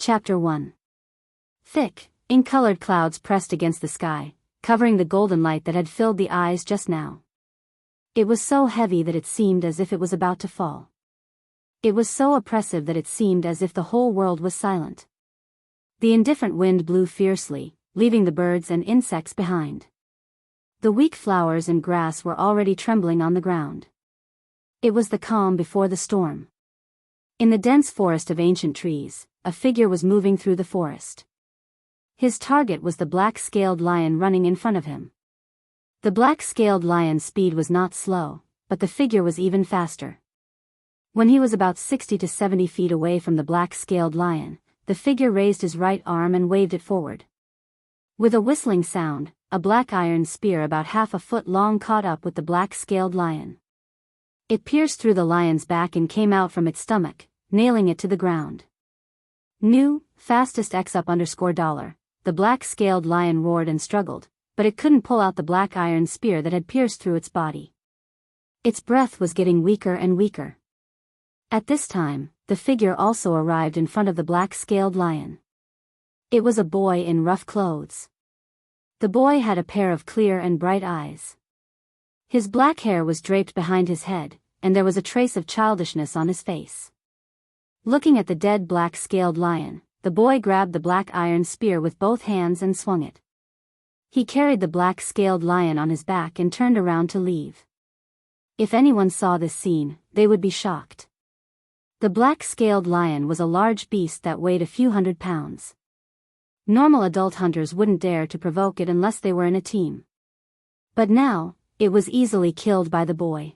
Chapter 1. Thick, ink-colored clouds pressed against the sky, covering the golden light that had filled the eyes just now. It was so heavy that it seemed as if it was about to fall. It was so oppressive that it seemed as if the whole world was silent. The indifferent wind blew fiercely, leaving the birds and insects behind. The weak flowers and grass were already trembling on the ground. It was the calm before the storm. In the dense forest of ancient trees, a figure was moving through the forest. His target was the black-scaled lion running in front of him. The black-scaled lion's speed was not slow, but the figure was even faster. When he was about 60 to 70 feet away from the black-scaled lion, the figure raised his right arm and waved it forward. With a whistling sound, a black iron spear about half a foot long caught up with the black-scaled lion. It pierced through the lion's back and came out from its stomach, nailing it to the ground. New, fastest $. The black-scaled lion roared and struggled, but it couldn't pull out the black iron spear that had pierced through its body. Its breath was getting weaker and weaker. At this time, the figure also arrived in front of the black-scaled lion. It was a boy in rough clothes. The boy had a pair of clear and bright eyes. His black hair was draped behind his head, and there was a trace of childishness on his face. Looking at the dead black-scaled lion, the boy grabbed the black iron spear with both hands and swung it. He carried the black-scaled lion on his back and turned around to leave. If anyone saw this scene, they would be shocked. The black-scaled lion was a large beast that weighed a few hundred pounds. Normal adult hunters wouldn't dare to provoke it unless they were in a team. But now, it was easily killed by the boy.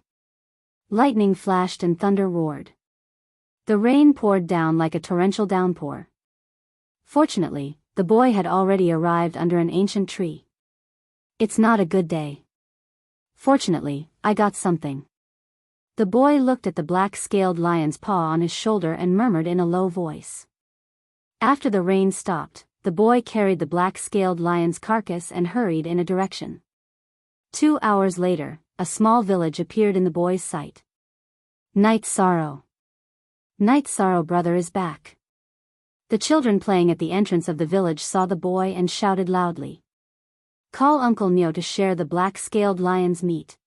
Lightning flashed and thunder roared. The rain poured down like a torrential downpour. Fortunately, the boy had already arrived under an ancient tree. It's not a good day. Fortunately, I got something. The boy looked at the black-scaled lion's paw on his shoulder and murmured in a low voice. After the rain stopped, the boy carried the black-scaled lion's carcass and hurried in a direction. 2 hours later, a small village appeared in the boy's sight. Night Sorrow. Night Sorrow brother is back. The children playing at the entrance of the village saw the boy and shouted loudly. Call Uncle Neo to share the black-scaled lion's meat.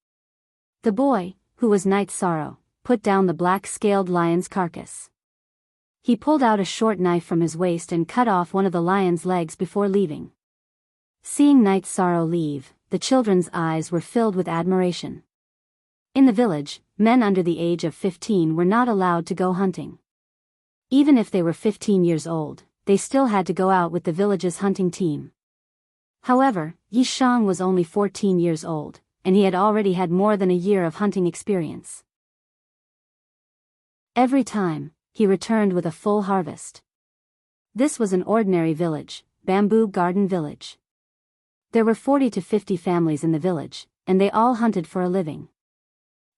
The boy, who was Night Sorrow, put down the black-scaled lion's carcass. He pulled out a short knife from his waist and cut off one of the lion's legs before leaving. Seeing Night Sorrow leave, the children's eyes were filled with admiration. In the village, men under the age of 15 were not allowed to go hunting. Even if they were 15 years old, they still had to go out with the village's hunting team. However, Yi Shang was only 14 years old, and he had already had more than a year of hunting experience. Every time, he returned with a full harvest. This was an ordinary village, Bamboo Garden Village. There were 40 to 50 families in the village, and they all hunted for a living.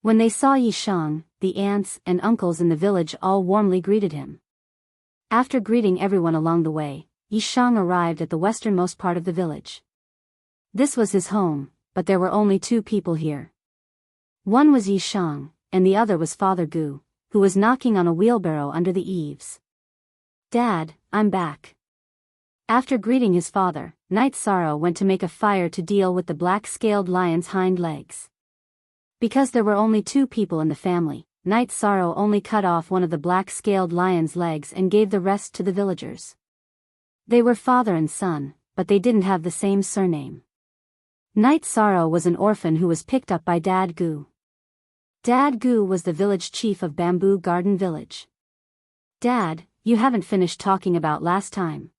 When they saw Yi Shang, the aunts and uncles in the village all warmly greeted him. After greeting everyone along the way, Yi Shang arrived at the westernmost part of the village. This was his home, but there were only 2 people here. One was Yi Shang, and the other was Father Gu, who was knocking on a wheelbarrow under the eaves. Dad, I'm back. After greeting his father, Night Sorrow went to make a fire to deal with the black-scaled lion's hind legs. Because there were only 2 people in the family, Night Sorrow only cut off one of the black-scaled lion's legs and gave the rest to the villagers. They were father and son, but they didn't have the same surname. Night Sorrow was an orphan who was picked up by Dad Gu. Dad Gu was the village chief of Bamboo Garden Village. Dad, you haven't finished talking about last time.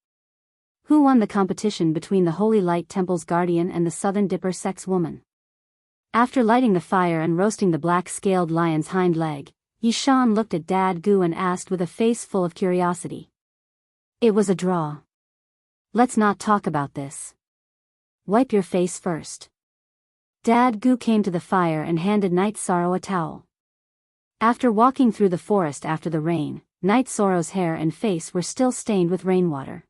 Who won the competition between the Holy Light Temple's guardian and the Southern Dipper sex woman? After lighting the fire and roasting the black-scaled lion's hind leg, Yi Shang looked at Dad Gu and asked with a face full of curiosity. It was a draw. Let's not talk about this. Wipe your face first. Dad Gu came to the fire and handed Night Sorrow a towel. After walking through the forest after the rain, Night Sorrow's hair and face were still stained with rainwater.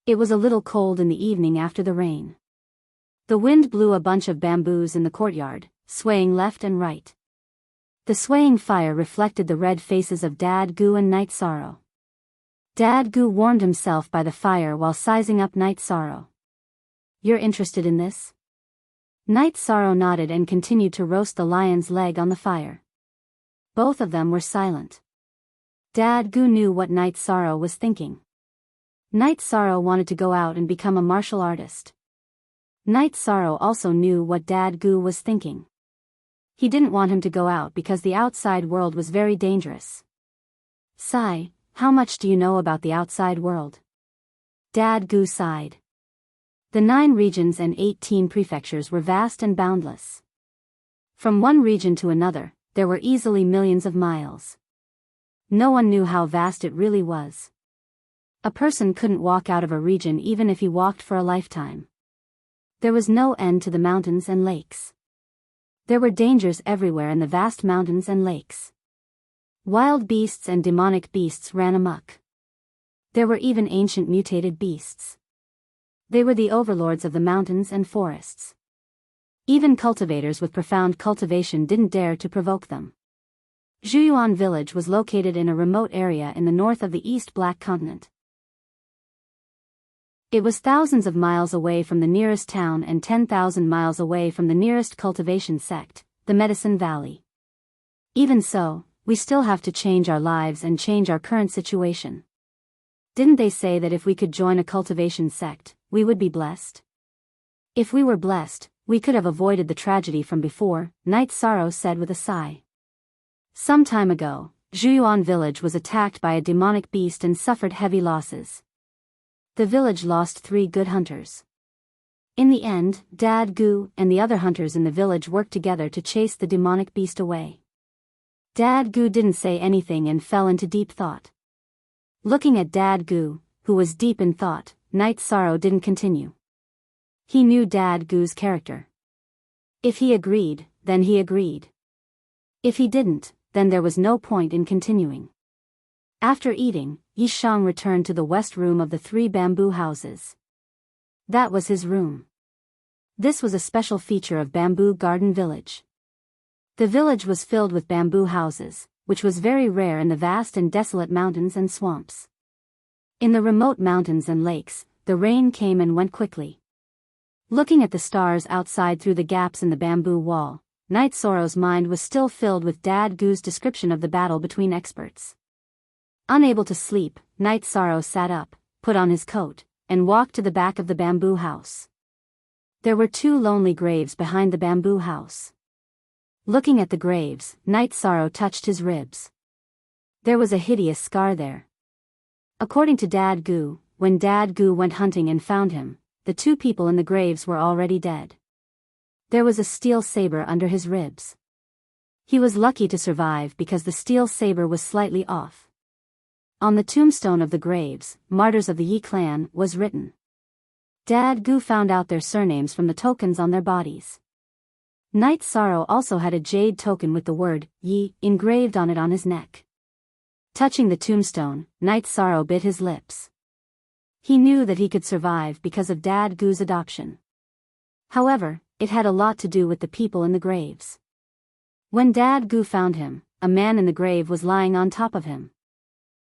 It was a little cold in the evening after the rain. The wind blew a bunch of bamboos in the courtyard, swaying left and right. The swaying fire reflected the red faces of Dad Gu and Night Sorrow. Dad Gu warmed himself by the fire while sizing up Night Sorrow. "You're interested in this?" Night Sorrow nodded and continued to roast the lion's leg on the fire. Both of them were silent. Dad Gu knew what Night Sorrow was thinking. Night Sorrow wanted to go out and become a martial artist. Night Sorrow also knew what Dad Gu was thinking. He didn't want him to go out because the outside world was very dangerous. "Sigh, how much do you know about the outside world?" Dad Gu sighed. The 9 regions and 18 prefectures were vast and boundless. From one region to another, there were easily millions of miles. No one knew how vast it really was. A person couldn't walk out of a region even if he walked for a lifetime. There was no end to the mountains and lakes. There were dangers everywhere in the vast mountains and lakes. Wild beasts and demonic beasts ran amok. There were even ancient mutated beasts. They were the overlords of the mountains and forests. Even cultivators with profound cultivation didn't dare to provoke them. Zhuyuan village was located in a remote area in the north of the East Black Continent. It was thousands of miles away from the nearest town and 10,000 miles away from the nearest cultivation sect, the Medicine Valley. Even so, we still have to change our lives and change our current situation. Didn't they say that if we could join a cultivation sect, we would be blessed? If we were blessed, we could have avoided the tragedy from before, Night Sorrow said with a sigh. Some time ago, Zhuyuan village was attacked by a demonic beast and suffered heavy losses. The village lost 3 good hunters. In the end, Dad Gu and the other hunters in the village worked together to chase the demonic beast away. Dad Gu didn't say anything and fell into deep thought. Looking at Dad Gu, who was deep in thought, Night Sorrow didn't continue. He knew Dad Gu's character. If he agreed, then he agreed. If he didn't, then there was no point in continuing. After eating, Yishang returned to the west room of the 3 bamboo houses. That was his room. This was a special feature of Bamboo Garden Village. The village was filled with bamboo houses, which was very rare in the vast and desolate mountains and swamps. In the remote mountains and lakes, the rain came and went quickly. Looking at the stars outside through the gaps in the bamboo wall, Night Sorrow's mind was still filled with Dad Gu's description of the battle between experts. Unable to sleep, Night Sorrow sat up, put on his coat, and walked to the back of the bamboo house. There were 2 lonely graves behind the bamboo house. Looking at the graves, Night Sorrow touched his ribs. There was a hideous scar there. According to Dad Gu, when Dad Gu went hunting and found him, the 2 people in the graves were already dead. There was a steel saber under his ribs. He was lucky to survive because the steel saber was slightly off. On the tombstone of the graves, Martyrs of the Yi clan, was written. Dad Gu found out their surnames from the tokens on their bodies. Night Sorrow also had a jade token with the word, Yi, engraved on it on his neck. Touching the tombstone, Night Sorrow bit his lips. He knew that he could survive because of Dad Gu's adoption. However, it had a lot to do with the people in the graves. When Dad Gu found him, a man in the grave was lying on top of him.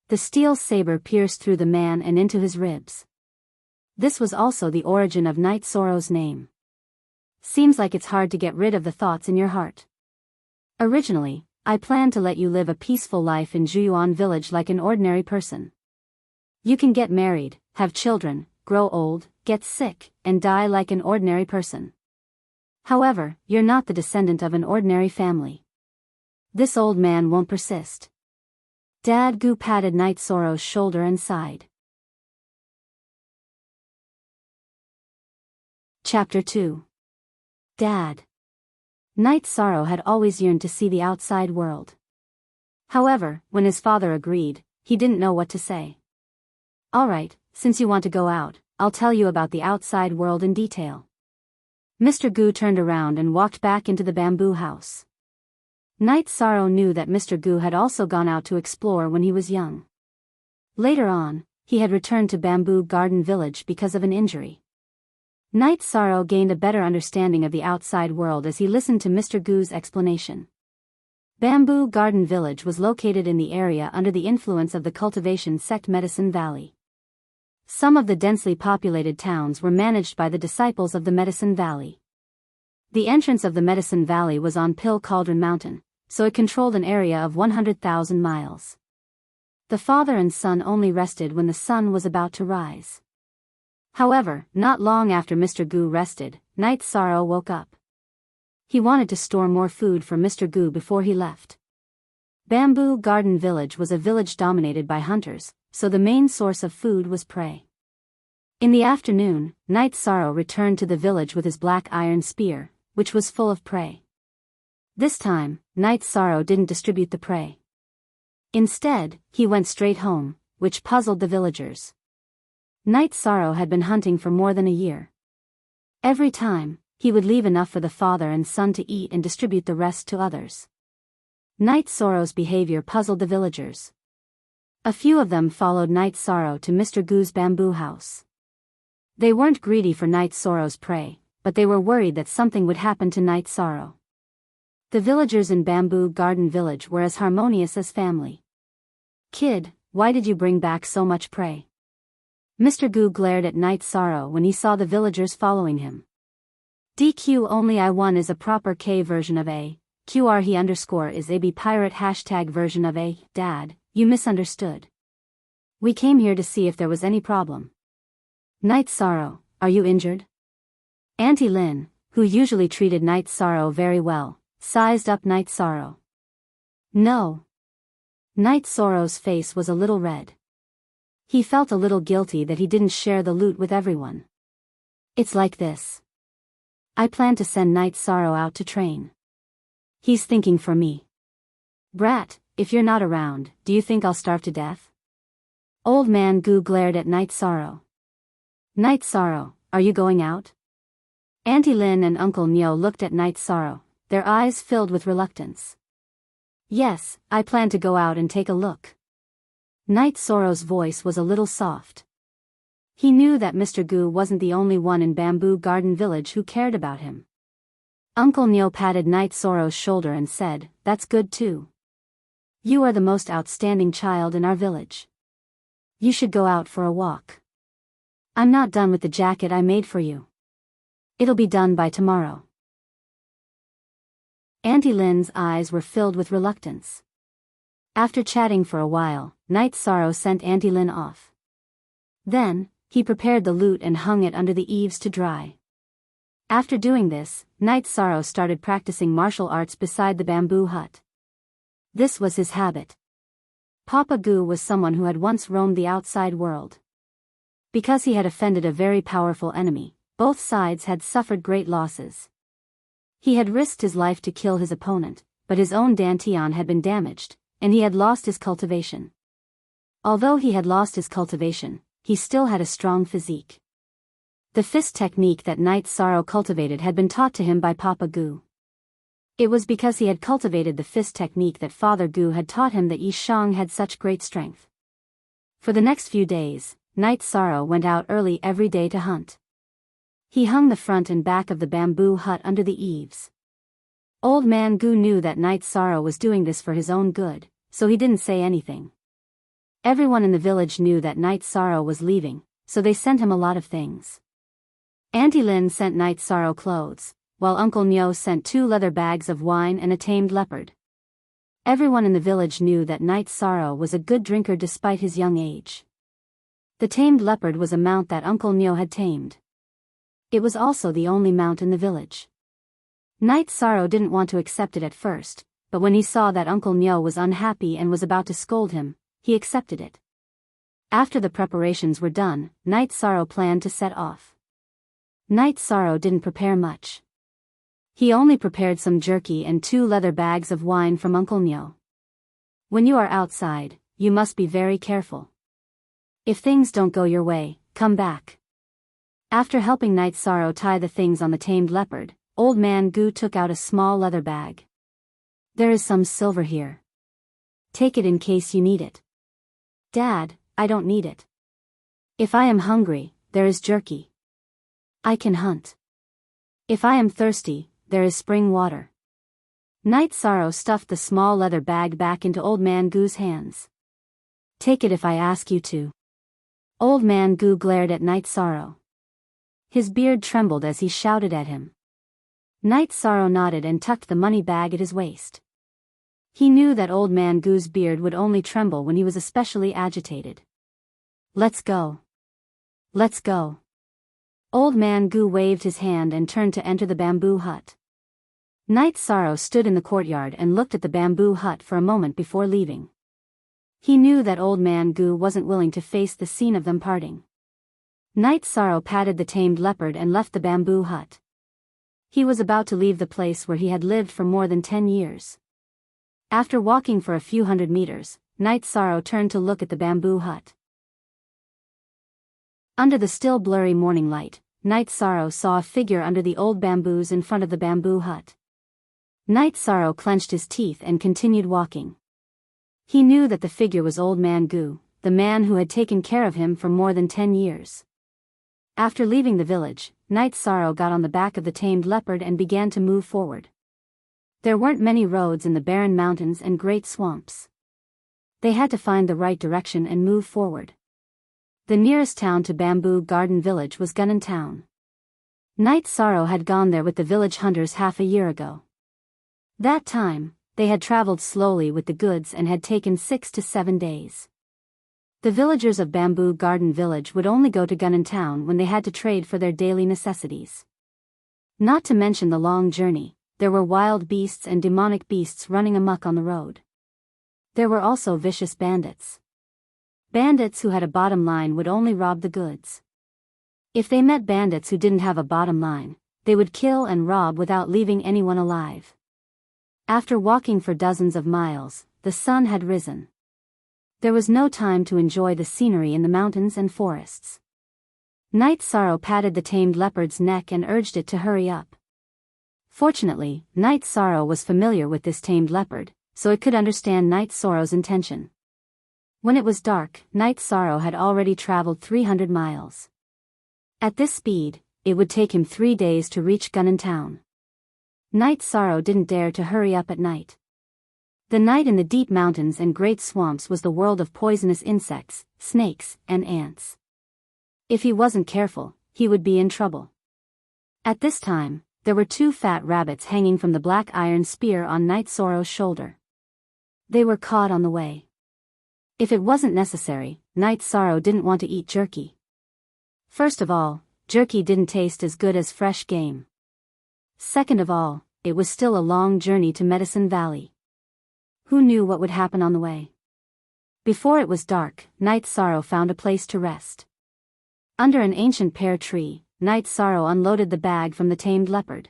The steel saber pierced through the man and into his ribs. This was also the origin of Night Sorrow's name. Seems like it's hard to get rid of the thoughts in your heart. Originally, I planned to let you live a peaceful life in Zhuyuan village like an ordinary person. You can get married, have children, grow old, get sick, and die like an ordinary person. However, you're not the descendant of an ordinary family. This old man won't persist. Dad Gu patted Night Sorrow's shoulder and sighed. Chapter 2. Dad. Night Sorrow had always yearned to see the outside world. However, when his father agreed, he didn't know what to say. Alright, since you want to go out, I'll tell you about the outside world in detail. Mr. Gu turned around and walked back into the bamboo house. Night Sorrow knew that Mr. Gu had also gone out to explore when he was young. Later on, he had returned to Bamboo Garden Village because of an injury. Night Sorrow gained a better understanding of the outside world as he listened to Mr. Gu's explanation. Bamboo Garden Village was located in the area under the influence of the cultivation sect Medicine Valley. Some of the densely populated towns were managed by the disciples of the Medicine Valley. The entrance of the Medicine Valley was on Pill Cauldron Mountain, so it controlled an area of 100,000 miles. The father and son only rested when the sun was about to rise. However, not long after Mr. Gu rested, Night Sorrow woke up. He wanted to store more food for Mr. Gu before he left. Bamboo Garden Village was a village dominated by hunters, so the main source of food was prey. In the afternoon, Night Sorrow returned to the village with his black iron spear, which was full of prey. This time, Night Sorrow didn't distribute the prey. Instead, he went straight home, which puzzled the villagers. Night Sorrow had been hunting for more than a year. Every time, he would leave enough for the father and son to eat and distribute the rest to others. Night Sorrow's behavior puzzled the villagers. A few of them followed Night Sorrow to Mr. Gu's bamboo house. They weren't greedy for Night Sorrow's prey, but they were worried that something would happen to Night Sorrow. The villagers in Bamboo Garden Village were as harmonious as family. "Kid, why did you bring back so much prey?" Mr. Gu glared at Night Sorrow when he saw the villagers following him. DQ only I1 is a proper K version of A, QR he underscore is a B pirate hashtag version of A, Dad, you misunderstood. We came here to see if there was any problem. Night Sorrow, are you injured? Auntie Lin, who usually treated Night Sorrow very well, sized up Night Sorrow. No. Night Sorrow's face was a little red. He felt a little guilty that he didn't share the loot with everyone. It's like this. I plan to send Night Sorrow out to train. He's thinking for me. Brat, if you're not around, do you think I'll starve to death? Old Man Gu glared at Night Sorrow. Night Sorrow, are you going out? Auntie Lin and Uncle Neo looked at Night Sorrow, their eyes filled with reluctance. Yes, I plan to go out and take a look. Night Sorrow's voice was a little soft. He knew that Mr. Gu wasn't the only one in Bamboo Garden Village who cared about him. Uncle Neo patted Night Sorrow's shoulder and said, "That's good too. You are the most outstanding child in our village. You should go out for a walk. I'm not done with the jacket I made for you. It'll be done by tomorrow." Auntie Lin's eyes were filled with reluctance. After chatting for a while, Night Sorrow sent Auntie Lin off. Then, he prepared the loot and hung it under the eaves to dry. After doing this, Night Sorrow started practicing martial arts beside the bamboo hut. This was his habit. Papa Gu was someone who had once roamed the outside world. Because he had offended a very powerful enemy, both sides had suffered great losses. He had risked his life to kill his opponent, but his own dantian had been damaged, and he had lost his cultivation. Although he had lost his cultivation, he still had a strong physique. The fist technique that Night Sorrow cultivated had been taught to him by Papa Gu. It was because he had cultivated the fist technique that Father Gu had taught him that Yi Shang had such great strength. For the next few days, Night Sorrow went out early every day to hunt. He hung the front and back of the bamboo hut under the eaves. Old Man Gu knew that Night Sorrow was doing this for his own good, so he didn't say anything. Everyone in the village knew that Night Sorrow was leaving, so they sent him a lot of things. Auntie Lin sent Night Sorrow clothes, while Uncle Neo sent 2 leather bags of wine and a tamed leopard. Everyone in the village knew that Night Sorrow was a good drinker despite his young age. The tamed leopard was a mount that Uncle Neo had tamed. It was also the only mount in the village. Night Sorrow didn't want to accept it at first, but when he saw that Uncle Neo was unhappy and was about to scold him, he accepted it. After the preparations were done, Night Sorrow planned to set off. Night Sorrow didn't prepare much. He only prepared some jerky and 2 leather bags of wine from Uncle Neo. When you are outside, you must be very careful. If things don't go your way, come back. After helping Night Sorrow tie the things on the tamed leopard, Old Man Gu took out a small leather bag. There is some silver here. Take it in case you need it. Dad, I don't need it. If I am hungry, there is jerky. I can hunt. If I am thirsty, there is spring water. Night Sorrow stuffed the small leather bag back into Old Man Goo's hands. "Take it if I ask you to." Old Man Goo glared at Night Sorrow. His beard trembled as he shouted at him. Night Sorrow nodded and tucked the money bag at his waist. He knew that Old Man Goo's beard would only tremble when he was especially agitated. "Let's go. Let's go." Old Man Goo waved his hand and turned to enter the bamboo hut. Night Sorrow stood in the courtyard and looked at the bamboo hut for a moment before leaving. He knew that Old Man Goo wasn't willing to face the scene of them parting. Night Sorrow patted the tamed leopard and left the bamboo hut. He was about to leave the place where he had lived for more than 10 years. After walking for a few hundred meters, Night Sorrow turned to look at the bamboo hut. Under the still blurry morning light, Night Sorrow saw a figure under the old bamboos in front of the bamboo hut. Night Sorrow clenched his teeth and continued walking. He knew that the figure was Old Man Goo, the man who had taken care of him for more than 10 years. After leaving the village, Night Sorrow got on the back of the tamed leopard and began to move forward. There weren't many roads in the barren mountains and great swamps. They had to find the right direction and move forward. The nearest town to Bamboo Garden Village was Gunnan Town. Night Sorrow had gone there with the village hunters half a year ago. That time, they had traveled slowly with the goods and had taken 6 to 7 days. The villagers of Bamboo Garden Village would only go to Gunnan Town when they had to trade for their daily necessities. Not to mention the long journey, there were wild beasts and demonic beasts running amok on the road. There were also vicious bandits. Bandits who had a bottom line would only rob the goods. If they met bandits who didn't have a bottom line, they would kill and rob without leaving anyone alive. After walking for dozens of miles, the sun had risen. There was no time to enjoy the scenery in the mountains and forests. Night Sorrow patted the tamed leopard's neck and urged it to hurry up. Fortunately, Night Sorrow was familiar with this tamed leopard, so it could understand Night Sorrow's intention. When it was dark, Night Sorrow had already traveled 300 miles. At this speed, it would take him 3 days to reach Gunnan Town. Night Sorrow didn't dare to hurry up at night. The night in the deep mountains and great swamps was the world of poisonous insects, snakes, and ants. If he wasn't careful, he would be in trouble. At this time, there were 2 fat rabbits hanging from the black iron spear on Night Sorrow's shoulder. They were caught on the way. If it wasn't necessary, Night Sorrow didn't want to eat jerky. First of all, jerky didn't taste as good as fresh game. Second of all, it was still a long journey to Medicine Valley. Who knew what would happen on the way? Before it was dark, Night Sorrow found a place to rest. Under an ancient pear tree, Night Sorrow unloaded the bag from the tamed leopard.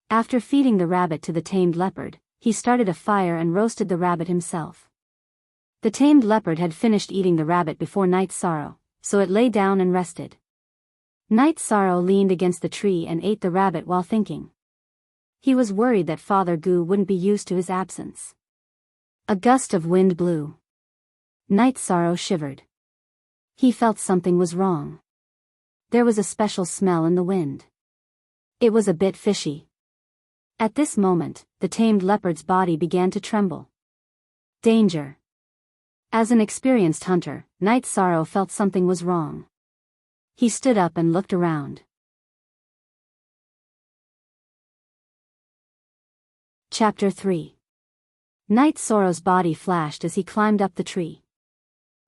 After feeding the rabbit to the tamed leopard, he started a fire and roasted the rabbit himself. The tamed leopard had finished eating the rabbit before Night Sorrow, so it lay down and rested. Night Sorrow leaned against the tree and ate the rabbit while thinking. He was worried that Father Goo wouldn't be used to his absence. A gust of wind blew. Night Sorrow shivered. He felt something was wrong. There was a special smell in the wind. It was a bit fishy. At this moment, the tamed leopard's body began to tremble. Danger. As an experienced hunter, Night Sorrow felt something was wrong. He stood up and looked around. Chapter 3. Night Sorrow's body flashed as he climbed up the tree.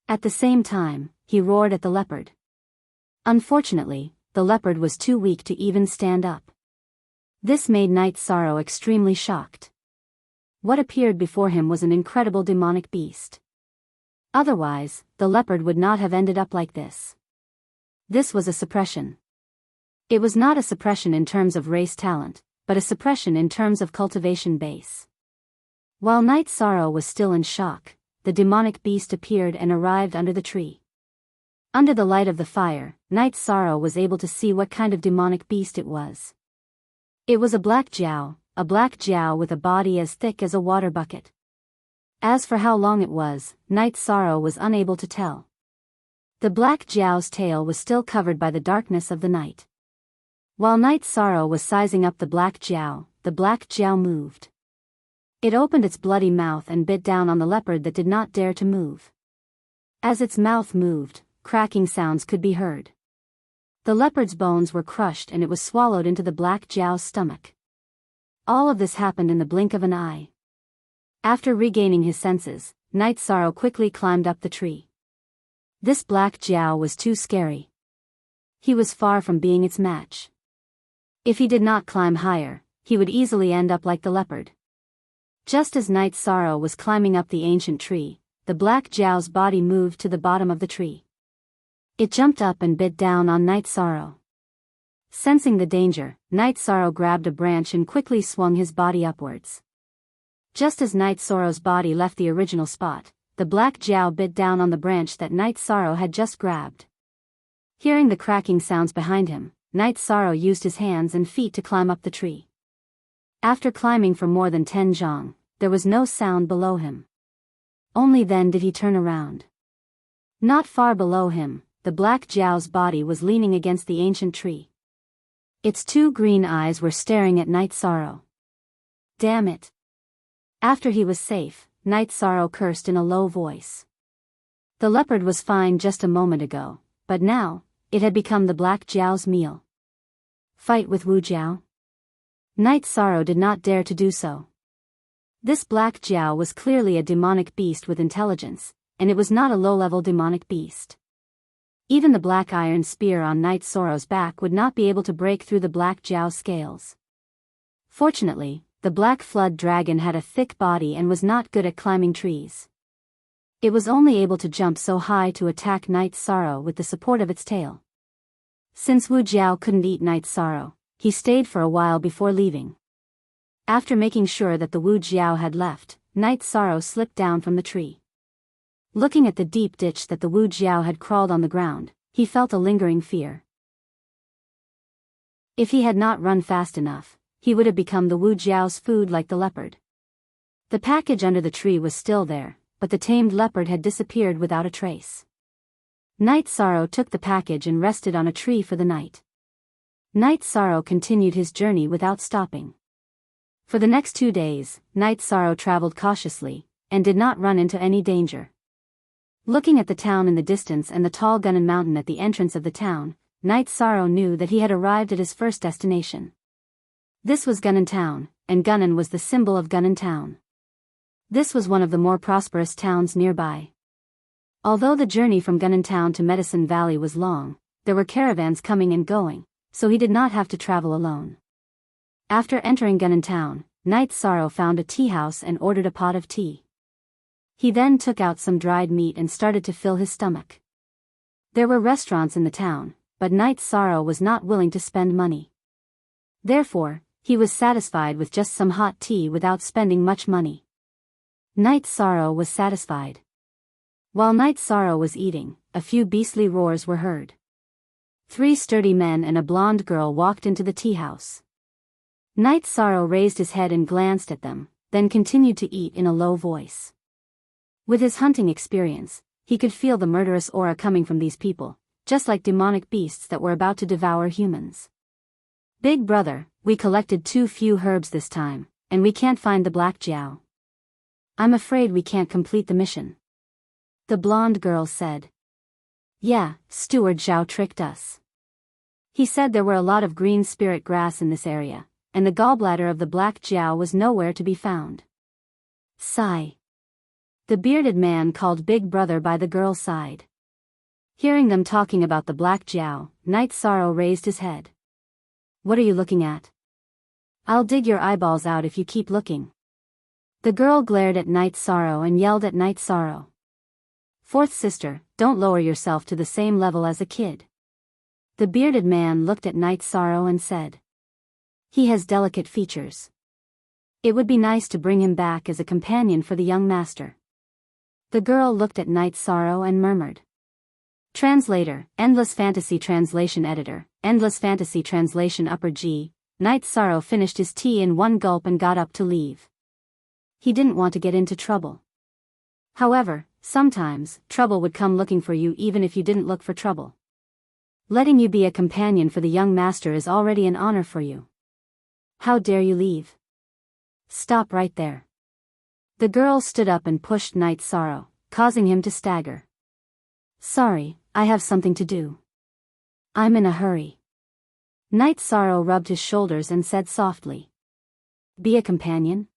At the same time, he roared at the leopard. Unfortunately, the leopard was too weak to even stand up. This made Night Sorrow extremely shocked. What appeared before him was an incredible demonic beast. Otherwise, the leopard would not have ended up like this. This was a suppression. It was not a suppression in terms of race talent, but a suppression in terms of cultivation base. While Night Sorrow was still in shock, the demonic beast appeared and arrived under the tree. Under the light of the fire, Night Sorrow was able to see what kind of demonic beast it was. It was a black jiao with a body as thick as a water bucket. As for how long it was, Night Sorrow was unable to tell. The black jiao's tail was still covered by the darkness of the night. While Night Sorrow was sizing up the black jiao moved. It opened its bloody mouth and bit down on the leopard that did not dare to move. As its mouth moved, cracking sounds could be heard. The leopard's bones were crushed and it was swallowed into the black Jiao's stomach. All of this happened in the blink of an eye. After regaining his senses, Night Sorrow quickly climbed up the tree. This black Jiao was too scary. He was far from being its match. If he did not climb higher, he would easily end up like the leopard. Just as Night Sorrow was climbing up the ancient tree, the black Jiao's body moved to the bottom of the tree. It jumped up and bit down on Night Sorrow. Sensing the danger, Night Sorrow grabbed a branch and quickly swung his body upwards. Just as Night Sorrow's body left the original spot, the black Jiao bit down on the branch that Night Sorrow had just grabbed. Hearing the cracking sounds behind him, Night Sorrow used his hands and feet to climb up the tree. After climbing for more than 10 zhang, there was no sound below him. Only then did he turn around. Not far below him, the black Jiao's body was leaning against the ancient tree. Its 2 green eyes were staring at Night Sorrow. Damn it! After he was safe, Night Sorrow cursed in a low voice. The leopard was fine just a moment ago, but now, it had become the black Jiao's meal. Fight with Wu Jiao? Night Sorrow did not dare to do so. This black Jiao was clearly a demonic beast with intelligence, and it was not a low-level demonic beast. Even the black iron spear on Night Sorrow's back would not be able to break through the black Jiao's scales. Fortunately, the black flood dragon had a thick body and was not good at climbing trees. It was only able to jump so high to attack Night Sorrow with the support of its tail. Since Wu Jiao couldn't eat Night Sorrow, he stayed for a while before leaving. After making sure that the Wu Jiao had left, Night Sorrow slipped down from the tree. Looking at the deep ditch that the Wu Jiao had crawled on the ground, he felt a lingering fear. If he had not run fast enough, he would have become the Wu Jiao's food like the leopard. The package under the tree was still there, but the tamed leopard had disappeared without a trace. Night Sorrow took the package and rested on a tree for the night. Night Sorrow continued his journey without stopping. For the next 2 days, Night Sorrow traveled cautiously, and did not run into any danger. Looking at the town in the distance and the tall Gunnan Mountain at the entrance of the town, Night Sorrow knew that he had arrived at his first destination. This was Gunnan Town, and Gunnan was the symbol of Gunnan Town. This was one of the more prosperous towns nearby. Although the journey from Gunnan Town to Medicine Valley was long, there were caravans coming and going, so he did not have to travel alone. After entering Gunnan Town, Night Sorrow found a tea house and ordered a pot of tea. He then took out some dried meat and started to fill his stomach. There were restaurants in the town, but Night Sorrow was not willing to spend money. Therefore, he was satisfied with just some hot tea without spending much money. Night Sorrow was satisfied. While Night Sorrow was eating, a few beastly roars were heard. 3 sturdy men and a blonde girl walked into the tea house. Night Sorrow raised his head and glanced at them, then continued to eat in a low voice. With his hunting experience, he could feel the murderous aura coming from these people, just like demonic beasts that were about to devour humans. Big brother, we collected too few herbs this time, and we can't find the black Jiao. I'm afraid we can't complete the mission. The blonde girl said. Yeah, Steward Zhao tricked us. He said there were a lot of green spirit grass in this area, and the gallbladder of the black Jiao was nowhere to be found. Sigh. The bearded man called Big Brother by the girl's side. Hearing them talking about the black Jiao, Night Sorrow raised his head. What are you looking at? I'll dig your eyeballs out if you keep looking. The girl glared at Night Sorrow and yelled at Night Sorrow. Fourth sister, don't lower yourself to the same level as a kid. The bearded man looked at Night Sorrow and said. He has delicate features. It would be nice to bring him back as a companion for the young master. The girl looked at Night Sorrow and murmured. Translator, Endless Fantasy Translation Editor, Endless Fantasy Translation Upper G. Night Sorrow finished his tea in one gulp and got up to leave. He didn't want to get into trouble. However, sometimes, trouble would come looking for you even if you didn't look for trouble. Letting you be a companion for the young master is already an honor for you. How dare you leave? Stop right there. The girl stood up and pushed Night Sorrow, causing him to stagger. Sorry, I have something to do. I'm in a hurry. Night Sorrow rubbed his shoulders and said softly. Be a companion?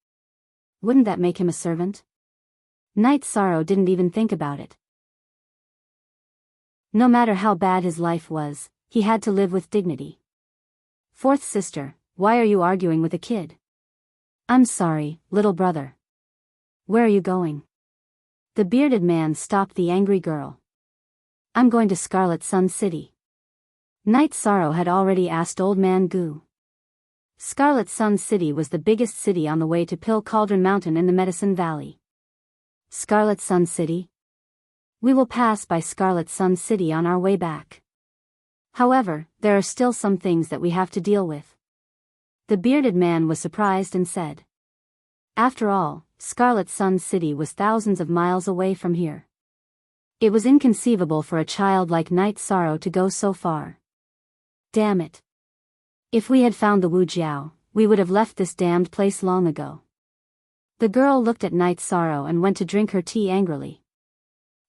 Wouldn't that make him a servant? Night Sorrow didn't even think about it. No matter how bad his life was, he had to live with dignity. Fourth sister, why are you arguing with a kid? I'm sorry, little brother. Where are you going? The bearded man stopped the angry girl. I'm going to Scarlet Sun City. Night Sorrow had already asked Old Man Goo. Scarlet Sun City was the biggest city on the way to Pill Cauldron Mountain in the Medicine Valley. Scarlet Sun City? We will pass by Scarlet Sun City on our way back. However, there are still some things that we have to deal with. The bearded man was surprised and said. After all, Scarlet Sun City was thousands of miles away from here. It was inconceivable for a child like Night Sorrow to go so far. Damn it. If we had found the Wu Jiao, we would have left this damned place long ago. The girl looked at Night Sorrow and went to drink her tea angrily.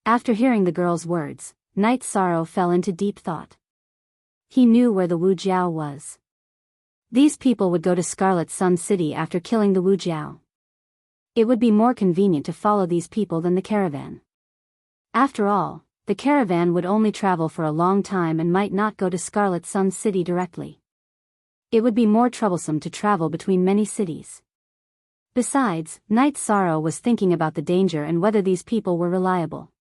After hearing the girl's words, Night Sorrow fell into deep thought. He knew where the Wu Jiao was. These people would go to Scarlet Sun City after killing the Wu Jiao. It would be more convenient to follow these people than the caravan. After all, the caravan would only travel for a long time and might not go to Scarlet Sun City directly. It would be more troublesome to travel between many cities. Besides, Night Sorrow was thinking about the danger and whether these people were reliable.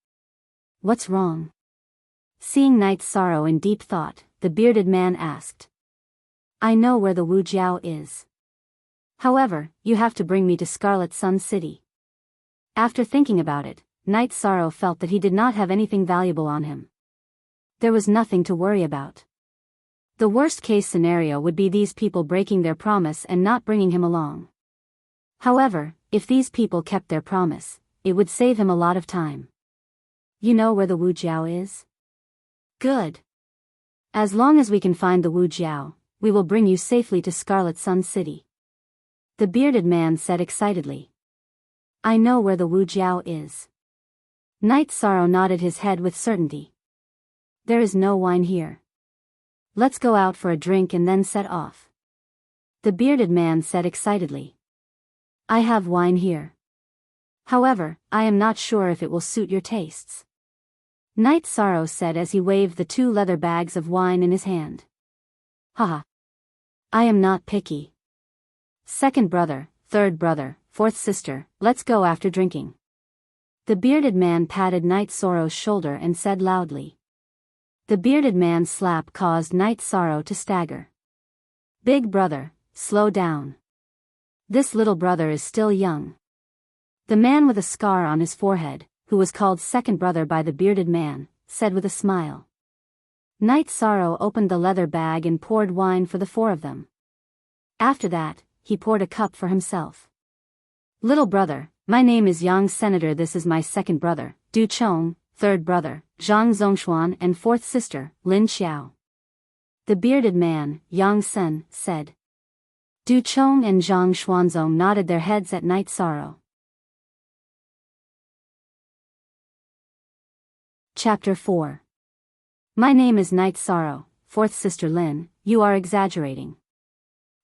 What's wrong? Seeing Night Sorrow in deep thought, the bearded man asked. I know where the Wu Jiao is. However, you have to bring me to Scarlet Sun City. After thinking about it, Night Sorrow felt that he did not have anything valuable on him. There was nothing to worry about. The worst-case scenario would be these people breaking their promise and not bringing him along. However, if these people kept their promise, it would save him a lot of time. You know where the Wu Jiao is? Good. As long as we can find the Wu Jiao, we will bring you safely to Scarlet Sun City. The bearded man said excitedly. I know where the Wu Jiao is. Night Sorrow nodded his head with certainty. There is no wine here. Let's go out for a drink and then set off. The bearded man said excitedly. I have wine here. However, I am not sure if it will suit your tastes. Night Sorrow said as he waved the 2 leather bags of wine in his hand. Haha. I am not picky. Second brother, third brother, fourth sister, let's go after drinking. The bearded man patted Night Sorrow's shoulder and said loudly. The bearded man's slap caused Night Sorrow to stagger. Big brother, slow down. This little brother is still young. The man with a scar on his forehead, who was called second brother by the bearded man, said with a smile. Night Sorrow opened the leather bag and poured wine for the 4 of them. After that, he poured a cup for himself. Little brother, my name is Yang Senator. This is my second brother, Du Chong, third brother, Zhang Zhongshuan, and fourth sister, Lin Xiao. The bearded man, Yang Sen, said. Du Chong and Zhang Xuanzong nodded their heads at Night Sorrow. Chapter 4. My name is Night Sorrow, fourth sister Lin, you are exaggerating.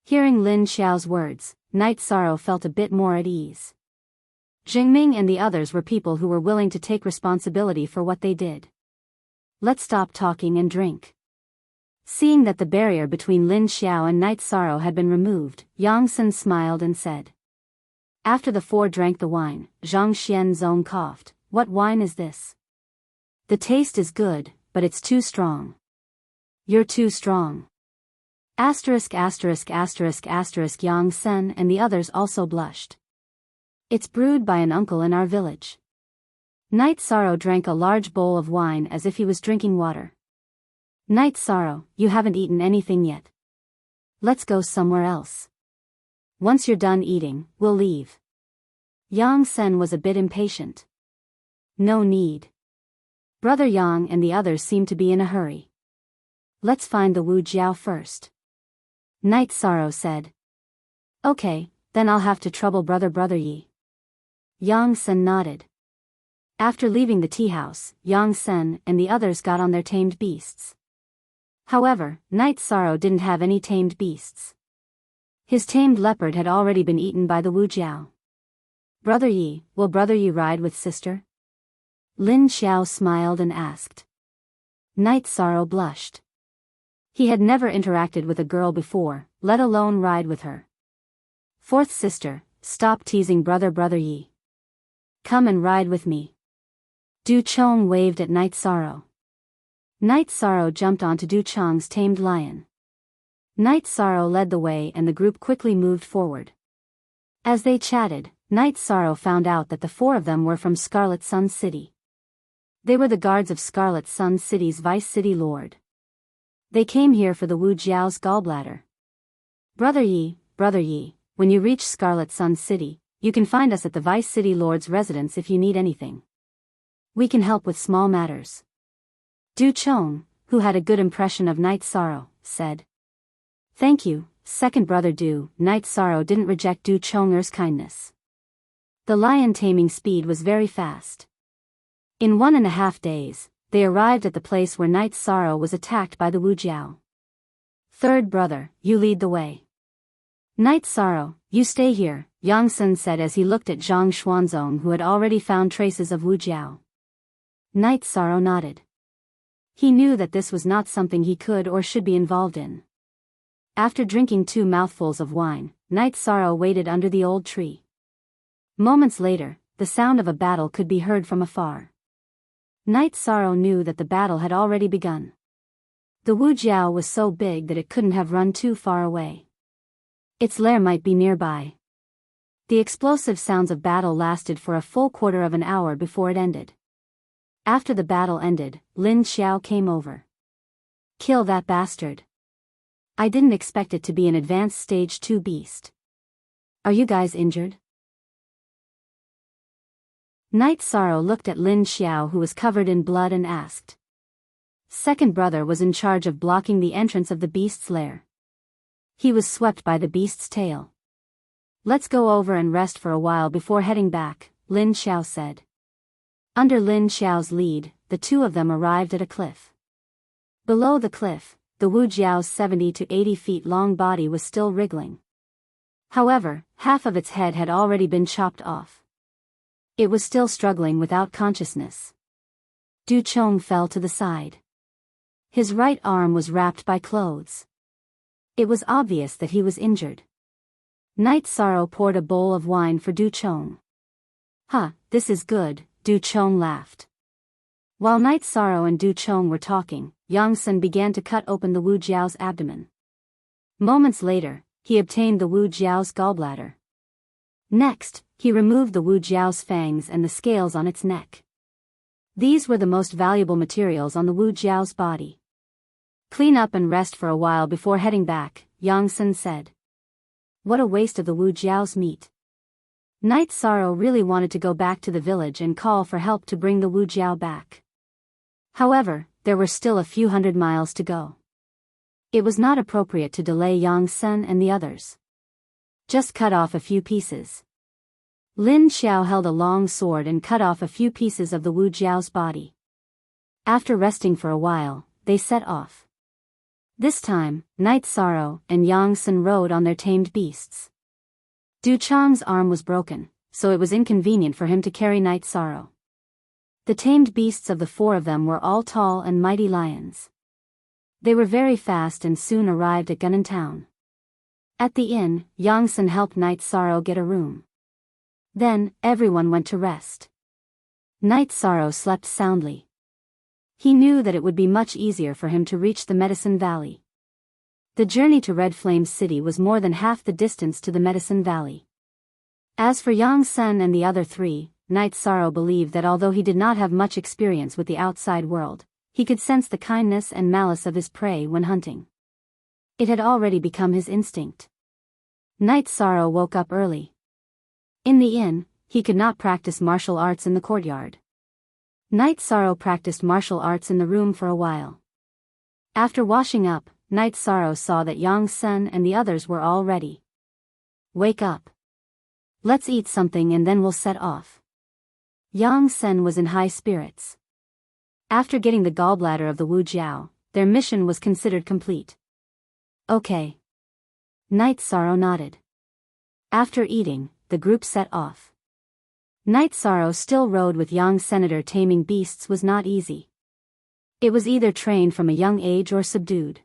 Hearing Lin Xiao's words, Night Sorrow felt a bit more at ease. Jingming and the others were people who were willing to take responsibility for what they did. Let's stop talking and drink. Seeing that the barrier between Lin Xiao and Night Sorrow had been removed, Yang Sen smiled and said. After the 4 drank the wine, Zhang Xianzong coughed. What wine is this? The taste is good, but it's too strong. You're too strong. Asterisk asterisk asterisk asterisk Yang Sen and the others also blushed. It's brewed by an uncle in our village. Night Sorrow drank a large bowl of wine as if he was drinking water. Night Sorrow, you haven't eaten anything yet. Let's go somewhere else. Once you're done eating, we'll leave. Yang Sen was a bit impatient. No need. Brother Yang and the others seem to be in a hurry. Let's find the Wu Jiao first. Night Sorrow said. Okay, then I'll have to trouble brother Yi. Yang Sen nodded. After leaving the tea house, Yang Sen and the others got on their tamed beasts. However, Night Sorrow didn't have any tamed beasts. His tamed leopard had already been eaten by the Wu Jiao. Brother Yi, will Brother Yi ride with sister? Lin Xiao smiled and asked. Night Sorrow blushed. He had never interacted with a girl before, let alone ride with her. Fourth sister, stop teasing Brother Yi. Come and ride with me. Du Chong waved at Night Sorrow. Night Sorrow jumped onto Du Chong's tamed lion. Night Sorrow led the way and the group quickly moved forward. As they chatted, Night Sorrow found out that the four of them were from Scarlet Sun City. They were the guards of Scarlet Sun City's Vice City Lord. They came here for the Wu Jiao's gallbladder. Brother Yi, when you reach Scarlet Sun City, you can find us at the Vice City Lord's residence if you need anything. We can help with small matters. Du Chong, who had a good impression of Night Sorrow, said. Thank you, second brother Du. Night Sorrow didn't reject Du Chonger's kindness. The lion taming speed was very fast. In 1.5 days, they arrived at the place where Night Sorrow was attacked by the Wu Jiao. Third brother, you lead the way. Night Sorrow, you stay here, Yang Sen said as he looked at Zhang Xuanzong who had already found traces of Wu Jiao. Night Sorrow nodded. He knew that this was not something he could or should be involved in. After drinking 2 mouthfuls of wine, Night Sorrow waited under the old tree. Moments later, the sound of a battle could be heard from afar. Night Sorrow knew that the battle had already begun. The Wu Jiao was so big that it couldn't have run too far away. Its lair might be nearby. The explosive sounds of battle lasted for a full quarter of an hour before it ended. After the battle ended, Lin Xiao came over. Kill that bastard. I didn't expect it to be an advanced stage 2 beast. Are you guys injured? Night Sorrow looked at Lin Xiao who was covered in blood and asked. Second brother was in charge of blocking the entrance of the beast's lair. He was swept by the beast's tail. Let's go over and rest for a while before heading back, Lin Xiao said. Under Lin Xiao's lead, the two of them arrived at a cliff. Below the cliff, the Wu Jiao's 70 to 80 feet long body was still wriggling. However, half of its head had already been chopped off. It was still struggling without consciousness. Du Chong fell to the side. His right arm was wrapped by clothes. It was obvious that he was injured. Night Sorrow poured a bowl of wine for Du Chong. This is good, Du Chong laughed. While Night Sorrow and Du Chong were talking, Yang Sen began to cut open the Wu Jiao's abdomen. Moments later, he obtained the Wu Jiao's gallbladder. Next, he removed the Wu Jiao's fangs and the scales on its neck. These were the most valuable materials on the Wu Jiao's body. Clean up and rest for a while before heading back, Yang Sen said. What a waste of the Wu Jiao's meat. Night Sorrow really wanted to go back to the village and call for help to bring the Wu Jiao back. However, there were still a few hundred miles to go. It was not appropriate to delay Yang Sen and the others. Just cut off a few pieces. Lin Xiao held a long sword and cut off a few pieces of the Wu Jiao's body. After resting for a while, they set off. This time, Night Sorrow and Yang Sen rode on their tamed beasts. Du Chong's arm was broken, so it was inconvenient for him to carry Night Sorrow. The tamed beasts of the four of them were all tall and mighty lions. They were very fast and soon arrived at Gunnan Town. At the inn, Yang Sen helped Night Sorrow get a room. Then, everyone went to rest. Night Sorrow slept soundly. He knew that it would be much easier for him to reach the Medicine Valley. The journey to Red Flame City was more than half the distance to the Medicine Valley. As for Yang Sen and the other three, Night Sorrow believed that although he did not have much experience with the outside world, he could sense the kindness and malice of his prey when hunting. It had already become his instinct. Night Sorrow woke up early. In the inn, he could not practice martial arts in the courtyard. Night Sorrow practiced martial arts in the room for a while. After washing up, Night Sorrow saw that Yang Sen and the others were all ready. Wake up. Let's eat something and then we'll set off. Yang Sen was in high spirits. After getting the gallbladder of the Wu Jiao, their mission was considered complete. Okay. Night Sorrow nodded. After eating, the group set off. Night Sorrow still rode with Yang Senator. Taming beasts was not easy. It was either trained from a young age or subdued.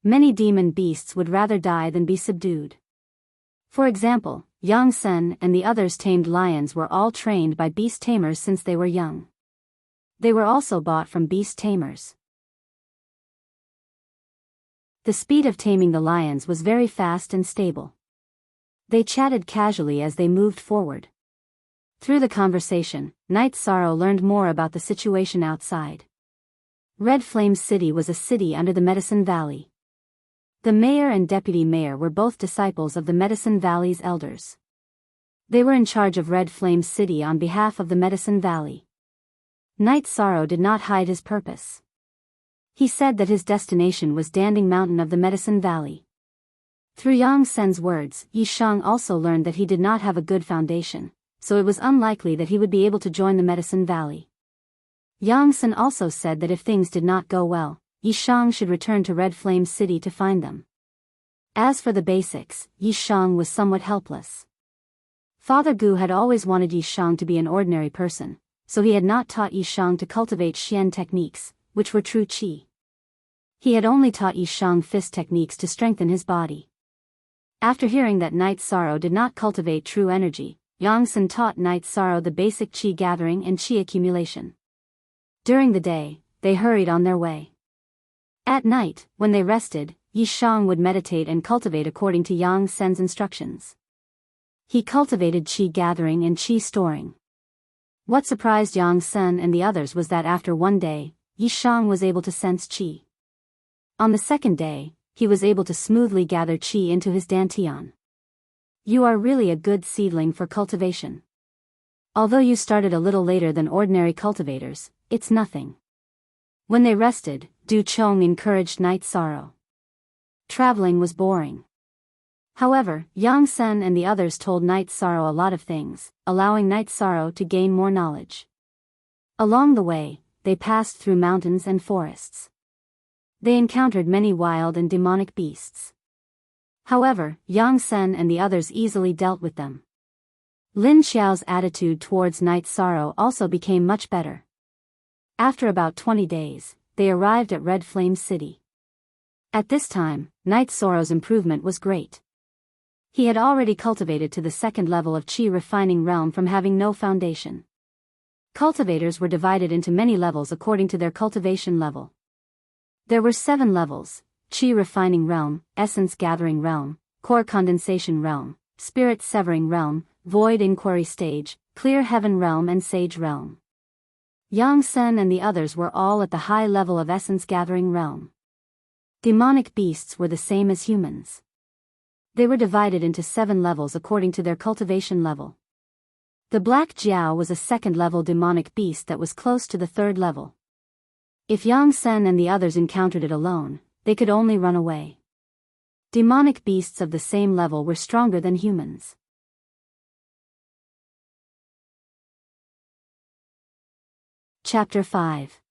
Many demon beasts would rather die than be subdued. For example, Yang Sen and the others tamed lions were all trained by beast tamers since they were young. They were also bought from beast tamers. The speed of taming the lions was very fast and stable. They chatted casually as they moved forward. Through the conversation, Night Sorrow learned more about the situation outside. Red Flame City was a city under the Medicine Valley. The mayor and deputy mayor were both disciples of the Medicine Valley's elders. They were in charge of Red Flame City on behalf of the Medicine Valley. Night Sorrow did not hide his purpose. He said that his destination was Danding Mountain of the Medicine Valley. Through Yang Sen's words, Yi Shang also learned that he did not have a good foundation, so it was unlikely that he would be able to join the Medicine Valley. Yang Sen also said that if things did not go well, Yi Shang should return to Red Flame City to find them. As for the basics, Yi Shang was somewhat helpless. Father Gu had always wanted Yi Shang to be an ordinary person, so he had not taught Yi Shang to cultivate Xian techniques, which were true qi. He had only taught Yi Shang fist techniques to strengthen his body. After hearing that Night Sorrow did not cultivate true energy, Yang Sen taught Night Sorrow the basic qi gathering and qi accumulation. During the day, they hurried on their way. At night, when they rested, Yi Shang would meditate and cultivate according to Yang Sen's instructions. He cultivated qi gathering and qi storing. What surprised Yang Sen and the others was that after one day, Yi Shang was able to sense qi. On the second day, he was able to smoothly gather qi into his dantian. You are really a good seedling for cultivation. Although you started a little later than ordinary cultivators, it's nothing. When they rested, Du Chong encouraged Night Sorrow. Traveling was boring. However, Yang Sen and the others told Night Sorrow a lot of things, allowing Night Sorrow to gain more knowledge. Along the way, they passed through mountains and forests. They encountered many wild and demonic beasts. However, Yang Sen and the others easily dealt with them. Lin Xiao's attitude towards Night Sorrow also became much better. After about 20 days, they arrived at Red Flame City. At this time, Night Sorrow's improvement was great. He had already cultivated to the second level of Qi refining realm from having no foundation. Cultivators were divided into many levels according to their cultivation level. There were 7 levels: Qi refining realm, essence gathering realm, core condensation realm, spirit severing realm, void inquiry stage, clear heaven realm and sage realm. Yang Sen and the others were all at the high level of essence gathering realm. Demonic beasts were the same as humans. They were divided into 7 levels according to their cultivation level. The Black Jiao was a second-level demonic beast that was close to the 3rd level. If Yang Sen and the others encountered it alone, they could only run away. Demonic beasts of the same level were stronger than humans. Chapter 5.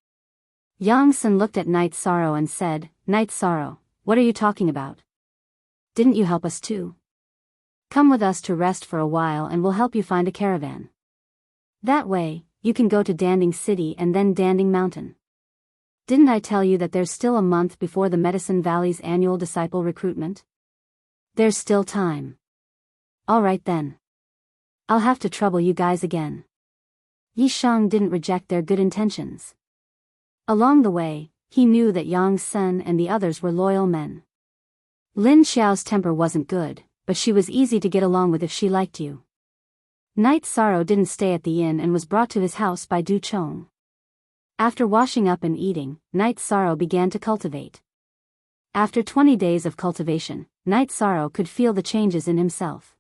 Yang Sen looked at Night Sorrow and said, "Night Sorrow, what are you talking about? Didn't you help us too? Come with us to rest for a while and we'll help you find a caravan. That way, you can go to Danding City and then Danding Mountain. Didn't I tell you that there's still a month before the Medicine Valley's annual disciple recruitment? There's still time. Alright then. I'll have to trouble you guys again." Yi Shang didn't reject their good intentions. Along the way, he knew that Yang Sen and the others were loyal men. Lin Xiao's temper wasn't good, but she was easy to get along with if she liked you. Night Sorrow didn't stay at the inn and was brought to his house by Du Chong. After washing up and eating, Night Sorrow began to cultivate. After 20 days of cultivation, Night Sorrow could feel the changes in himself.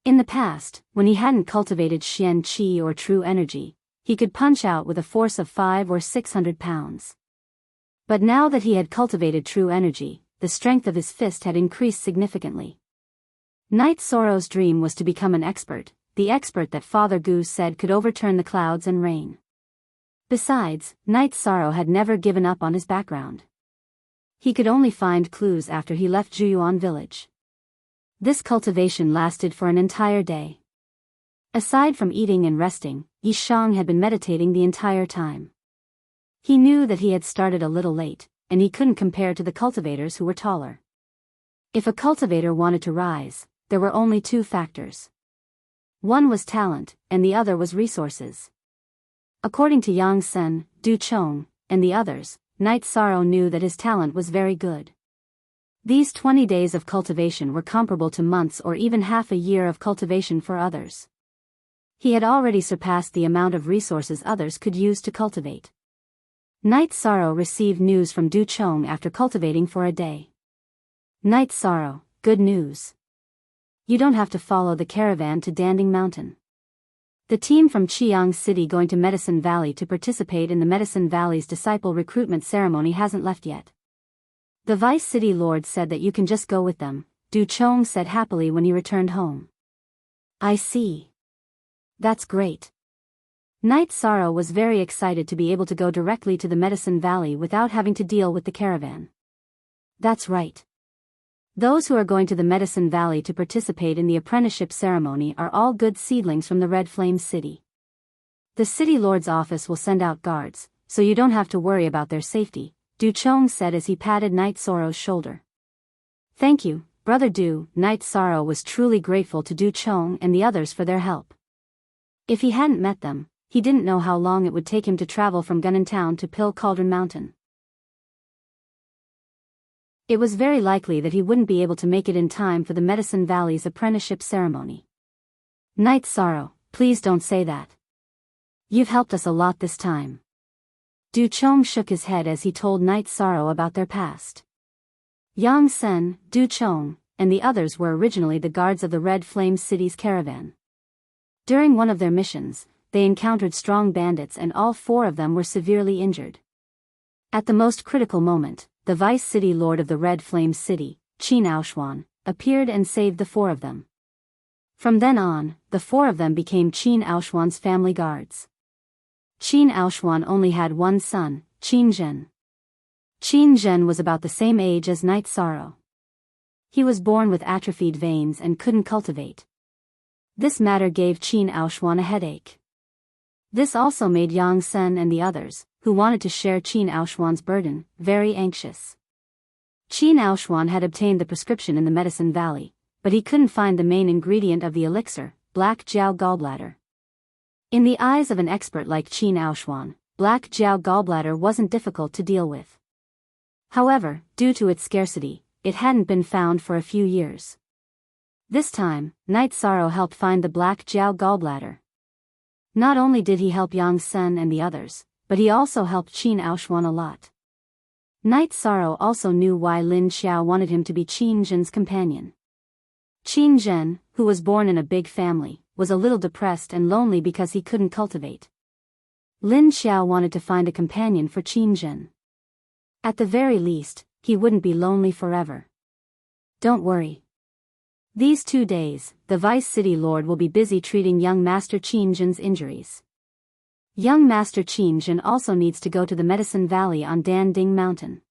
In the past, when he hadn't cultivated Xian Qi or true energy, he could punch out with a force of 500 or 600 pounds. But now that he had cultivated true energy, the strength of his fist had increased significantly. Night Sorrow's dream was to become an expert, the expert that Father Goose said could overturn the clouds and rain. Besides, Night Sorrow had never given up on his background. He could only find clues after he left Juyuan village. This cultivation lasted for an entire day. Aside from eating and resting, Yi Shang had been meditating the entire time. He knew that he had started a little late, and he couldn't compare to the cultivators who were taller. If a cultivator wanted to rise, there were only two factors. One was talent, and the other was resources. According to Yang Sen, Du Chong, and the others, Night Sorrow knew that his talent was very good. These 20 days of cultivation were comparable to months or even half a year of cultivation for others. He had already surpassed the amount of resources others could use to cultivate. Night Sorrow received news from Du Chong after cultivating for a day. Night Sorrow, good news. You don't have to follow the caravan to Danding Mountain. The team from Chiang City going to Medicine Valley to participate in the Medicine Valley's disciple recruitment ceremony hasn't left yet. The Vice City Lord said that you can just go with them, Du Chong said happily when he returned home. I see. That's great. Night Sorrow was very excited to be able to go directly to the Medicine Valley without having to deal with the caravan. That's right. Those who are going to the Medicine Valley to participate in the apprenticeship ceremony are all good seedlings from the Red Flame City. The City Lord's office will send out guards, so you don't have to worry about their safety, Du Chong said as he patted Night Sorrow's shoulder. Thank you, Brother Du. Night Sorrow was truly grateful to Du Chong and the others for their help. If he hadn't met them, he didn't know how long it would take him to travel from Gunnan Town to Pill Cauldron Mountain. It was very likely that he wouldn't be able to make it in time for the Medicine Valley's apprenticeship ceremony. Night Sorrow, please don't say that. You've helped us a lot this time. Du Chong shook his head as he told Night Sorrow about their past. Yang Sen, Du Chong, and the others were originally the guards of the Red Flame City's caravan. During one of their missions, they encountered strong bandits and all four of them were severely injured. At the most critical moment, the Vice City Lord of the Red Flame City, Qin Aoshuan, appeared and saved the four of them. From then on, the four of them became Qin Aoshuan's family guards. Qin Aoshuan only had one son, Qin Zhen. Qin Zhen was about the same age as Night Sorrow. He was born with atrophied veins and couldn't cultivate. This matter gave Qin Aoshuan a headache. This also made Yang Sen and the others, who wanted to share Qin Aoshuan's burden, very anxious. Qin Aoshuan had obtained the prescription in the Medicine Valley, but he couldn't find the main ingredient of the elixir, Black Jiao Gallbladder. In the eyes of an expert like Qin Aoshuan, Black Jiao Gallbladder wasn't difficult to deal with. However, due to its scarcity, it hadn't been found for a few years. This time, Night Sorrow helped find the Black Jiao Gallbladder. Not only did he help Yang Sen and the others, but he also helped Qin Aoshuan a lot. Night Sorrow also knew why Lin Xiao wanted him to be Qin Zhen's companion. Qin Zhen, who was born in a big family, was a little depressed and lonely because he couldn't cultivate. Lin Xiao wanted to find a companion for Qin Zhen. At the very least, he wouldn't be lonely forever. Don't worry. These 2 days, the Vice City Lord will be busy treating young Master Qin Zhen's injuries. Young Master Qin Zhen also needs to go to the Medicine Valley on Danding Mountain.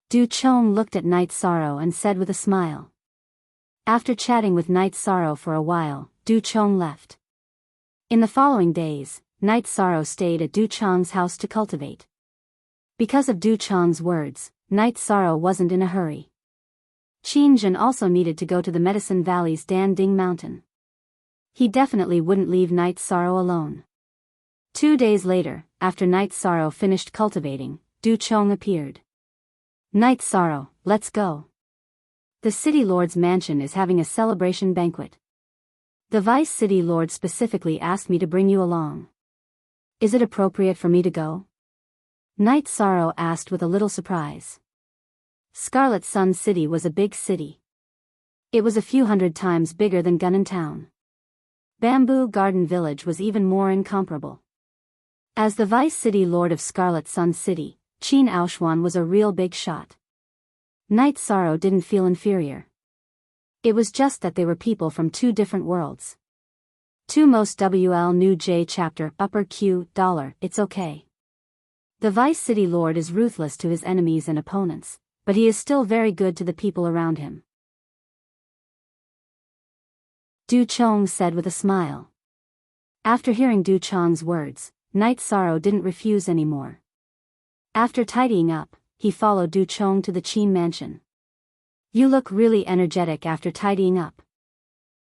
Du Chong looked at Night Sorrow and said with a smile. After chatting with Night Sorrow for a while, Du Chong left. In the following days, Night Sorrow stayed at Du Chong's house to cultivate. Because of Du Chong's words, Night Sorrow wasn't in a hurry. Qin Zhen also needed to go to the Medicine Valley's Danding Mountain. He definitely wouldn't leave Night Sorrow alone. 2 days later, after Night Sorrow finished cultivating, Du Chong appeared. Night Sorrow, let's go. The City Lord's mansion is having a celebration banquet. The Vice City Lord specifically asked me to bring you along. Is it appropriate for me to go? Night Sorrow asked with a little surprise. Scarlet Sun City was a big city. It was a few hundred times bigger than Gunnan Town. Bamboo Garden Village was even more incomparable. As the Vice City Lord of Scarlet Sun City, Qin Aoshuan was a real big shot. Night Sorrow didn't feel inferior. It was just that they were people from two different worlds. 2 Most WL New J Chapter Upper Q $. It's okay. The Vice City Lord is ruthless to his enemies and opponents, but he is still very good to the people around him. Du Chong said with a smile. After hearing Du Chong's words, Night Sorrow didn't refuse anymore. After tidying up, he followed Du Chong to the Qin mansion. You look really energetic after tidying up.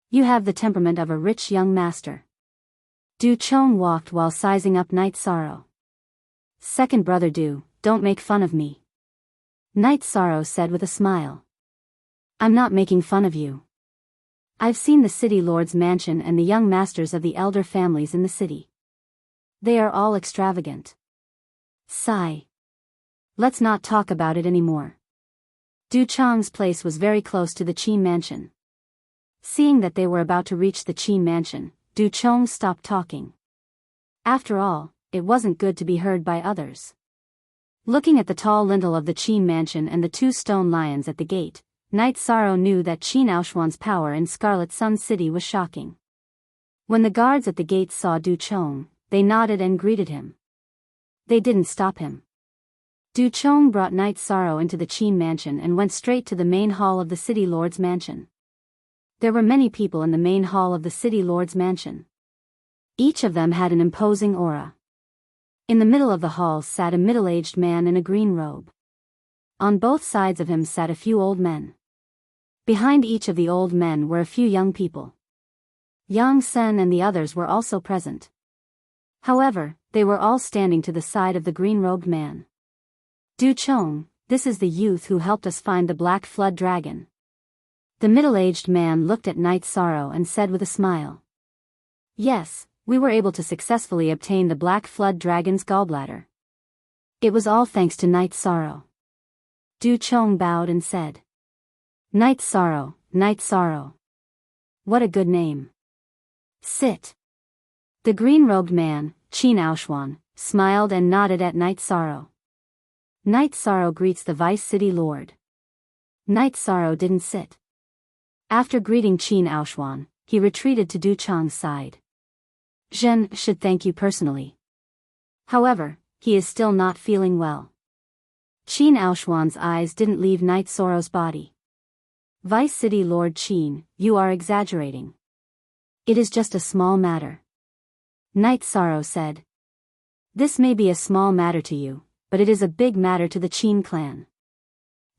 You have the temperament of a rich young master. Du Chong walked while sizing up Night Sorrow. Second brother Du, don't make fun of me. Night Sorrow said with a smile. I'm not making fun of you. I've seen the city lord's mansion and the young masters of the elder families in the city. They are all extravagant. Sigh. Let's not talk about it anymore. Du Chong's place was very close to the Qin mansion. Seeing that they were about to reach the Qin mansion, Du Chong stopped talking. After all, it wasn't good to be heard by others. Looking at the tall lintel of the Qin mansion and the 2 stone lions at the gate, Night Sorrow knew that Qin Aoshuan's power in Scarlet Sun City was shocking. When the guards at the gate saw Du Chong, they nodded and greeted him. They didn't stop him. Du Chong brought Night Sorrow into the Qin mansion and went straight to the main hall of the city lord's mansion. There were many people in the main hall of the city lord's mansion. Each of them had an imposing aura. In the middle of the hall sat a middle-aged man in a green robe. On both sides of him sat a few old men. Behind each of the old men were a few young people. Yang Sen and the others were also present. However, they were all standing to the side of the green-robed man. Du Chong, this is the youth who helped us find the Black Flood Dragon. The middle-aged man looked at Night Sorrow and said with a smile. Yes, we were able to successfully obtain the Black Flood Dragon's gallbladder. It was all thanks to Night Sorrow. Du Chong bowed and said. Night Sorrow, Night Sorrow. What a good name. Sit. The green-robed man, Qin Aoshuan, smiled and nodded at Night Sorrow. Night Sorrow greets the Vice City Lord. Night Sorrow didn't sit. After greeting Qin Aoshuan, he retreated to Du Chong's side. Zhen should thank you personally. However, he is still not feeling well. Qin Aoshuan's eyes didn't leave Night Sorrow's body. Vice City Lord Qin, you are exaggerating. It is just a small matter. Night Sorrow said. This may be a small matter to you, but it is a big matter to the Qin clan.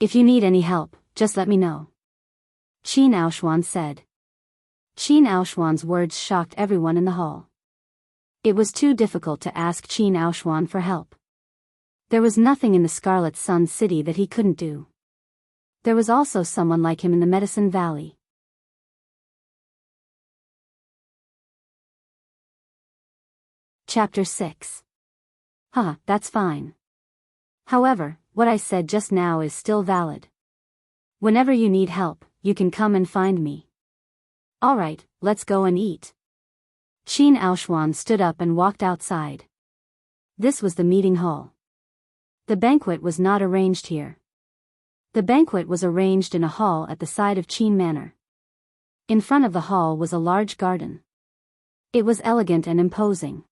If you need any help, just let me know. Qin Aoshuan said. Qin Aoshuan's words shocked everyone in the hall. It was too difficult to ask Qin Aoshuan for help. There was nothing in the Scarlet Sun City that he couldn't do. There was also someone like him in the Medicine Valley. Chapter 6. That's fine. However, what I said just now is still valid. Whenever you need help, you can come and find me. Alright, let's go and eat. Qin Aoshuan stood up and walked outside. This was the meeting hall. The banquet was not arranged here. The banquet was arranged in a hall at the side of Qin Manor. In front of the hall was a large garden. It was elegant and imposing.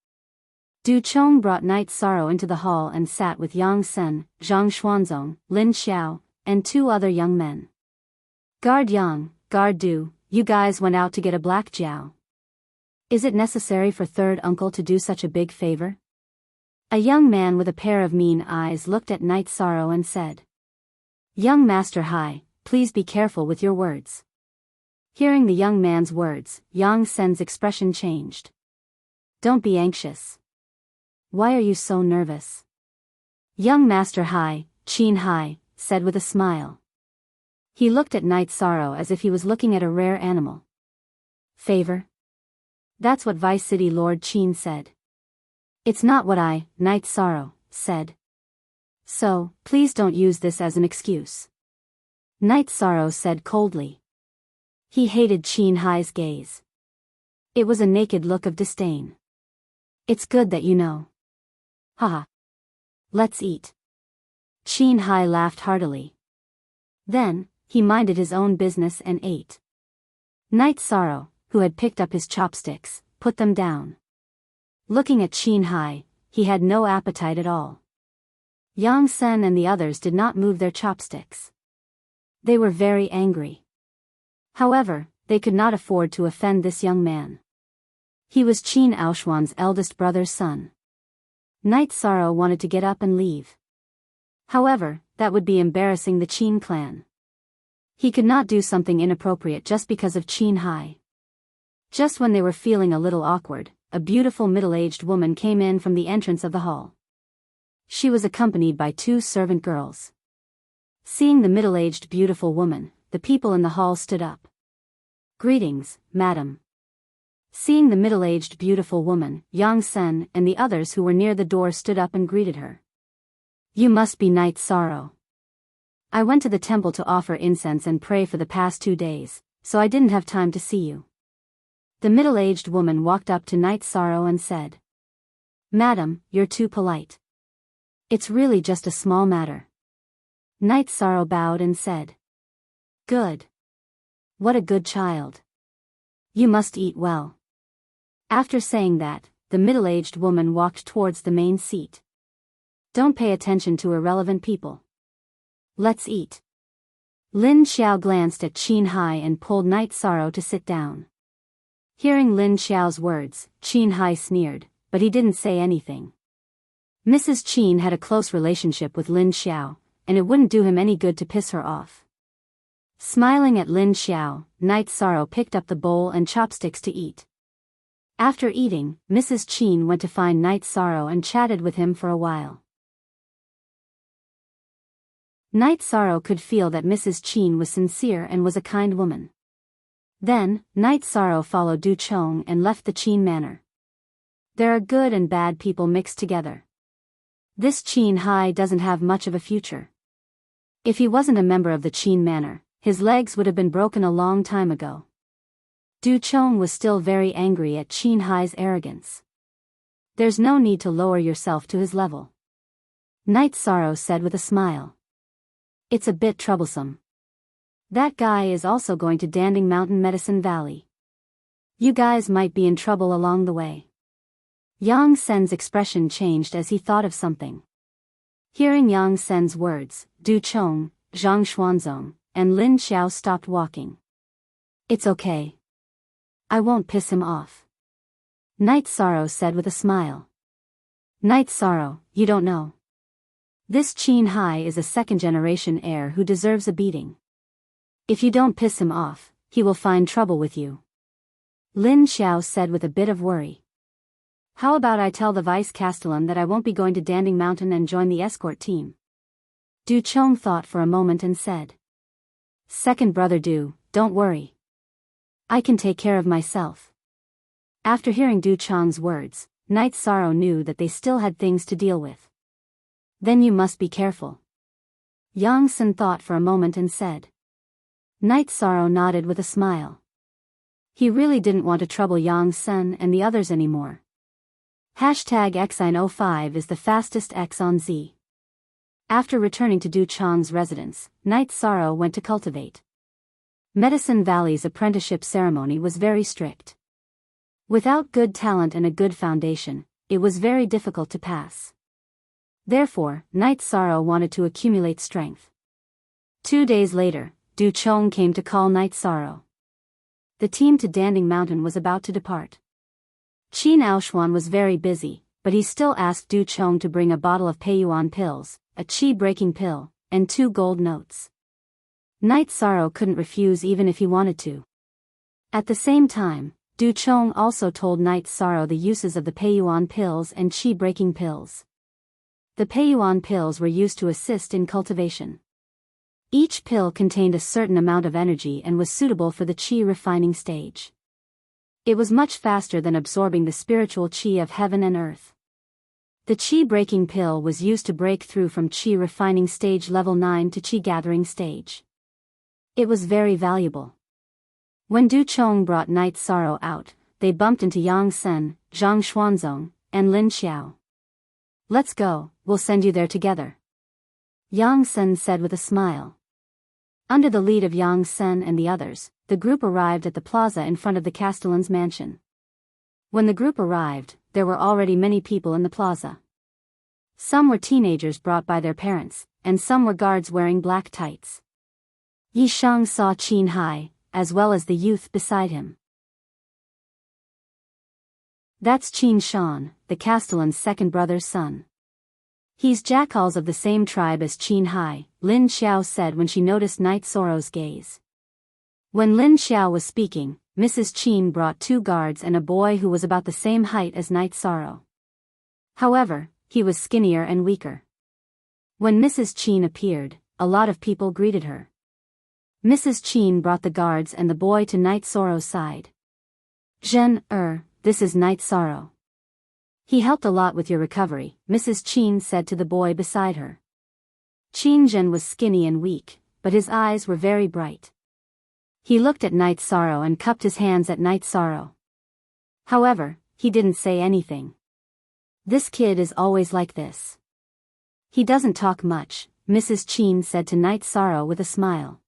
Du Chong brought Night Sorrow into the hall and sat with Yang Sen, Zhang Xuanzong, Lin Xiao, and 2 other young men. Guard Yang, Guard Du, you guys went out to get a black jiao. Is it necessary for third uncle to do such a big favor? A young man with a pair of mean eyes looked at Night Sorrow and said. Young Master Hai, please be careful with your words. Hearing the young man's words, Yang Sen's expression changed. Don't be anxious. Why are you so nervous? Young Master Hai, Qin Hai, said with a smile. He looked at Night Sorrow as if he was looking at a rare animal. Favor? That's what Vice City Lord Qin said. It's not what I, Night Sorrow, said. So, please don't use this as an excuse. Night Sorrow said coldly. He hated Qin Hai's gaze. It was a naked look of disdain. It's good that you know. Haha. Let's eat. Qin Hai laughed heartily. Then, he minded his own business and ate. Night Sorrow, who had picked up his chopsticks, put them down. Looking at Qin Hai, he had no appetite at all. Yang Sen and the others did not move their chopsticks. They were very angry. However, they could not afford to offend this young man. He was Qin Aoshuan's eldest brother's son. Night Sorrow wanted to get up and leave. However, that would be embarrassing the Qin clan. He could not do something inappropriate just because of Qin Hai. Just when they were feeling a little awkward, a beautiful middle-aged woman came in from the entrance of the hall. She was accompanied by 2 servant girls. Seeing the middle-aged beautiful woman, the people in the hall stood up. "Greetings, madam." Seeing the middle-aged beautiful woman, Yang Sen and the others who were near the door stood up and greeted her. "You must be Night Sorrow. I went to the temple to offer incense and pray for the past 2 days, so I didn't have time to see you." The middle-aged woman walked up to Night Sorrow and said, "Madam, you're too polite. It's really just a small matter." Night Sorrow bowed and said, "Good. What a good child. You must eat well." After saying that, the middle-aged woman walked towards the main seat. "Don't pay attention to irrelevant people. Let's eat." Lin Xiao glanced at Qin Hai and pulled Night Sorrow to sit down. Hearing Lin Xiao's words, Qin Hai sneered, but he didn't say anything. Mrs. Qin had a close relationship with Lin Xiao, and it wouldn't do him any good to piss her off. Smiling at Lin Xiao, Night Sorrow picked up the bowl and chopsticks to eat. After eating, Mrs. Qin went to find Night Sorrow and chatted with him for a while. Night Sorrow could feel that Mrs. Qin was sincere and was a kind woman. Then, Night Sorrow followed Du Chong and left the Qin manor. There are good and bad people mixed together. This Qin Hai doesn't have much of a future. If he wasn't a member of the Qin manor, his legs would have been broken a long time ago. Du Chong was still very angry at Qin Hai's arrogance. "There's no need to lower yourself to his level," Night Sorrow said with a smile. "It's a bit troublesome. That guy is also going to Danding Mountain Medicine Valley. You guys might be in trouble along the way." Yang Sen's expression changed as he thought of something. Hearing Yang Sen's words, Du Chong, Zhang Xuanzong, and Lin Xiao stopped walking. "It's okay. I won't piss him off," Night Sorrow said with a smile. "Night Sorrow, you don't know. This Qin Hai is a second-generation heir who deserves a beating. If you don't piss him off, he will find trouble with you," Lin Xiao said with a bit of worry. "How about I tell the Vice Castellan that I won't be going to Danding Mountain and join the escort team?" Du Chong thought for a moment and said, "Second brother Du, don't worry. I can take care of myself." After hearing Du Chong's words, Night Sorrow knew that they still had things to deal with. "Then you must be careful." Yang Sen thought for a moment and said. Night Sorrow nodded with a smile. He really didn't want to trouble Yang Sen and the others anymore. #X905 is the fastest X on Z. After returning to Du Chong's residence, Night Sorrow went to cultivate. Medicine Valley's apprenticeship ceremony was very strict. Without good talent and a good foundation, it was very difficult to pass. Therefore, Night Sorrow wanted to accumulate strength. 2 days later, Du Chong came to call Night Sorrow. The team to Danding Mountain was about to depart. Qin Aoshuan was very busy, but he still asked Du Chong to bring a bottle of Peiyuan pills, a qi-breaking pill, and 2 gold notes. Night Sorrow couldn't refuse even if he wanted to. At the same time, Du Chong also told Night Sorrow the uses of the Peiyuan pills and qi-breaking pills. The Peiyuan pills were used to assist in cultivation. Each pill contained a certain amount of energy and was suitable for the qi refining stage. It was much faster than absorbing the spiritual qi of heaven and earth. The qi-breaking pill was used to break through from qi refining stage level 9 to qi gathering stage. It was very valuable. When Du Chong brought Night Sorrow out, they bumped into Yang Sen, Zhang Xuanzong, and Lin Xiao. "Let's go, we'll send you there together," Yang Sen said with a smile. Under the lead of Yang Sen and the others, the group arrived at the plaza in front of the Castellan's mansion. When the group arrived, there were already many people in the plaza. Some were teenagers brought by their parents, and some were guards wearing black tights. Yi Shang saw Qin Hai, as well as the youth beside him. That's Qin Shan, the Castellan's second brother's son. He's jackals of the same tribe as Qin Hai, Lin Xiao said when she noticed Knight Sorrow's gaze. When Lin Xiao was speaking, Mrs. Qin brought 2 guards and a boy who was about the same height as Knight Sorrow. However, he was skinnier and weaker. When Mrs. Qin appeared, a lot of people greeted her. Mrs. Qin brought the guards and the boy to Knight Sorrow's side. Zhen, this is Knight Sorrow. He helped a lot with your recovery, Mrs. Qin said to the boy beside her. Qin Zhen was skinny and weak, but his eyes were very bright. He looked at Knight Sorrow and cupped his hands at Knight Sorrow. However, he didn't say anything. This kid is always like this. He doesn't talk much, Mrs. Qin said to Knight Sorrow with a smile.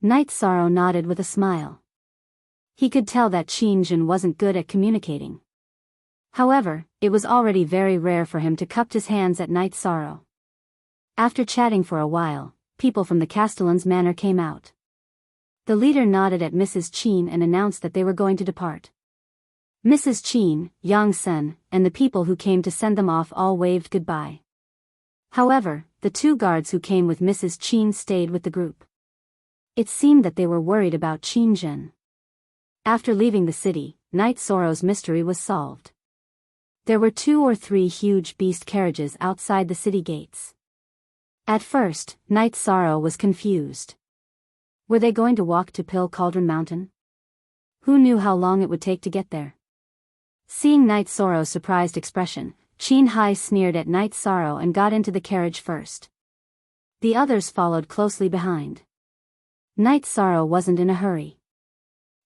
Knight Sorrow nodded with a smile. He could tell that Qin Zhen wasn't good at communicating. However, it was already very rare for him to cup his hands at Knight Sorrow. After chatting for a while, people from the Castellan's manor came out. The leader nodded at Mrs. Qin and announced that they were going to depart. Mrs. Qin, Yang Sen, and the people who came to send them off all waved goodbye. However, the 2 guards who came with Mrs. Qin stayed with the group. It seemed that they were worried about Qin Zhen. After leaving the city, Knight Sorrow's mystery was solved. There were 2 or 3 huge beast carriages outside the city gates. At first, Knight Sorrow was confused. Were they going to walk to Pill Cauldron Mountain? Who knew how long it would take to get there? Seeing Knight Sorrow's surprised expression, Qin Hai sneered at Knight Sorrow and got into the carriage first. The others followed closely behind. Knight Sorrow wasn't in a hurry.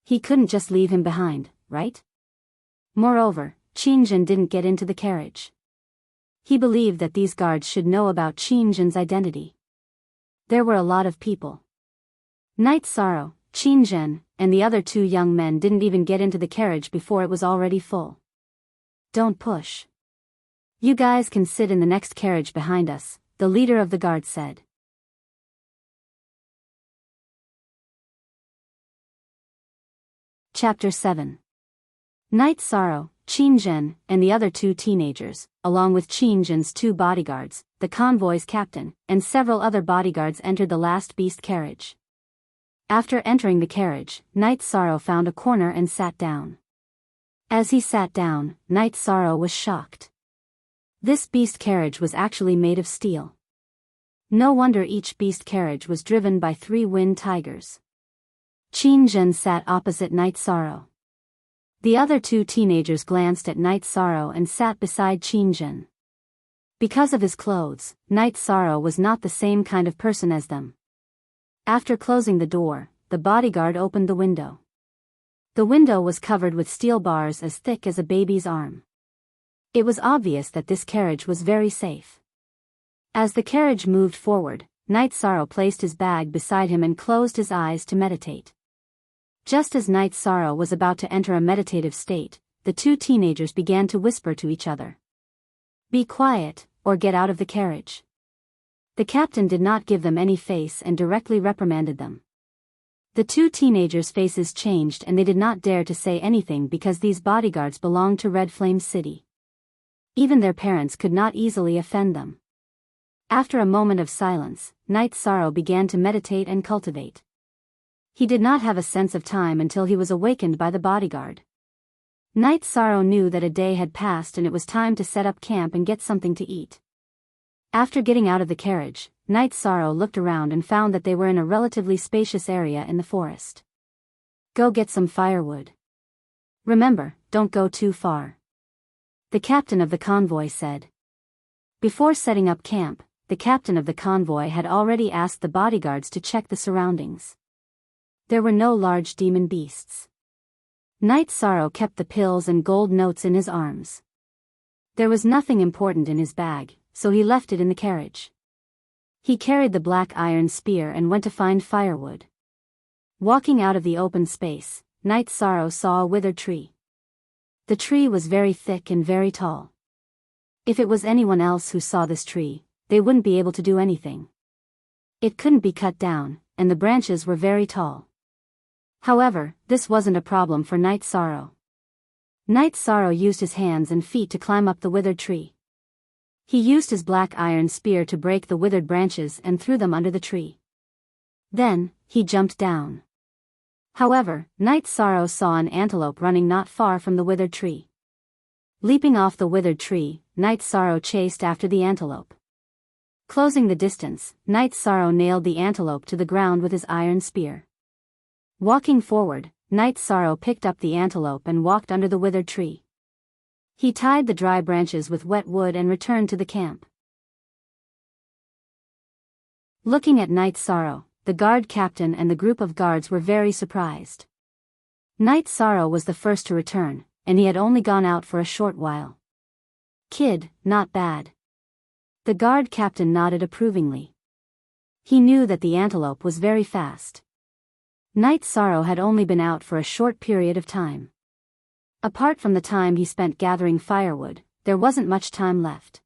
He couldn't just leave him behind, right? Moreover, Qin Zhen didn't get into the carriage. He believed that these guards should know about Qin Zhen's identity. There were a lot of people. Knight Sorrow, Qin Zhen, and the other 2 young men didn't even get into the carriage before it was already full. Don't push. You guys can sit in the next carriage behind us, the leader of the guard said. Chapter 7. Knight Sorrow, Qin Zhen, and the other 2 teenagers, along with Qin Zhen's 2 bodyguards, the convoy's captain, and several other bodyguards entered the last beast carriage. After entering the carriage, Knight Sorrow found a corner and sat down. As he sat down, Knight Sorrow was shocked. This beast carriage was actually made of steel. No wonder each beast carriage was driven by 3 wind tigers. Qin Zhen sat opposite Knight Sorrow. The other 2 teenagers glanced at Knight Sorrow and sat beside Qin Zhen. Because of his clothes, Knight Sorrow was not the same kind of person as them. After closing the door, the bodyguard opened the window. The window was covered with steel bars as thick as a baby's arm. It was obvious that this carriage was very safe. As the carriage moved forward, Knight Sorrow placed his bag beside him and closed his eyes to meditate. Just as Knight Sorrow was about to enter a meditative state, the 2 teenagers began to whisper to each other. Be quiet, or get out of the carriage. The captain did not give them any face and directly reprimanded them. The 2 teenagers' faces changed and they did not dare to say anything because these bodyguards belonged to Red Flame City. Even their parents could not easily offend them. After a moment of silence, Knight Sorrow began to meditate and cultivate. He did not have a sense of time until he was awakened by the bodyguard. Knight Sorrow knew that a day had passed and it was time to set up camp and get something to eat. After getting out of the carriage, Knight Sorrow looked around and found that they were in a relatively spacious area in the forest. Go get some firewood. Remember, don't go too far. The captain of the convoy said. Before setting up camp, the captain of the convoy had already asked the bodyguards to check the surroundings. There were no large demon beasts. Knight Sorrow kept the pills and gold notes in his arms. There was nothing important in his bag, so he left it in the carriage. He carried the black iron spear and went to find firewood. Walking out of the open space, Night Sorrow saw a withered tree. The tree was very thick and very tall. If it was anyone else who saw this tree, they wouldn't be able to do anything. It couldn't be cut down, and the branches were very tall. However, this wasn't a problem for Night Sorrow. Night Sorrow used his hands and feet to climb up the withered tree. He used his black iron spear to break the withered branches and threw them under the tree. Then, he jumped down. However, Night Sorrow saw an antelope running not far from the withered tree. Leaping off the withered tree, Night Sorrow chased after the antelope. Closing the distance, Night Sorrow nailed the antelope to the ground with his iron spear. Walking forward, Night Sorrow picked up the antelope and walked under the withered tree. He tied the dry branches with wet wood and returned to the camp. Looking at Night Sorrow, the guard captain and the group of guards were very surprised. Night Sorrow was the first to return, and he had only gone out for a short while. "Kid, not bad." The guard captain nodded approvingly. He knew that the antelope was very fast. Night Sorrow had only been out for a short period of time. Apart from the time he spent gathering firewood, there wasn't much time left.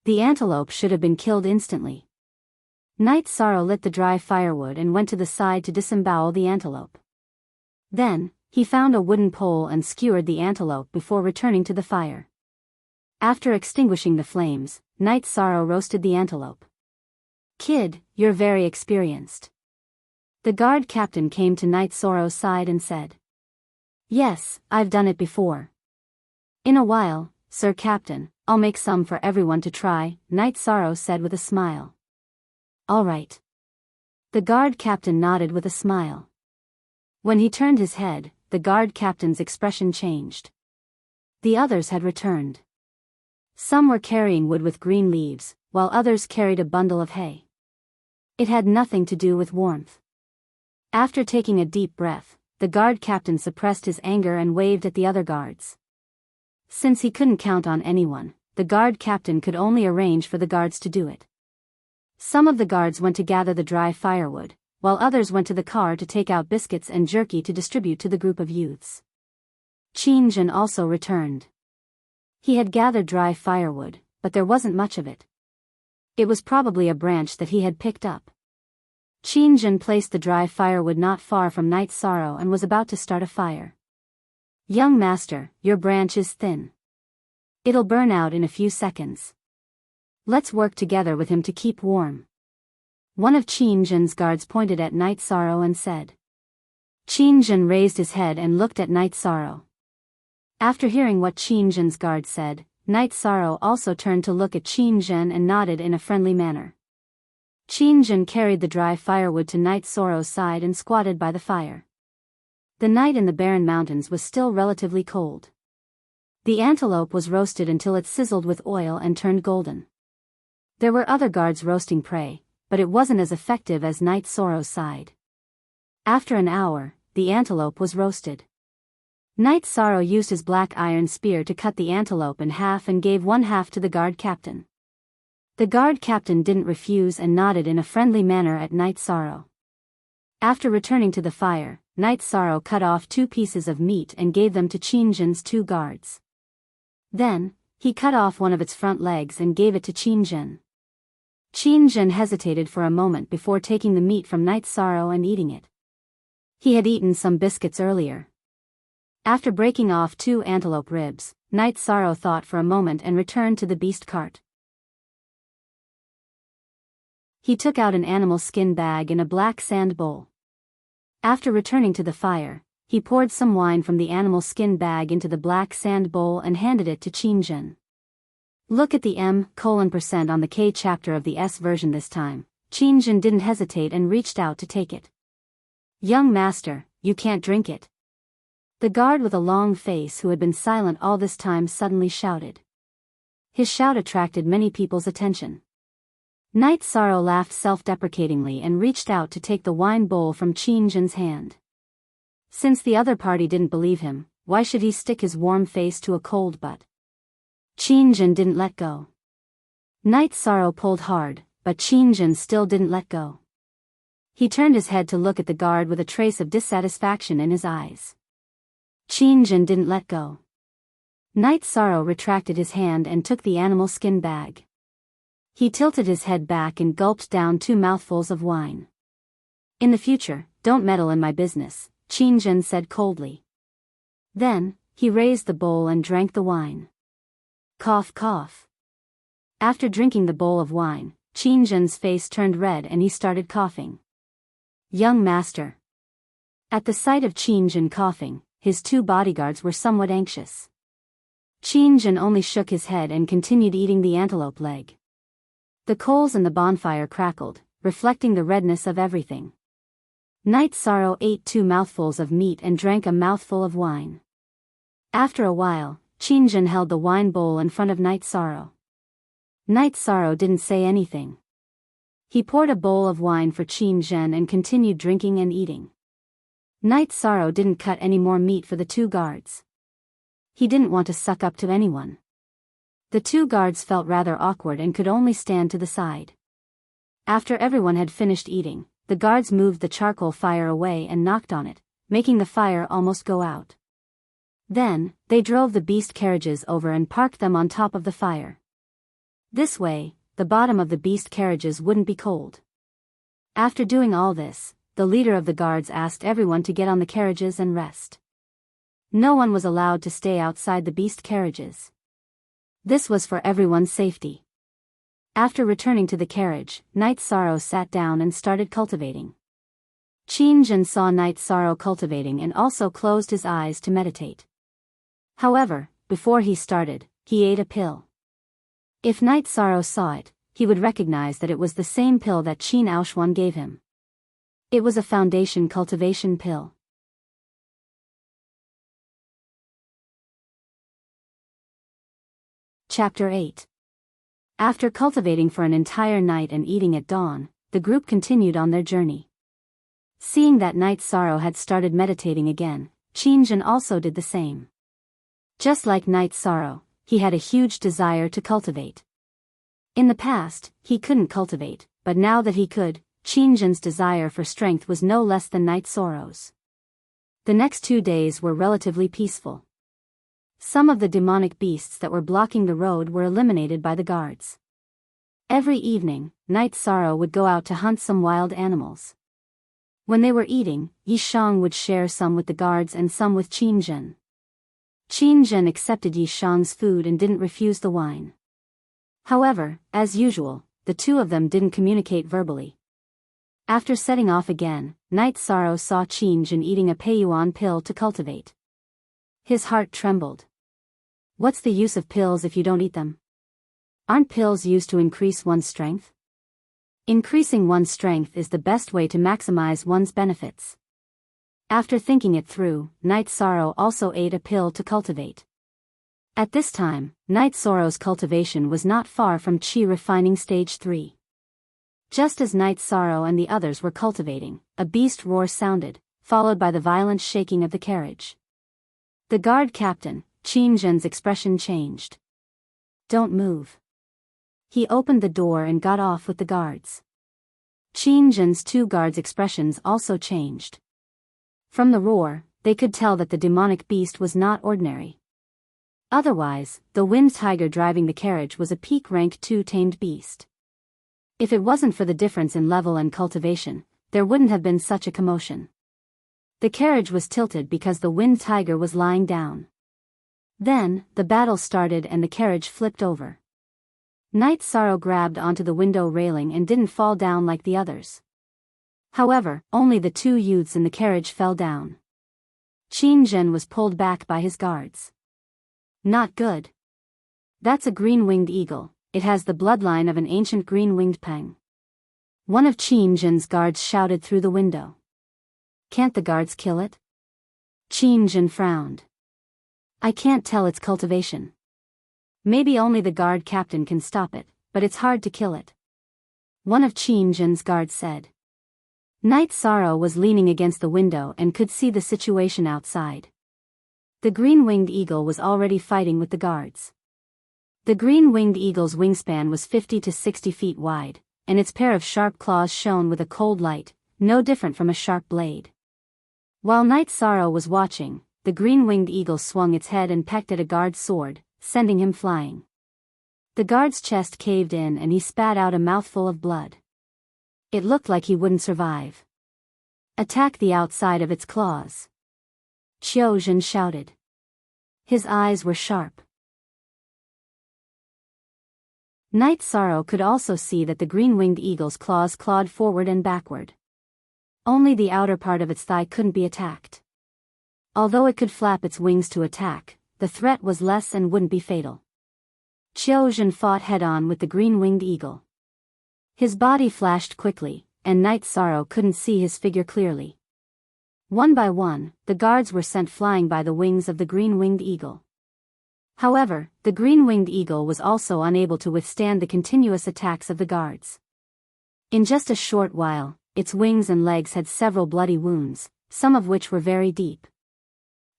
The antelope should have been killed instantly. Night Sorrow lit the dry firewood and went to the side to disembowel the antelope. Then, he found a wooden pole and skewered the antelope before returning to the fire. After extinguishing the flames, Night Sorrow roasted the antelope. "Kid, you're very experienced." The guard captain came to Night Sorrow's side and said, "Yes, I've done it before." "In a while, Sir Captain, I'll make some for everyone to try," Night Sorrow said with a smile. "All right." The guard captain nodded with a smile. When he turned his head, the guard captain's expression changed. The others had returned. Some were carrying wood with green leaves, while others carried a bundle of hay. It had nothing to do with warmth. After taking a deep breath, the guard captain suppressed his anger and waved at the other guards. Since he couldn't count on anyone, the guard captain could only arrange for the guards to do it. Some of the guards went to gather the dry firewood, while others went to the car to take out biscuits and jerky to distribute to the group of youths. Qin also returned. He had gathered dry firewood, but there wasn't much of it. It was probably a branch that he had picked up. Qin placed the dry firewood not far from Night Sorrow and was about to start a fire. "Young master, your branch is thin. It'll burn out in a few seconds. Let's work together with him to keep warm." One of Qin's guards pointed at Night Sorrow and said. Qin raised his head and looked at Night Sorrow. After hearing what Qin's guard said, Night Sorrow also turned to look at Qin and nodded in a friendly manner. Qin carried the dry firewood to Night Sorrow's side and squatted by the fire. The night in the barren mountains was still relatively cold. The antelope was roasted until it sizzled with oil and turned golden. There were other guards roasting prey, but it wasn't as effective as Night Sorrow's side. After an hour, the antelope was roasted. Night Sorrow used his black iron spear to cut the antelope in half and gave one half to the guard captain. The guard captain didn't refuse and nodded in a friendly manner at Night Sorrow. After returning to the fire, Night Sorrow cut off 2 pieces of meat and gave them to Qin's 2 guards. Then, he cut off one of its front legs and gave it to Qin. Qin hesitated for a moment before taking the meat from Night Sorrow and eating it. He had eaten some biscuits earlier. After breaking off 2 antelope ribs, Night Sorrow thought for a moment and returned to the beast cart. He took out an animal skin bag in a black sand bowl. After returning to the fire, he poured some wine from the animal skin bag into the black sand bowl and handed it to Qin. Look at the M:% on the K chapter of the S version this time. Qin didn't hesitate and reached out to take it. "Young master, you can't drink it." The guard with a long face who had been silent all this time suddenly shouted. His shout attracted many people's attention. Night Sorrow laughed self-deprecatingly and reached out to take the wine bowl from Qin's hand. Since the other party didn't believe him, why should he stick his warm face to a cold butt? Qin didn't let go. Night Sorrow pulled hard, but Qin Jin still didn't let go. He turned his head to look at the guard with a trace of dissatisfaction in his eyes. Qin Jin didn't let go. Night Sorrow retracted his hand and took the animal skin bag. He tilted his head back and gulped down 2 mouthfuls of wine. "In the future, don't meddle in my business," Qin Jin said coldly. Then, he raised the bowl and drank the wine. Cough cough. After drinking the bowl of wine, Qin Jin's face turned red and he started coughing. "Young master." At the sight of Qin Jin coughing, his 2 bodyguards were somewhat anxious. Qin Jin only shook his head and continued eating the antelope leg. The coals in the bonfire crackled, reflecting the redness of everything. Night Sorrow ate 2 mouthfuls of meat and drank a mouthful of wine. After a while, Qin Jin held the wine bowl in front of Night Sorrow. Night Sorrow didn't say anything. He poured a bowl of wine for Qin Jin and continued drinking and eating. Night Sorrow didn't cut any more meat for the 2 guards. He didn't want to suck up to anyone. The 2 guards felt rather awkward and could only stand to the side. After everyone had finished eating, the guards moved the charcoal fire away and knocked on it, making the fire almost go out. Then, they drove the beast carriages over and parked them on top of the fire. This way, the bottom of the beast carriages wouldn't be cold. After doing all this, the leader of the guards asked everyone to get on the carriages and rest. No one was allowed to stay outside the beast carriages. This was for everyone's safety. After returning to the carriage, Night Sorrow sat down and started cultivating. Qin Jin saw Night Sorrow cultivating and also closed his eyes to meditate. However, before he started, he ate a pill. If Night Sorrow saw it, he would recognize that it was the same pill that Qin Aoshuan gave him. It was a foundation cultivation pill. Chapter 8. After cultivating for an entire night and eating at dawn, the group continued on their journey. Seeing that Night Sorrow had started meditating again, Qin Jin also did the same. Just like Night Sorrow, he had a huge desire to cultivate. In the past, he couldn't cultivate, but now that he could, Qin Jin's desire for strength was no less than Night Sorrow's. The next 2 days were relatively peaceful. Some of the demonic beasts that were blocking the road were eliminated by the guards. Every evening, Night Sorrow would go out to hunt some wild animals. When they were eating, Yishang would share some with the guards and some with Qin Jin. Qin Jin accepted Yishang's food and didn't refuse the wine. However, as usual, the 2 of them didn't communicate verbally. After setting off again, Night Sorrow saw Qin Jin eating a Peiyuan pill to cultivate. His heart trembled. What's the use of pills if you don't eat them? Aren't pills used to increase one's strength? Increasing one's strength is the best way to maximize one's benefits. After thinking it through, Night Sorrow also ate a pill to cultivate. At this time, Night Sorrow's cultivation was not far from Qi refining stage 3. Just as Night Sorrow and the others were cultivating, a beast roar sounded, followed by the violent shaking of the carriage. The guard captain, Qin Jin's expression changed. "Don't move." He opened the door and got off with the guards. Qin Jin's 2 guards' expressions also changed. From the roar, they could tell that the demonic beast was not ordinary. Otherwise, the wind tiger driving the carriage was a peak rank 2 tamed beast. If it wasn't for the difference in level and cultivation, there wouldn't have been such a commotion. The carriage was tilted because the wind tiger was lying down. Then, the battle started and the carriage flipped over. Night Sorrow grabbed onto the window railing and didn't fall down like the others. However, only the 2 youths in the carriage fell down. Qin Jin was pulled back by his guards. "Not good. That's a green-winged eagle, it has the bloodline of an ancient green-winged peng." One of Qin Jin's guards shouted through the window. "Can't the guards kill it?" Qin Jin frowned. "I can't tell its cultivation. Maybe only the guard captain can stop it, but it's hard to kill it." One of Qin Jin's guards said. Night Sorrow was leaning against the window and could see the situation outside. The green-winged eagle was already fighting with the guards. The green-winged eagle's wingspan was 50 to 60 feet wide, and its pair of sharp claws shone with a cold light, no different from a sharp blade. While Night Sorrow was watching, the green-winged eagle swung its head and pecked at a guard's sword, sending him flying. The guard's chest caved in and he spat out a mouthful of blood. It looked like he wouldn't survive. "Attack the outside of its claws," Qiuzhen shouted. His eyes were sharp. Night Sorrow could also see that the green-winged eagle's claws clawed forward and backward. Only the outer part of its thigh couldn't be attacked. Although it could flap its wings to attack, the threat was less and wouldn't be fatal. Qiuzhen fought head-on with the green-winged eagle. His body flashed quickly, and Night Sorrow couldn't see his figure clearly. One by one, the guards were sent flying by the wings of the green-winged eagle. However, the green-winged eagle was also unable to withstand the continuous attacks of the guards. In just a short while, its wings and legs had several bloody wounds, some of which were very deep.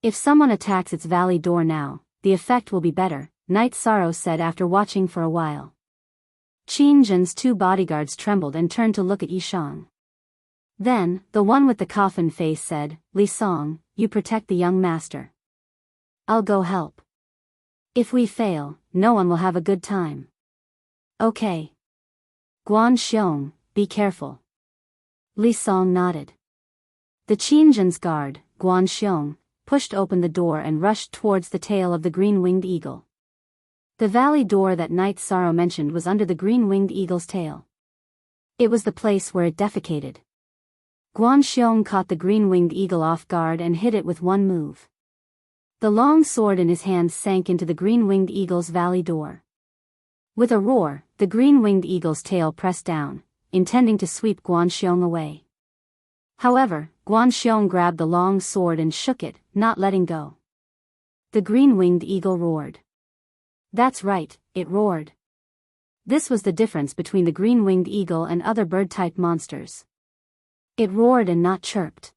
"If someone attacks its valley door now, the effect will be better," Night Sorrow said after watching for a while. Qiuzhen's 2 bodyguards trembled and turned to look at Yishang. Then, the one with the coffin face said, "Li Song, you protect the young master. I'll go help. If we fail, no one will have a good time." "Okay. Guanxiong, be careful." Li Song nodded. The Qiuzhen's guard, Guanxiong, pushed open the door and rushed towards the tail of the green-winged eagle. The valley door that Night Sorrow mentioned was under the green-winged eagle's tail. It was the place where it defecated. Guanxiong caught the green-winged eagle off guard and hit it with one move. The long sword in his hand sank into the green-winged eagle's valley door. With a roar, the green-winged eagle's tail pressed down, intending to sweep Guanxiong away. However, Guanxiong grabbed the long sword and shook it, not letting go. The green-winged eagle roared. That's right, it roared. This was the difference between the green-winged eagle and other bird-type monsters. It roared and not chirped.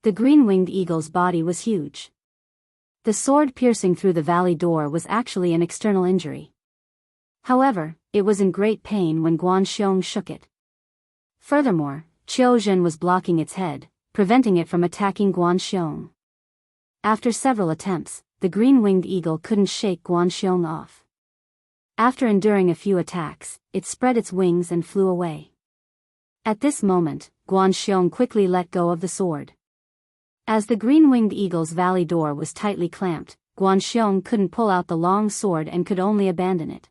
The green-winged eagle's body was huge. The sword piercing through the valley door was actually an external injury. However, it was in great pain when Guanxiong shook it. Furthermore, Qiuzhen was blocking its head, preventing it from attacking Guanxiong. After several attempts, the green-winged eagle couldn't shake Guanxiong off. After enduring a few attacks, it spread its wings and flew away. At this moment, Guanxiong quickly let go of the sword. As the green-winged eagle's valley door was tightly clamped, Guanxiong couldn't pull out the long sword and could only abandon it.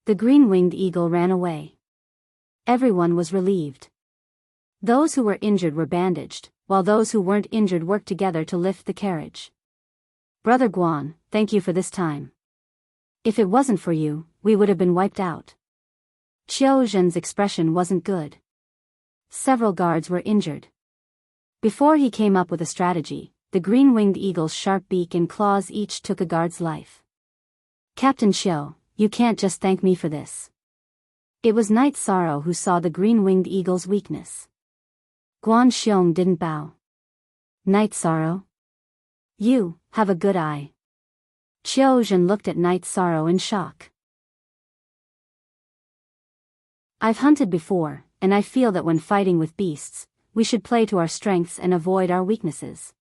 The green-winged eagle ran away. Everyone was relieved. Those who were injured were bandaged, while those who weren't injured worked together to lift the carriage. "Brother Guan, thank you for this time. If it wasn't for you, we would have been wiped out." Qiuzhen's expression wasn't good. Several guards were injured. Before he came up with a strategy, the green-winged eagle's sharp beak and claws each took a guard's life. "Captain Qiu, you can't just thank me for this." It was Night Sorrow who saw the green-winged eagle's weakness. Guanxiong didn't bow. "Night Sorrow? You have a good eye." Qiuzhen looked at Night Sorrow in shock. "I've hunted before, and I feel that when fighting with beasts, we should play to our strengths and avoid our weaknesses.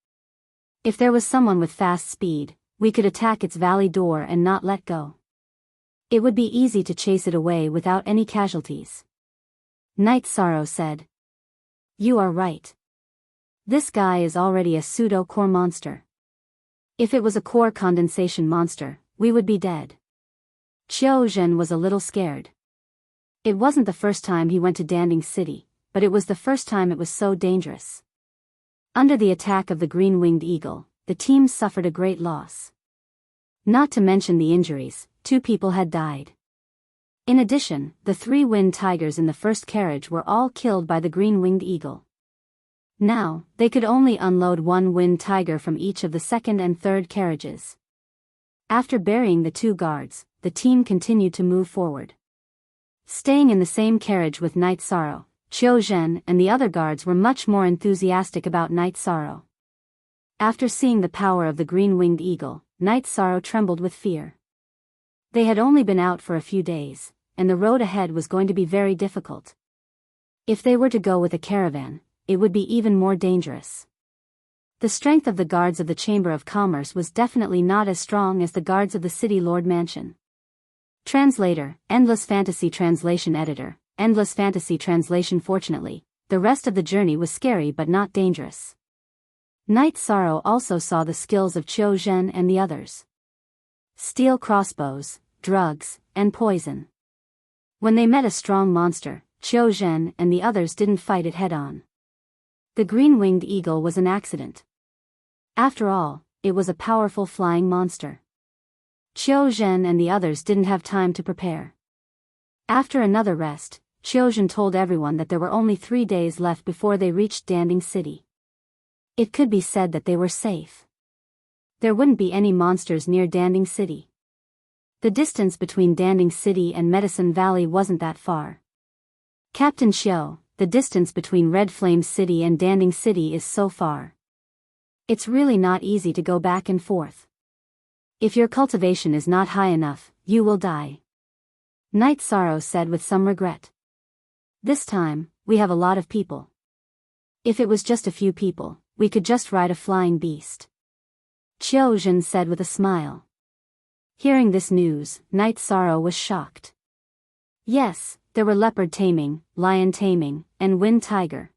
If there was someone with fast speed, we could attack its valley door and not let go. It would be easy to chase it away without any casualties." Night Sorrow said. "You are right. This guy is already a pseudo-core monster. If it was a core condensation monster, we would be dead." Qiuzhen was a little scared. It wasn't the first time he went to Danding City, but it was the first time it was so dangerous. Under the attack of the green-winged eagle, the team suffered a great loss. Not to mention the injuries, 2 people had died. In addition, the 3 wind tigers in the first carriage were all killed by the green-winged eagle. Now, they could only unload 1 wind tiger from each of the second and third carriages. After burying the 2 guards, the team continued to move forward. Staying in the same carriage with Night Sorrow, Qiuzhen and the other guards were much more enthusiastic about Night Sorrow. After seeing the power of the green-winged eagle, Night Sorrow trembled with fear. They had only been out for a few days, and the road ahead was going to be very difficult. If they were to go with a caravan, it would be even more dangerous. The strength of the guards of the Chamber of Commerce was definitely not as strong as the guards of the City Lord Mansion. Translator, Endless Fantasy Translation Editor, Endless Fantasy Translation. Fortunately, the rest of the journey was scary but not dangerous. Night Sorrow also saw the skills of Qiu Zhen and the others. Steel crossbows, drugs, and poison. When they met a strong monster, Qiu Zhen and the others didn't fight it head-on. The green-winged eagle was an accident. After all, it was a powerful flying monster. Qiu Zhen and the others didn't have time to prepare. After another rest, Qiu Zhen told everyone that there were only 3 days left before they reached Danding City. It could be said that they were safe. There wouldn't be any monsters near Danding City. The distance between Danding City and Medicine Valley wasn't that far. Captain Xiu, the distance between Red Flame City and Danding City is so far. It's really not easy to go back and forth. If your cultivation is not high enough, you will die. Night Sorrow said with some regret. This time, we have a lot of people. If it was just a few people, we could just ride a flying beast. Qiu Zhen said with a smile. Hearing this news, Night Sorrow was shocked. Yes, there were leopard taming, lion taming, and wind tiger.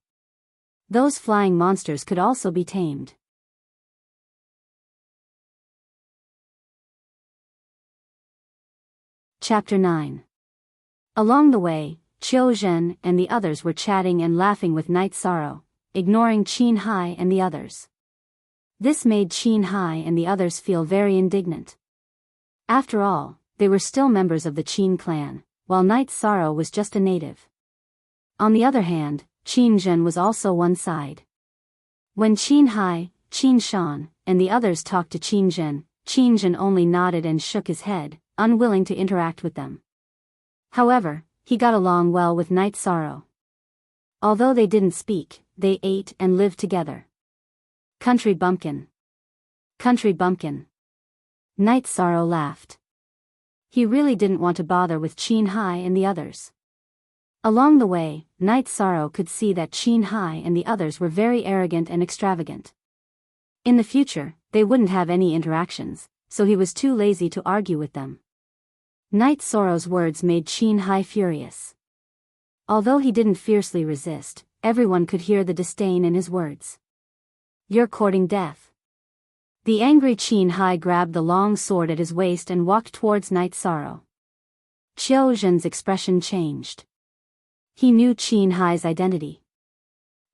Those flying monsters could also be tamed. Chapter 9. Along the way, Qiu Zhen and the others were chatting and laughing with Night Sorrow, ignoring Qin Hai and the others. This made Qin Hai and the others feel very indignant. After all, they were still members of the Qin clan, while Night Sorrow was just a native. On the other hand, Qin Zhen was also one side. When Qin Hai, Qin Shan, and the others talked to Qin Zhen only nodded and shook his head, unwilling to interact with them. However, he got along well with Night Sorrow. Although they didn't speak, they ate and lived together. Country bumpkin. Country bumpkin. Night Sorrow laughed. He really didn't want to bother with Qin Hai and the others. Along the way, Night Sorrow could see that Qin Hai and the others were very arrogant and extravagant. In the future, they wouldn't have any interactions, so he was too lazy to argue with them. Night Sorrow's words made Qin Hai furious. Although he didn't fiercely resist, everyone could hear the disdain in his words. You're courting death. The angry Qin Hai grabbed the long sword at his waist and walked towards Night Sorrow. Qiu Zhen's expression changed. He knew Qin Hai's identity.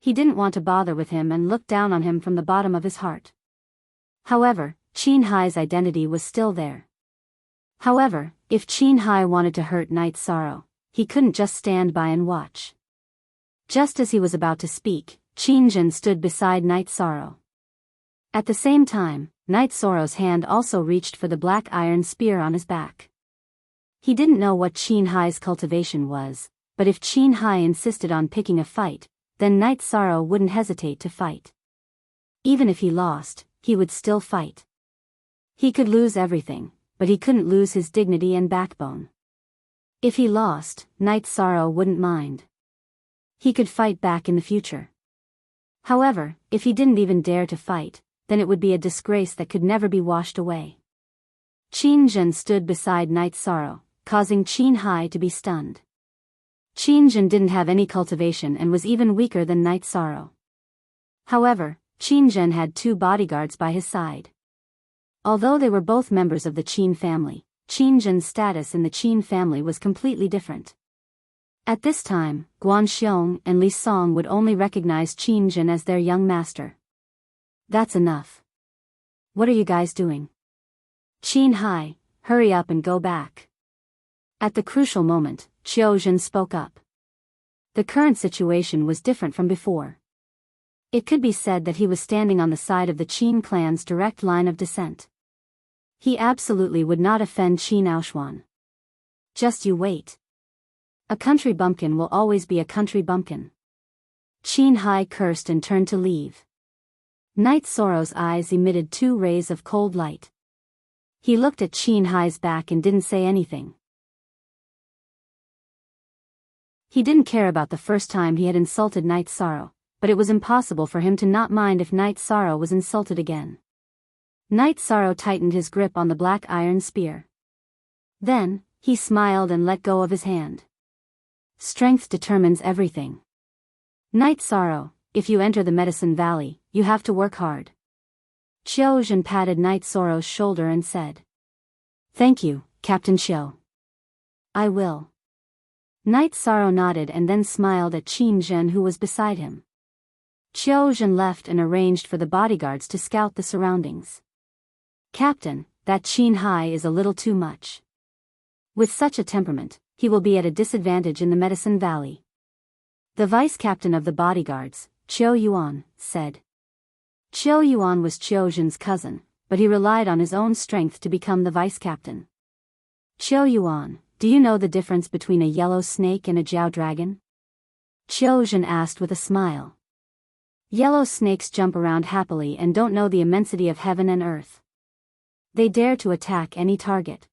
He didn't want to bother with him and looked down on him from the bottom of his heart. However, Qin Hai's identity was still there. However, if Qin Hai wanted to hurt Night Sorrow, he couldn't just stand by and watch. Just as he was about to speak, Qin Zhen stood beside Night Sorrow. At the same time, Night Sorrow's hand also reached for the black iron spear on his back. He didn't know what Qin Hai's cultivation was, but if Qin Hai insisted on picking a fight, then Night Sorrow wouldn't hesitate to fight. Even if he lost, he would still fight. He could lose everything, but he couldn't lose his dignity and backbone. If he lost, Night Sorrow wouldn't mind. He could fight back in the future. However, if he didn't even dare to fight, then it would be a disgrace that could never be washed away. Qin Zhen stood beside Night Sorrow, causing Qin Hai to be stunned. Qin Zhen didn't have any cultivation and was even weaker than Night Sorrow. However, Qin Zhen had 2 bodyguards by his side. Although they were both members of the Qin family, Qin Zhen's status in the Qin family was completely different. At this time, Guan Xiong and Li Song would only recognize Qin Zhen as their young master. That's enough. What are you guys doing? Qin Hai, hurry up and go back. At the crucial moment, Qiu Zhen spoke up. The current situation was different from before. It could be said that he was standing on the side of the Qin clan's direct line of descent. He absolutely would not offend Qin Aoshuan. Just you wait. A country bumpkin will always be a country bumpkin. Qin Hai cursed and turned to leave. Night Sorrow's eyes emitted 2 rays of cold light. He looked at Qin Hai's back and didn't say anything. He didn't care about the first time he had insulted Night Sorrow, but it was impossible for him to not mind if Night Sorrow was insulted again. Night Sorrow tightened his grip on the black iron spear. Then, he smiled and let go of his hand. Strength determines everything. Night Sorrow, if you enter the Medicine Valley, you have to work hard. Qiu Zhen patted Night Sorrow's shoulder and said. Thank you, Captain Qiu. I will. Night Sorrow nodded and then smiled at Qin Zhen, who was beside him. Qiu Zhen left and arranged for the bodyguards to scout the surroundings. Captain, that Qin Hai is a little too much. With such a temperament, he will be at a disadvantage in the Medicine Valley. The vice-captain of the bodyguards, Qiu Yuan, said. Qiu Yuan was Qiu Zhen's cousin, but he relied on his own strength to become the vice-captain. Qiu Yuan, do you know the difference between a yellow snake and a jiao dragon? Qiu Zhen asked with a smile. Yellow snakes jump around happily and don't know the immensity of heaven and earth. They dare to attack any target.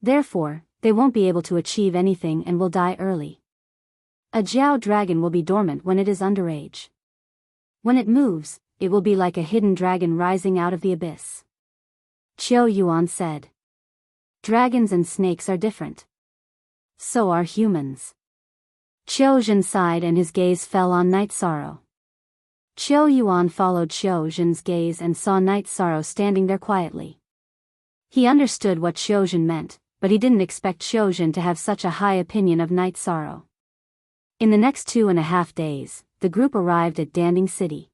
Therefore, they won't be able to achieve anything and will die early. A jiao dragon will be dormant when it is underage. When it moves, it will be like a hidden dragon rising out of the abyss. Qiu Yuan said. Dragons and snakes are different. So are humans. Qiu Zhen sighed and his gaze fell on Night Sorrow. Qiu Yuan followed Qiu Zhen's gaze and saw Night Sorrow standing there quietly. He understood what Qiu Zhen meant, but he didn't expect Qiu Zhen to have such a high opinion of Night Sorrow. In the next 2.5 days, the group arrived at Danding City.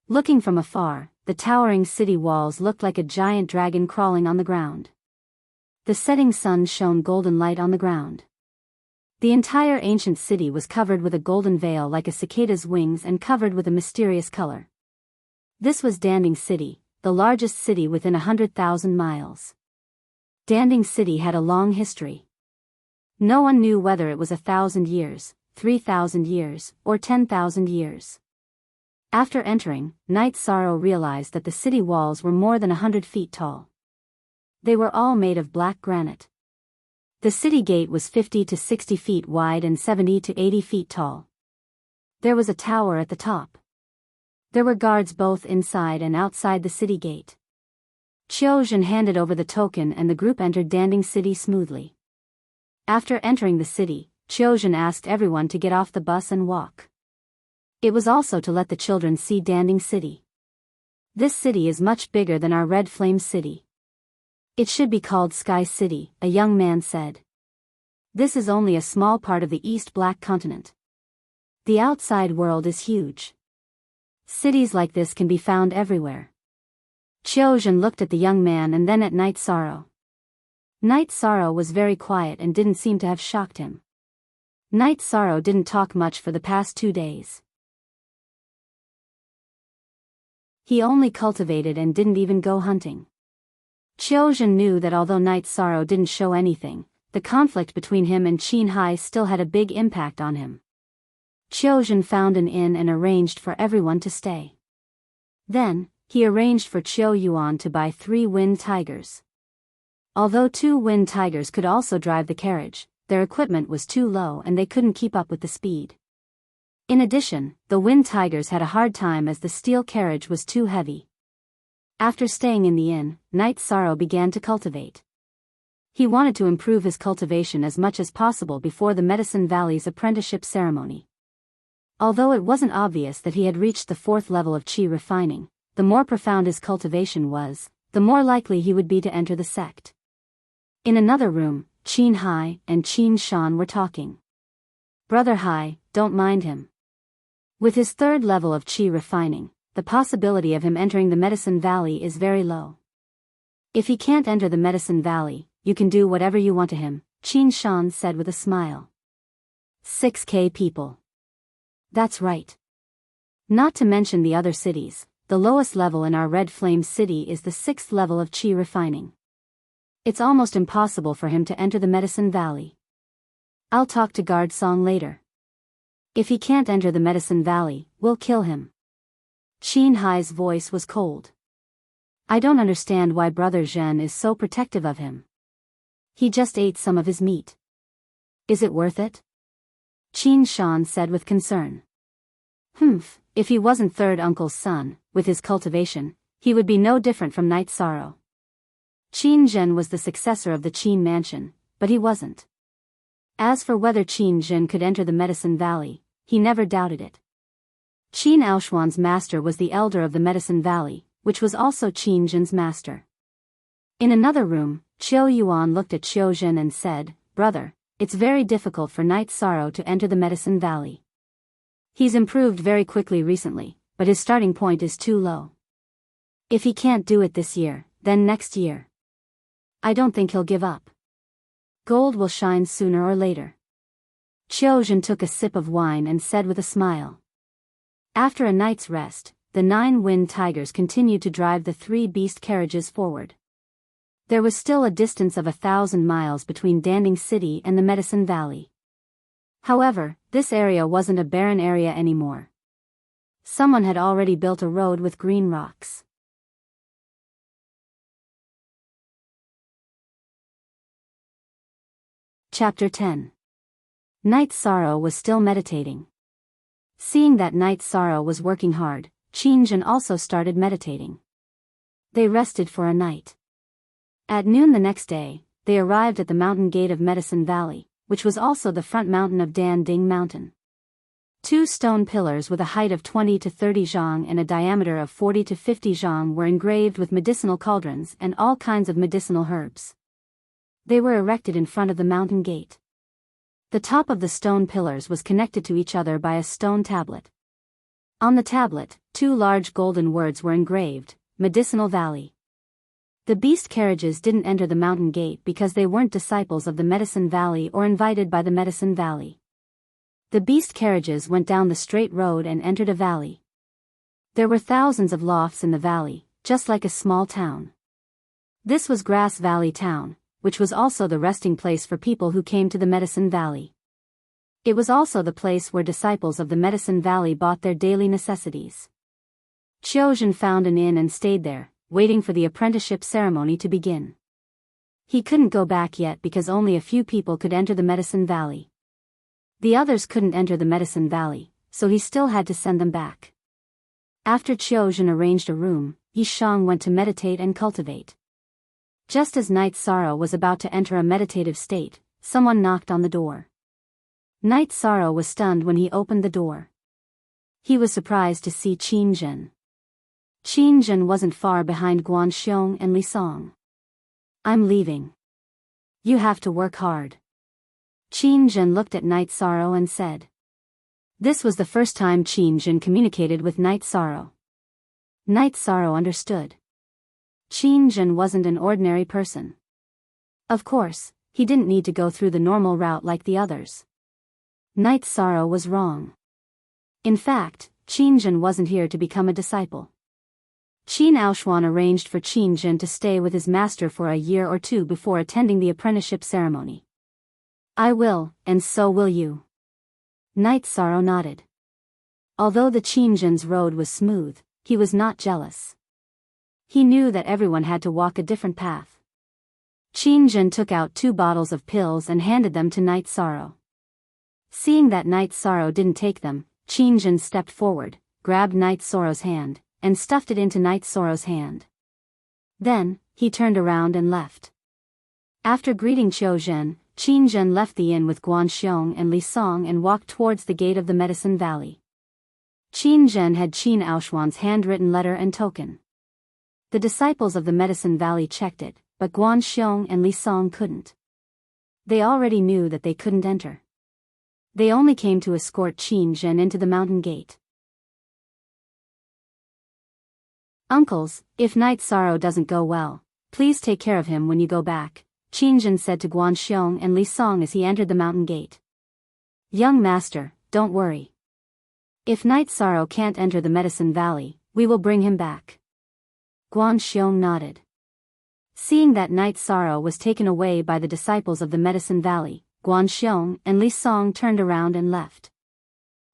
Looking from afar, the towering city walls looked like a giant dragon crawling on the ground. The setting sun shone golden light on the ground. The entire ancient city was covered with a golden veil like a cicada's wings and covered with a mysterious color. This was Danding City, the largest city within 100,000 miles. Danding City had a long history. No one knew whether it was 1,000 years, 3,000 years, or 10,000 years. After entering, Night Sorrow realized that the city walls were more than 100 feet tall. They were all made of black granite. The city gate was 50 to 60 feet wide and 70 to 80 feet tall. There was a tower at the top. There were guards both inside and outside the city gate. Qiu Zhen handed over the token and the group entered Danding City smoothly. After entering the city, Qiu Zhen asked everyone to get off the bus and walk. It was also to let the children see Danding City. This city is much bigger than our Red Flame City. It should be called Sky City, a young man said. This is only a small part of the East Black Continent. The outside world is huge. Cities like this can be found everywhere. Qiu Zhen looked at the young man and then at Night Sorrow. Night Sorrow was very quiet and didn't seem to have shocked him. Night Sorrow didn't talk much for the past 2 days. He only cultivated and didn't even go hunting. Qiu Zhen knew that although Night Sorrow didn't show anything, the conflict between him and Qin Hai still had a big impact on him. Qiu Zhen found an inn and arranged for everyone to stay. Then, he arranged for Qiu Yuan to buy 3 wind tigers. Although 2 wind tigers could also drive the carriage, their equipment was too low and they couldn't keep up with the speed. In addition, the wind tigers had a hard time as the steel carriage was too heavy. After staying in the inn, Night Sorrow began to cultivate. He wanted to improve his cultivation as much as possible before the Medicine Valley's apprenticeship ceremony. Although it wasn't obvious that he had reached the 4th level of qi refining, the more profound his cultivation was, the more likely he would be to enter the sect. In another room, Qin Hai and Qin Shan were talking. Brother Hai, don't mind him. With his 3rd level of qi refining, the possibility of him entering the Medicine Valley is very low. If he can't enter the Medicine Valley, you can do whatever you want to him, Qin Shan said with a smile. 6K people. That's right. Not to mention the other cities, the lowest level in our Red Flame City is the 6th level of qi refining. It's almost impossible for him to enter the Medicine Valley. I'll talk to Guard Song later. If he can't enter the Medicine Valley, we'll kill him. Qin Hai's voice was cold. I don't understand why Brother Zhen is so protective of him. He just ate some of his meat. Is it worth it? Qin Shan said with concern. If he wasn't third uncle's son, with his cultivation, he would be no different from Night Sorrow. Qin Zhen was the successor of the Qin mansion, but he wasn't. As for whether Qin Zhen could enter the Medicine Valley, he never doubted it. Qin Aoshuan's master was the elder of the Medicine Valley, which was also Qin Zhen's master. In another room, Qiu Yuan looked at Qiu Zhen and said, "Brother, it's very difficult for Night Sorrow to enter the Medicine Valley. He's improved very quickly recently, but his starting point is too low. If he can't do it this year, then next year. I don't think he'll give up. Gold will shine sooner or later." Qiu Zhen took a sip of wine and said with a smile. After a night's rest, the 9 wind tigers continued to drive the 3 beast carriages forward. There was still a distance of 1,000 miles between Danding City and the Medicine Valley. However, this area wasn't a barren area anymore. Someone had already built a road with green rocks. Chapter 10. Night Sorrow was still meditating. Seeing that Night Sorrow was working hard, Qin Zhen also started meditating. They rested for a night. At noon the next day, they arrived at the mountain gate of Medicine Valley, which was also the front mountain of Danding Mountain. 2 stone pillars with a height of 20 to 30 zhang and a diameter of 40 to 50 zhang were engraved with medicinal cauldrons and all kinds of medicinal herbs. They were erected in front of the mountain gate. The top of the stone pillars was connected to each other by a stone tablet. On the tablet, 2 large golden words were engraved, Medicinal Valley. The beast carriages didn't enter the mountain gate because they weren't disciples of the Medicine Valley or invited by the Medicine Valley. The beast carriages went down the straight road and entered a valley. There were thousands of lofts in the valley, just like a small town. This was Grass Valley Town, which was also the resting place for people who came to the Medicine Valley. It was also the place where disciples of the Medicine Valley bought their daily necessities. Qiu Zhen found an inn and stayed there, waiting for the apprenticeship ceremony to begin. He couldn't go back yet because only a few people could enter the Medicine Valley. The others couldn't enter the Medicine Valley, so he still had to send them back. After Qiu Zhen arranged a room, Yi Shang went to meditate and cultivate. Just as Night Sorrow was about to enter a meditative state, someone knocked on the door. Night Sorrow was stunned when he opened the door. He was surprised to see Qin Zhen. Qin Zhen wasn't far behind Guan Xiong and Li Song. "I'm leaving. You have to work hard." Qin Zhen looked at Night Sorrow and said. This was the first time Qin Zhen communicated with Night Sorrow. Night Sorrow understood. Qin Zhen wasn't an ordinary person. Of course, he didn't need to go through the normal route like the others. Night Sorrow was wrong. In fact, Qin Zhen wasn't here to become a disciple. Qin Aoshuan arranged for Qin Zhen to stay with his master for a year or 2 before attending the apprenticeship ceremony. "I will, and so will you." Night Sorrow nodded. Although the Qin Zhen's road was smooth, he was not jealous. He knew that everyone had to walk a different path. Qin Zhen took out 2 bottles of pills and handed them to Night Sorrow. Seeing that Night Sorrow didn't take them, Qin Zhen stepped forward, grabbed Night Sorrow's hand, and stuffed it into Night Sorrow's hand. Then, he turned around and left. After greeting Qiu Zhen, Qin Zhen left the inn with Guan Xiong and Li Song and walked towards the gate of the Medicine Valley. Qin Zhen had Qin Aoshuan's handwritten letter and token. The disciples of the Medicine Valley checked it, but Guan Xiong and Li Song couldn't. They already knew that they couldn't enter. They only came to escort Qin Zhen into the mountain gate. "Uncles, if Night Sorrow doesn't go well, please take care of him when you go back," Qin Zhen said to Guan Xiong and Li Song as he entered the mountain gate. "Young master, don't worry. If Night Sorrow can't enter the Medicine Valley, we will bring him back." Guan Xiong nodded. Seeing that Night Sorrow was taken away by the disciples of the Medicine Valley, Guan Xiong and Li Song turned around and left.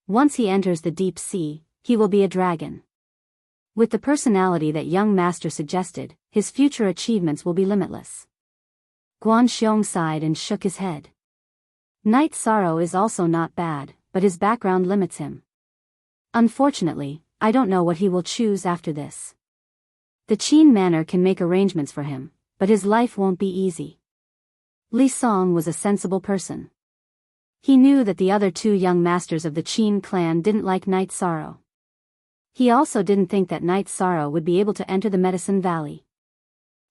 Once he enters the deep sea, he will be a dragon. With the personality that young master suggested, his future achievements will be limitless. Guan Xiong sighed and shook his head. Night Sorrow is also not bad, but his background limits him. Unfortunately, I don't know what he will choose after this. The Qin Manor can make arrangements for him, but his life won't be easy. Li Song was a sensible person. He knew that the other two young masters of the Qin clan didn't like Night Sorrow. He also didn't think that Night Sorrow would be able to enter the Medicine Valley.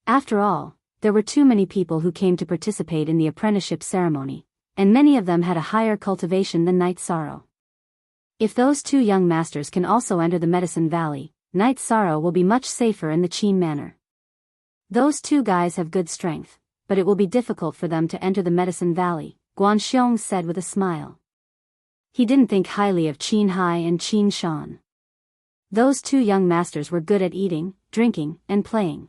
After all, there were too many people who came to participate in the apprenticeship ceremony, and many of them had a higher cultivation than Night Sorrow. If those two young masters can also enter the Medicine Valley, Night Sorrow will be much safer in the Qin Manor. Those two guys have good strength, but it will be difficult for them to enter the Medicine Valley, Guanxiong said with a smile. He didn't think highly of Qin Hai and Qin Shan. Those two young masters were good at eating, drinking, and playing.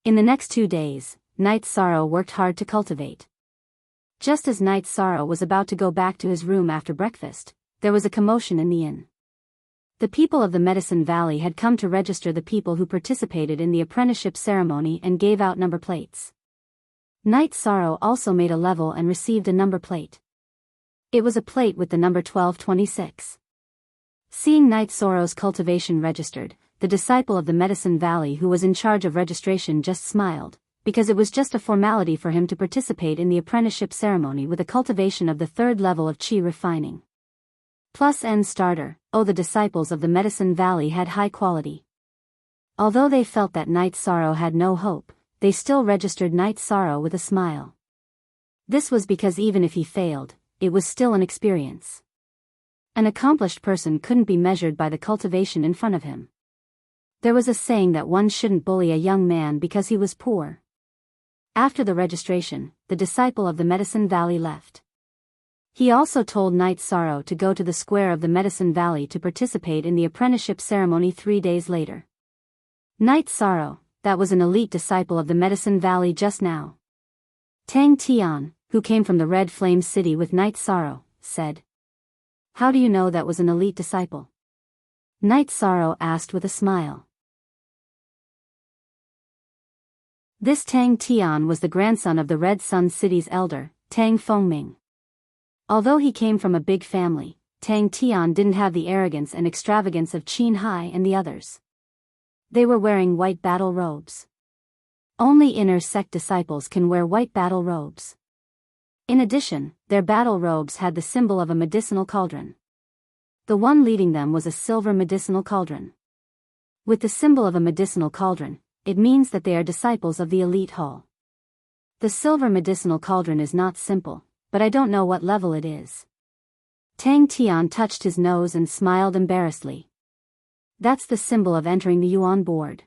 In the next 2 days, Night Sorrow worked hard to cultivate. Just as Night Sorrow was about to go back to his room after breakfast, there was a commotion in the inn. The people of the Medicine Valley had come to register the people who participated in the apprenticeship ceremony and gave out number plates. Night Sorrow also made a level and received a number plate. It was a plate with the number 1226. Seeing Night Sorrow's cultivation registered, the disciple of the Medicine Valley who was in charge of registration just smiled, because it was just a formality for him to participate in the apprenticeship ceremony with a cultivation of the 3rd level of Qi refining. Plus N starter, the disciples of the Medicine Valley had high quality. Although they felt that Night Sorrow had no hope, they still registered Night Sorrow with a smile. This was because even if he failed, it was still an experience. An accomplished person couldn't be measured by the cultivation in front of him. There was a saying that one shouldn't bully a young man because he was poor. After the registration, the disciple of the Medicine Valley left. He also told Night Sorrow to go to the square of the Medicine Valley to participate in the apprenticeship ceremony 3 days later. Night Sorrow, that was an elite disciple of the Medicine Valley just now. Tang Tian, who came from the Red Flame City with Night Sorrow, said. How do you know that was an elite disciple? Night Sorrow asked with a smile. This Tang Tian was the grandson of the Red Sun City's elder, Tang Fengming. Although he came from a big family, Tang Tian didn't have the arrogance and extravagance of Qin Hai and the others. They were wearing white battle robes. Only inner sect disciples can wear white battle robes. In addition, their battle robes had the symbol of a medicinal cauldron. The one leading them was a silver medicinal cauldron. With the symbol of a medicinal cauldron, it means that they are disciples of the elite hall. The silver medicinal cauldron is not simple, but I don't know what level it is. Tang Tian touched his nose and smiled embarrassedly. That's the symbol of entering the Yuan board.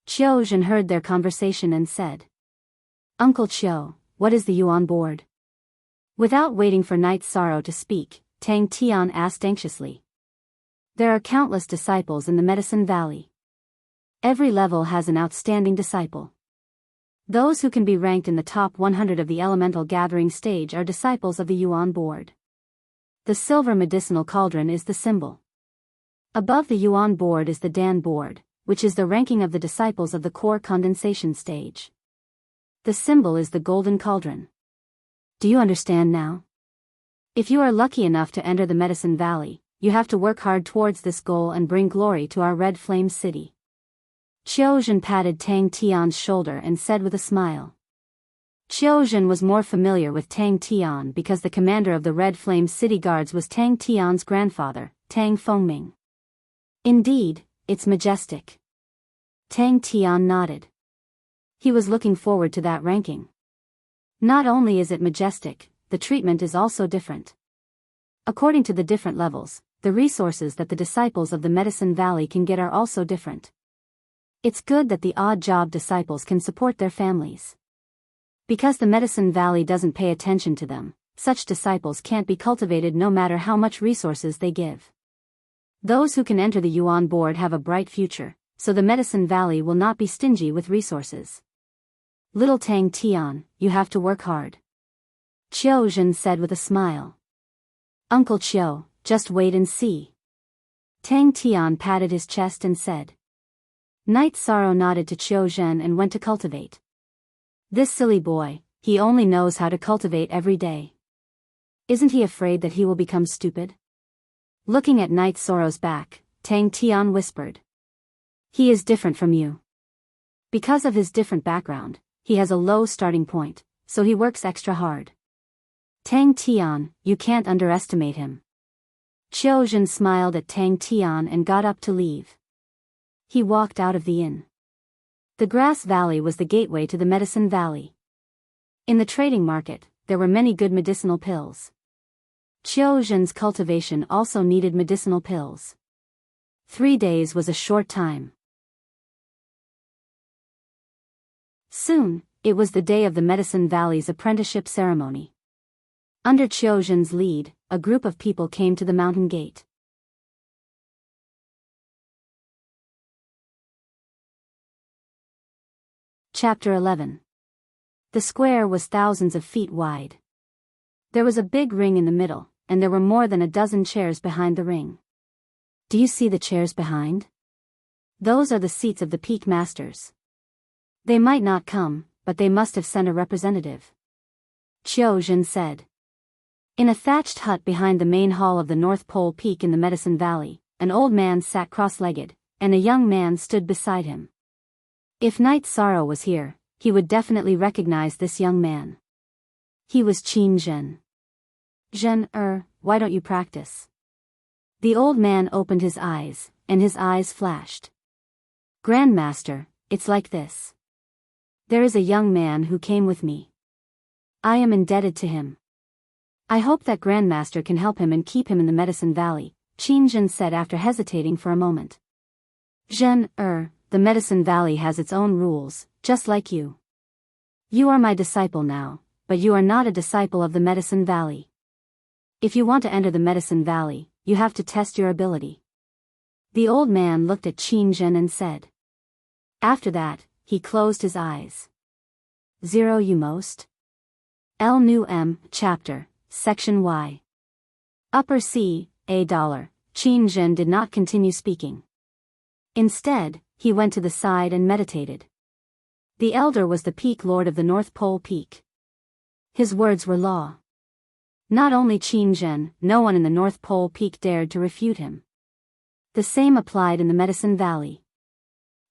Qiu Zhen heard their conversation and said. Uncle Qiu, what is the Yuan board? Without waiting for Night Sorrow to speak, Tang Tian asked anxiously. There are countless disciples in the Medicine Valley. Every level has an outstanding disciple. Those who can be ranked in the top 100 of the elemental gathering stage are disciples of the Yuan board. The silver medicinal cauldron is the symbol. Above the Yuan board is the Dan board, which is the ranking of the disciples of the core condensation stage. The symbol is the golden cauldron. Do you understand now? If you are lucky enough to enter the Medicine Valley, you have to work hard towards this goal and bring glory to our Red Flame City. Qiu Zhen patted Tang Tian's shoulder and said with a smile. Qiu Zhen was more familiar with Tang Tian because the commander of the Red Flame City Guards was Tang Tian's grandfather, Tang Fengming. Indeed, it's majestic. Tang Tian nodded. He was looking forward to that ranking. Not only is it majestic, the treatment is also different. According to the different levels, the resources that the disciples of the Medicine Valley can get are also different. It's good that the odd job disciples can support their families. Because the Medicine Valley doesn't pay attention to them, such disciples can't be cultivated no matter how much resources they give. Those who can enter the Yuan board have a bright future, so the Medicine Valley will not be stingy with resources. Little Tang Tian, you have to work hard. Qiu Zhen said with a smile. Uncle Qiu, just wait and see. Tang Tian patted his chest and said. Night Sorrow nodded to Qiu Zhen and went to cultivate. This silly boy, he only knows how to cultivate every day. Isn't he afraid that he will become stupid? Looking at Night Sorrow's back, Tang Tian whispered. He is different from you. Because of his different background, he has a low starting point, so he works extra hard. Tang Tian, you can't underestimate him. Qiu Zhen smiled at Tang Tian and got up to leave. He walked out of the inn. The Grass Valley was the gateway to the Medicine Valley. In the trading market, there were many good medicinal pills. Qiu Zhen's cultivation also needed medicinal pills. 3 days was a short time. Soon, it was the day of the Medicine Valley's apprenticeship ceremony. Under Qiu Zhen's lead, a group of people came to the mountain gate. Chapter 11. The square was thousands of feet wide. There was a big ring in the middle, and there were more than a dozen chairs behind the ring. Do you see the chairs behind? Those are the seats of the Peak Masters. They might not come, but they must have sent a representative. Qiu Zhen said. In a thatched hut behind the main hall of the North Pole Peak in the Medicine Valley, an old man sat cross-legged, and a young man stood beside him. If Night Sorrow was here, he would definitely recognize this young man. He was Qin Zhen. Zhen, why don't you practice? The old man opened his eyes, and his eyes flashed. Grandmaster, it's like this. There is a young man who came with me. I am indebted to him. I hope that Grandmaster can help him and keep him in the Medicine Valley, Qin Zhen said after hesitating for a moment. Zhen, the Medicine Valley has its own rules, just like you. You are my disciple now, but you are not a disciple of the Medicine Valley. If you want to enter the Medicine Valley, you have to test your ability. The old man looked at Qin Zhen and said. After that, he closed his eyes. 0 You most? L New M, Chapter, Section Y. Upper C, $. Qin Zhen did not continue speaking. Instead, he went to the side and meditated. The elder was the Peak Lord of the North Pole Peak. His words were law. Not only Qin Zhen, no one in the North Pole Peak dared to refute him. The same applied in the Medicine Valley.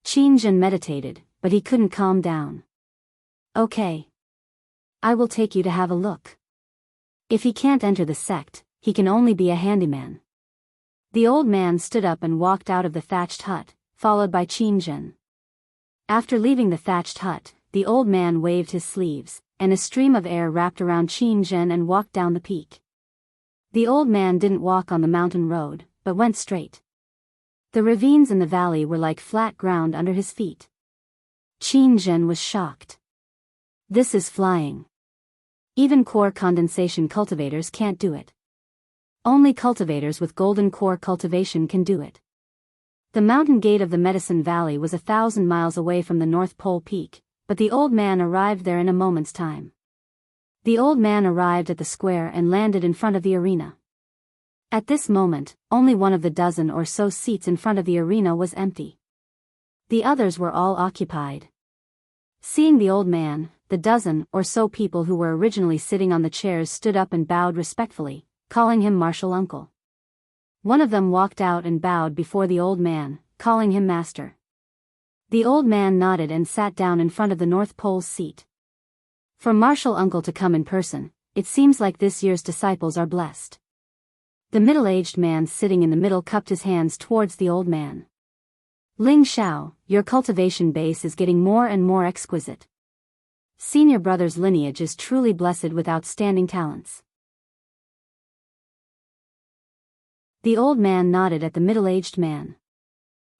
Qin Zhen meditated, but he couldn't calm down. Okay. I will take you to have a look. If he can't enter the sect, he can only be a handyman. The old man stood up and walked out of the thatched hut, followed by Qin Zhen. After leaving the thatched hut, the old man waved his sleeves, and a stream of air wrapped around Qin Zhen and walked down the peak. The old man didn't walk on the mountain road, but went straight. The ravines in the valley were like flat ground under his feet. Qin Zhen was shocked. This is flying. Even core condensation cultivators can't do it. Only cultivators with golden core cultivation can do it. The mountain gate of the Medicine Valley was 1,000 miles away from the North Pole Peak, but the old man arrived there in a moment's time. The old man arrived at the square and landed in front of the arena. At this moment, only one of the dozen or so seats in front of the arena was empty. The others were all occupied. Seeing the old man, the dozen or so people who were originally sitting on the chairs stood up and bowed respectfully, calling him martial uncle. One of them walked out and bowed before the old man, calling him master. The old man nodded and sat down in front of the North Pole's seat. For martial uncle to come in person, it seems like this year's disciples are blessed. The middle-aged man sitting in the middle cupped his hands towards the old man. Ling Xiao, your cultivation base is getting more and more exquisite. Senior brother's lineage is truly blessed with outstanding talents. The old man nodded at the middle-aged man.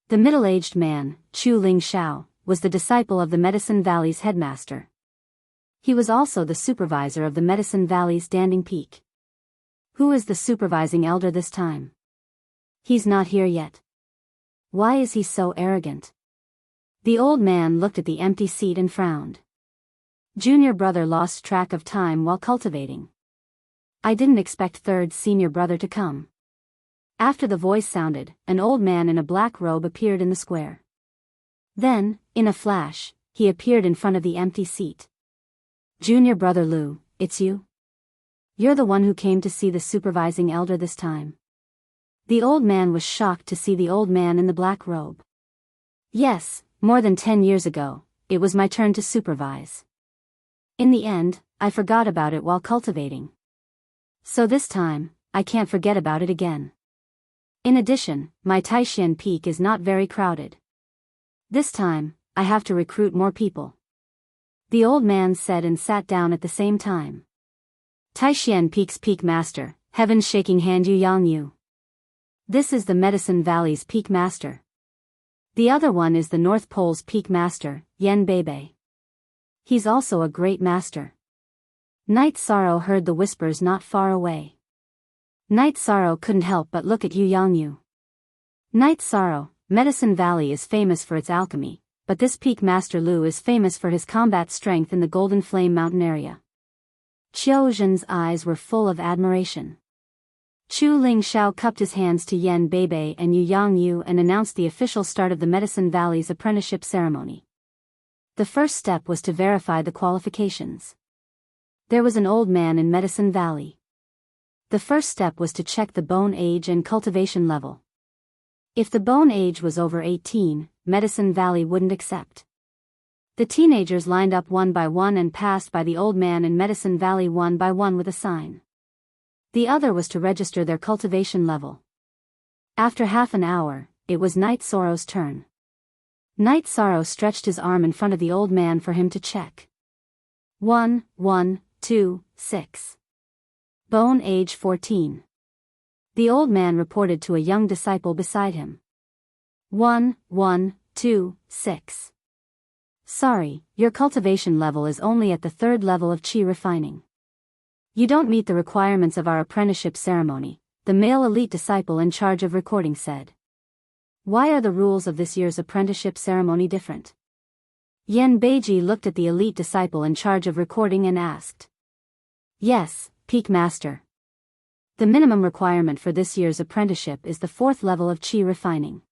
The middle-aged man, Chu Ling Xiao, was the disciple of the Medicine Valley's headmaster. He was also the supervisor of the Medicine Valley's Standing Peak. Who is the supervising elder this time? He's not here yet. Why is he so arrogant? The old man looked at the empty seat and frowned. Junior brother lost track of time while cultivating. I didn't expect third senior brother to come. After the voice sounded, an old man in a black robe appeared in the square. Then, in a flash, he appeared in front of the empty seat. Junior brother Lu, it's you? you're the one who came to see the supervising elder this time. The old man was shocked to see the old man in the black robe. Yes, more than 10 years ago, it was my turn to supervise. In the end, I forgot about it while cultivating. So this time, I can't forget about it again. In addition, my Taishan peak is not very crowded. This time, I have to recruit more people. The old man said and sat down at the same time. Taishan Peak's Peak Master, Heaven's Shaking Hand Yu Yang Yu. This is the Medicine Valley's Peak Master. The other one is the North Pole's Peak Master, Yen Beibei. He's also a great master. Night Sorrow heard the whispers not far away. Night Sorrow couldn't help but look at Yu Yang Yu. Night Sorrow, Medicine Valley is famous for its alchemy, but this Peak Master Lu is famous for his combat strength in the Golden Flame Mountain area. Qiu Zhen's eyes were full of admiration. Chu Ling Xiao cupped his hands to Yen Beibei and Yu Yang Yu and announced the official start of the Medicine Valley's apprenticeship ceremony. The first step was to verify the qualifications. There was an old man in Medicine Valley. The first step was to check the bone age and cultivation level. If the bone age was over 18, Medicine Valley wouldn't accept. The teenagers lined up one by one and passed by the old man in Medicine Valley one by one with a sign. The other was to register their cultivation level. After half an hour, it was Night Sorrow's turn. Night Sorrow stretched his arm in front of the old man for him to check. 1, 1, 2, 6. Bone age 14. The old man reported to a young disciple beside him. 1, 1, 2, 6. Sorry, your cultivation level is only at the 3rd level of qi refining. You don't meet the requirements of our apprenticeship ceremony, the male elite disciple in charge of recording said. Why are the rules of this year's apprenticeship ceremony different? Yen Beiji looked at the elite disciple in charge of recording and asked. Yes, Peak Master. The minimum requirement for this year's apprenticeship is the 4th level of qi refining.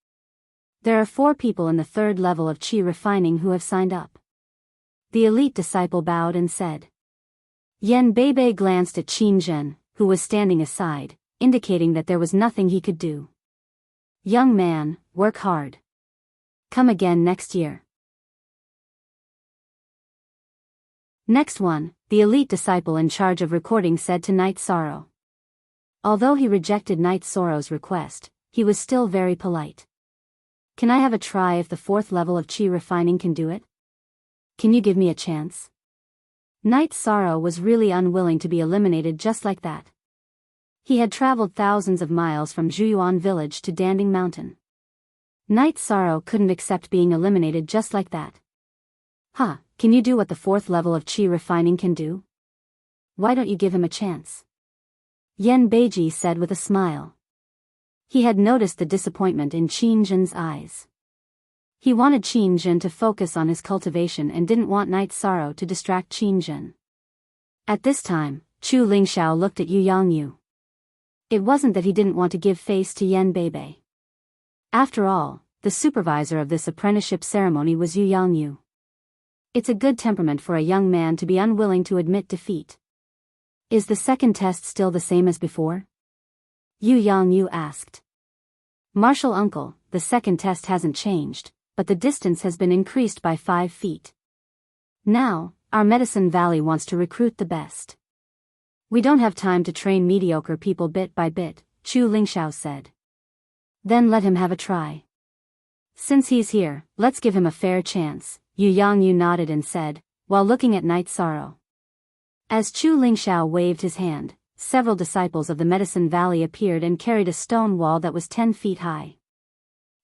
There are 4 people in the 3rd level of qi refining who have signed up. The elite disciple bowed and said. Yen Beibei glanced at Qin Zhen, who was standing aside, indicating that there was nothing he could do. Young man, work hard. Come again next year. Next one, the elite disciple in charge of recording said to Night Sorrow. Although he rejected Night Sorrow's request, he was still very polite. Can I have a try if the 4th level of qi refining can do it? Can you give me a chance? Night Sorrow was really unwilling to be eliminated just like that. He had traveled thousands of miles from Zhuyuan village to Danding Mountain. Night Sorrow couldn't accept being eliminated just like that. Can you do what the 4th level of qi refining can do? Why don't you give him a chance? Yen Beiji said with a smile. He had noticed the disappointment in Qin Zhen's eyes. He wanted Qin Zhen to focus on his cultivation and didn't want Night Sorrow to distract Qin Zhen. At this time, Chu Lingxiao looked at Yu Yang Yu. It wasn't that he didn't want to give face to Yen Beibei. After all, the supervisor of this apprenticeship ceremony was Yu Yang Yu. It's a good temperament for a young man to be unwilling to admit defeat. Is the second test still the same as before? Yu Yang Yu asked. Martial uncle, the second test hasn't changed, but the distance has been increased by 5 feet. Now, our Medicine Valley wants to recruit the best. We don't have time to train mediocre people bit by bit, Chu Lingxiao said. Then let him have a try. Since he's here, let's give him a fair chance, Yu Yang Yu nodded and said, while looking at Night Sorrow. As Chu Lingxiao waved his hand, several disciples of the Medicine Valley appeared and carried a stone wall that was 10 feet high.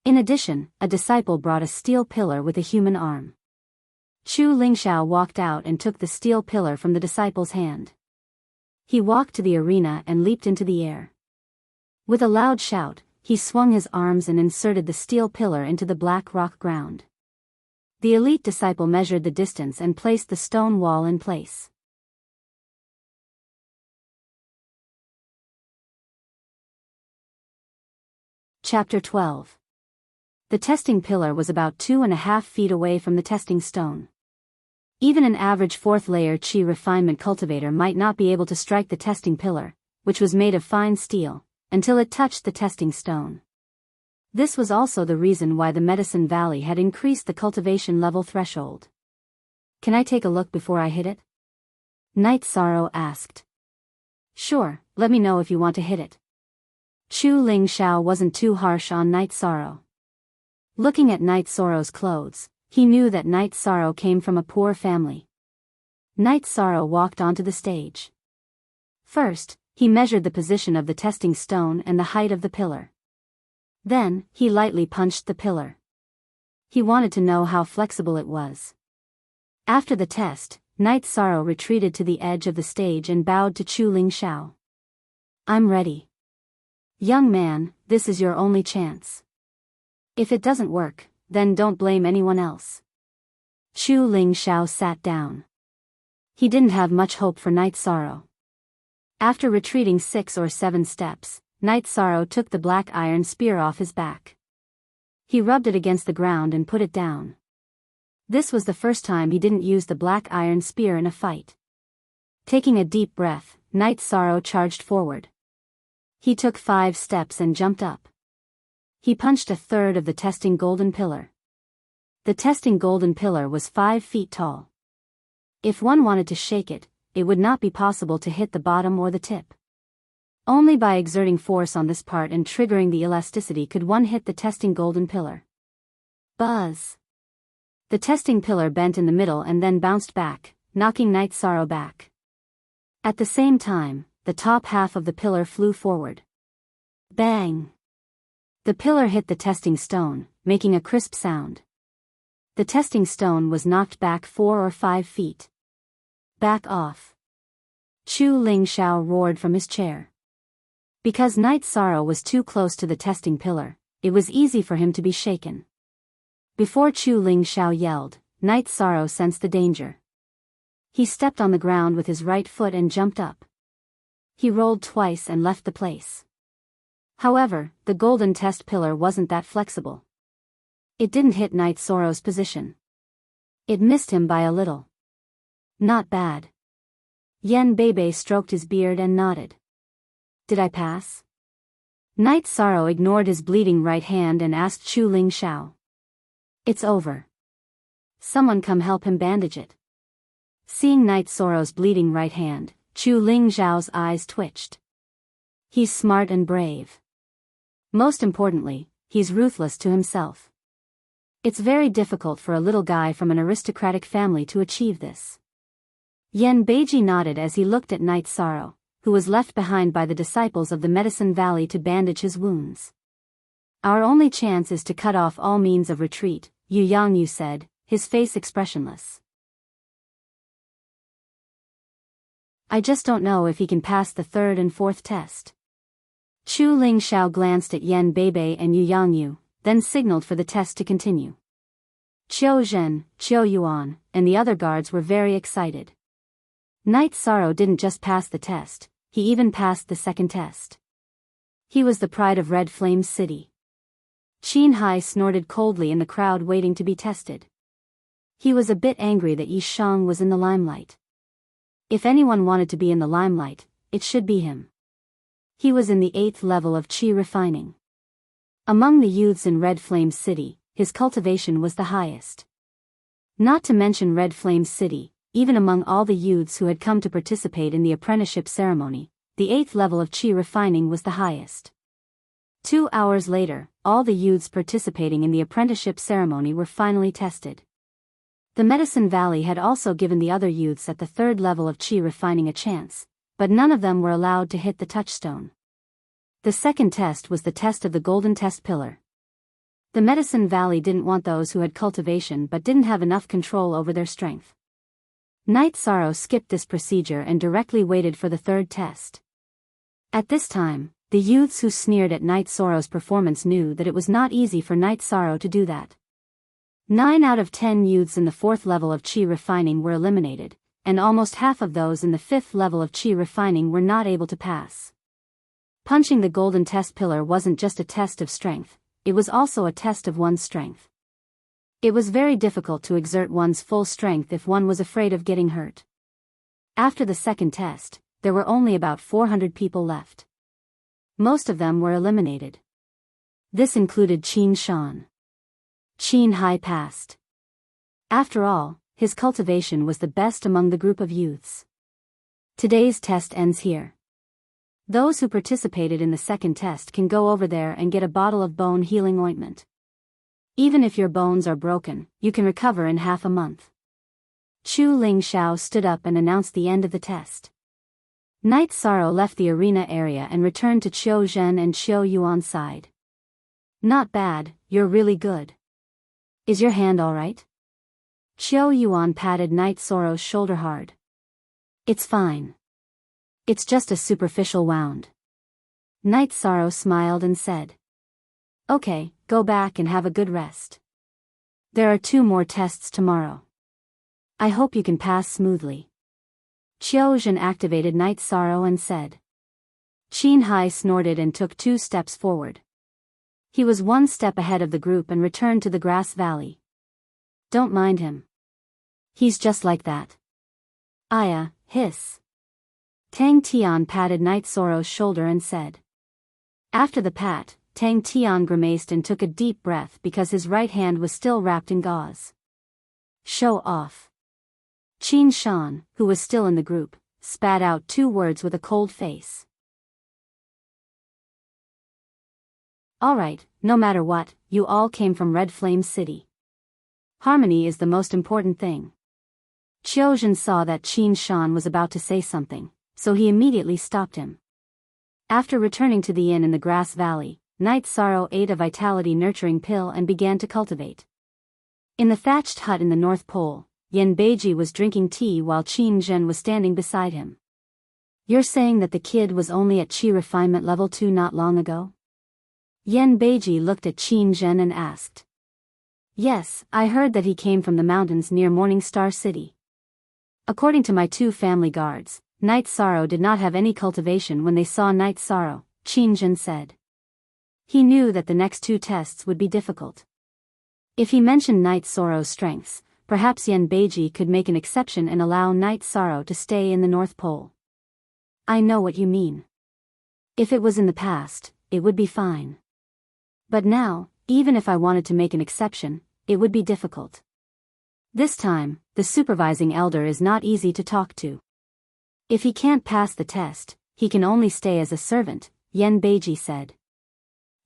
In addition, a disciple brought a steel pillar with a human arm. Chu Lingxiao walked out and took the steel pillar from the disciple's hand. He walked to the arena and leaped into the air. With a loud shout, he swung his arms and inserted the steel pillar into the black rock ground. The elite disciple measured the distance and placed the stone wall in place. Chapter 12. The testing pillar was about 2.5 feet away from the testing stone. Even an average 4th layer Chi refinement cultivator might not be able to strike the testing pillar, which was made of fine steel, until it touched the testing stone. This was also the reason why the Medicine Valley had increased the cultivation level threshold. "Can I take a look before I hit it?" Night Sorrow asked. "Sure, let me know if you want to hit it." Chu Ling Xiao wasn't too harsh on Night Sorrow. Looking at Night Sorrow's clothes, he knew that Night Sorrow came from a poor family. Night Sorrow walked onto the stage. First, he measured the position of the testing stone and the height of the pillar. Then, he lightly punched the pillar. He wanted to know how flexible it was. After the test, Night Sorrow retreated to the edge of the stage and bowed to Chu Ling Xiao. "I'm ready. Young man, this is your only chance. If it doesn't work, then don't blame anyone else." Chu Ling Xiao sat down. He didn't have much hope for Night Sorrow. After retreating 6 or 7 steps, Night Sorrow took the black iron spear off his back. He rubbed it against the ground and put it down. This was the first time he didn't use the black iron spear in a fight. Taking a deep breath, Night Sorrow charged forward. He took 5 steps and jumped up. He punched a third of the testing golden pillar. The testing golden pillar was 5 feet tall. If one wanted to shake it, it would not be possible to hit the bottom or the tip. Only by exerting force on this part and triggering the elasticity could one hit the testing golden pillar. Buzz! The testing pillar bent in the middle and then bounced back, knocking Night Sorrow back. At the same time, the top half of the pillar flew forward. Bang! The pillar hit the testing stone, making a crisp sound. The testing stone was knocked back 4 or 5 feet. "Back off!" Chu Ling Xiao roared from his chair. Because Night Sorrow was too close to the testing pillar, it was easy for him to be shaken. Before Chu Ling Xiao yelled, Night Sorrow sensed the danger. He stepped on the ground with his right foot and jumped up. He rolled twice and left the place. However, the golden test pillar wasn't that flexible. It didn't hit Night Sorrow's position. It missed him by a little. "Not bad." Yen Bebe stroked his beard and nodded. "Did I pass?" Night Sorrow ignored his bleeding right hand and asked Chu Ling Xiao. "It's over. Someone come help him bandage it." Seeing Night Sorrow's bleeding right hand, Chu Ling Xiao's eyes twitched. He's smart and brave. Most importantly, he's ruthless to himself. It's very difficult for a little guy from an aristocratic family to achieve this. Yen Beiji nodded as he looked at Night Sorrow, who was left behind by the disciples of the Medicine Valley to bandage his wounds. "Our only chance is to cut off all means of retreat," Yu Yangyu said, his face expressionless. "I just don't know if he can pass the 3rd and 4th test." Chu Ling Xiao glanced at Yen Bebe and Yu Yangyu, then signaled for the test to continue. Qiu Zhen, Qiu Yuan, and the other guards were very excited. Night Sorrow didn't just pass the test, he even passed the 2nd test. He was the pride of Red Flames City. Qin Hai snorted coldly in the crowd waiting to be tested. He was a bit angry that Yi Shang was in the limelight. If anyone wanted to be in the limelight, it should be him. He was in the 8th level of Qi refining. Among the youths in Red Flames City, his cultivation was the highest. Not to mention Red Flames City, even among all the youths who had come to participate in the apprenticeship ceremony, the 8th level of Qi refining was the highest. 2 hours later, all the youths participating in the apprenticeship ceremony were finally tested. The Medicine Valley had also given the other youths at the 3rd level of Qi refining a chance, but none of them were allowed to hit the touchstone. The 2nd test was the test of the golden test pillar. The Medicine Valley didn't want those who had cultivation but didn't have enough control over their strength. Night Sorrow skipped this procedure and directly waited for the 3rd test. At this time, the youths who sneered at Night Sorrow's performance knew that it was not easy for Night Sorrow to do that. 9 out of 10 youths in the 4th level of Qi refining were eliminated, and almost half of those in the 5th level of Qi refining were not able to pass. Punching the golden test pillar wasn't just a test of strength, it was also a test of one's strength. It was very difficult to exert one's full strength if one was afraid of getting hurt. After the second test, there were only about 400 people left. Most of them were eliminated. This included Qin Shan. Qin Hai passed. After all, his cultivation was the best among the group of youths. Today's test ends here. Those who participated in the second test can go over there and get a bottle of bone healing ointment. Even if your bones are broken, you can recover in half a month. Chu Ling Xiao stood up and announced the end of the test. Night Sorrow left the arena area and returned to Qiu Zhen and Qiu Yuan's side. Not bad, you're really good. Is your hand alright? Qiu Yuan patted Night Sorrow's shoulder hard. It's fine. It's just a superficial wound. Night Sorrow smiled and said. Okay, go back and have a good rest. There are 2 more tests tomorrow. I hope you can pass smoothly. Qiu Zhen activated Night Sorrow and said. Qin Hai snorted and took 2 steps forward. He was 1 step ahead of the group and returned to the grass valley. Don't mind him. He's just like that. Aya, hiss. Tang Tian patted Night Sorrow's shoulder and said. After the pat, Tang Tian grimaced and took a deep breath because his right hand was still wrapped in gauze. Show off. Qin Shan, who was still in the group, spat out 2 words with a cold face. Alright, no matter what, you all came from Red Flame City. Harmony is the most important thing. Qiu Zhen saw that Qin Shan was about to say something, so he immediately stopped him. After returning to the inn in the grass valley, Night Sorrow ate a vitality nurturing pill and began to cultivate. In the thatched hut in the North Pole, Yan Beiji was drinking tea while Qin Zhen was standing beside him. You're saying that the kid was only at Qi refinement level 2 not long ago? Yan Beiji looked at Qin Zhen and asked. Yes, I heard that he came from the mountains near Morning Star City. According to my 2 family guards, Night Sorrow did not have any cultivation when they saw Night Sorrow, Qin Zhen said. He knew that the next 2 tests would be difficult. If he mentioned Night Sorrow's strengths, perhaps Yan Beiji could make an exception and allow Night Sorrow to stay in the North Pole. I know what you mean. If it was in the past, it would be fine. But now, even if I wanted to make an exception, it would be difficult. This time, the supervising elder is not easy to talk to. If he can't pass the test, he can only stay as a servant, Yan Beiji said.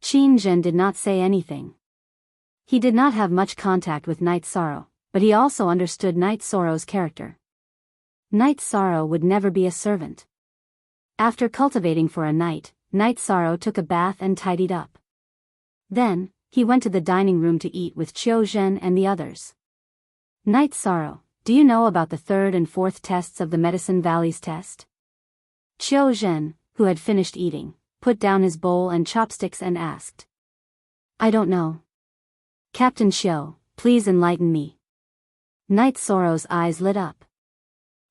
Qin Zhen did not say anything. He did not have much contact with Night Sorrow, but he also understood Night Sorrow's character. Night Sorrow would never be a servant. After cultivating for a night, Night Sorrow took a bath and tidied up. Then, he went to the dining room to eat with Qiu Zhen and the others. Night Sorrow, do you know about the 3rd and 4th tests of the Medicine Valley's test? Qiu Zhen, who had finished eating, put down his bowl and chopsticks and asked. I don't know. Captain Qiu, please enlighten me. Night Sorrow's eyes lit up.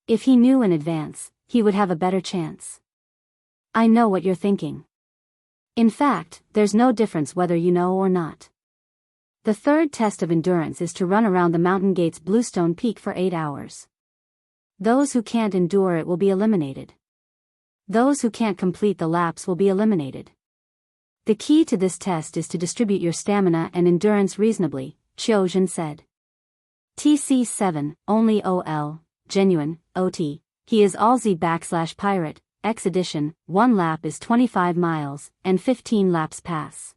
If he knew in advance, he would have a better chance. I know what you're thinking. In fact, there's no difference whether you know or not. The 3rd test of endurance is to run around the mountain gate's Bluestone Peak for 8 hours. Those who can't endure it will be eliminated. Those who can't complete the laps will be eliminated. The key to this test is to distribute your stamina and endurance reasonably, Qiu Zhen said. TC7, only OL, genuine, OT, he is Alzi/pirate, X edition, 1 lap is 25 miles, and 15 laps pass.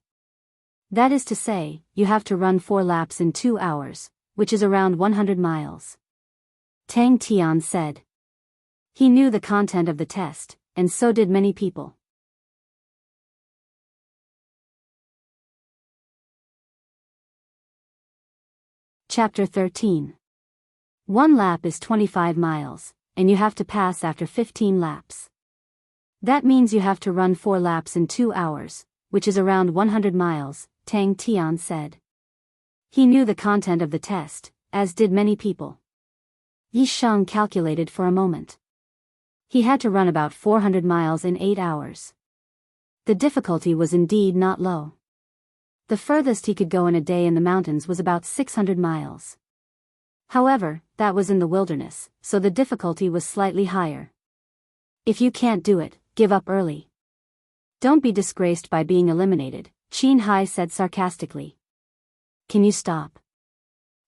That is to say, you have to run 4 laps in 2 hours, which is around 100 miles. Tang Tian said. He knew the content of the test, and so did many people. Chapter 13. 1 lap is 25 miles, and you have to pass after 15 laps. That means you have to run 4 laps in 2 hours, which is around 100 miles, Tang Tian said. He knew the content of the test, as did many people. Yi Sheng calculated for a moment. He had to run about 400 miles in 8 hours. The difficulty was indeed not low. The furthest he could go in a day in the mountains was about 600 miles. However, that was in the wilderness, so the difficulty was slightly higher. If you can't do it, give up early. Don't be disgraced by being eliminated, Qin Hai said sarcastically. Can you stop?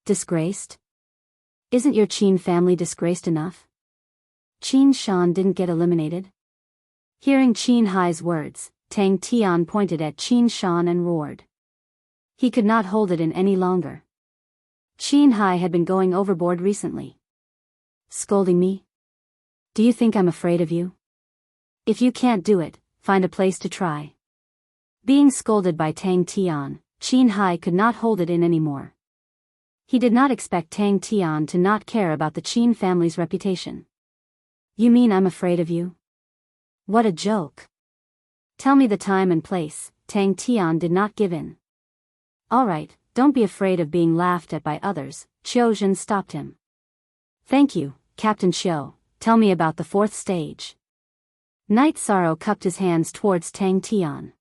Disgraced? Isn't your Qin family disgraced enough? Qin Shan didn't get eliminated? Hearing Qin Hai's words, Tang Tian pointed at Qin Shan and roared. He could not hold it in any longer. Qin Hai had been going overboard recently. Scolding me? Do you think I'm afraid of you? If you can't do it, find a place to try. Being scolded by Tang Tian, Qin Hai could not hold it in anymore. He did not expect Tang Tian to not care about the Qin family's reputation. You mean I'm afraid of you? What a joke. Tell me the time and place. Tang Tian did not give in. All right, don't be afraid of being laughed at by others, Qiu Zhen stopped him. Thank you, Captain Qiu, tell me about the fourth stage. Night Sorrow cupped his hands towards Tang Tian.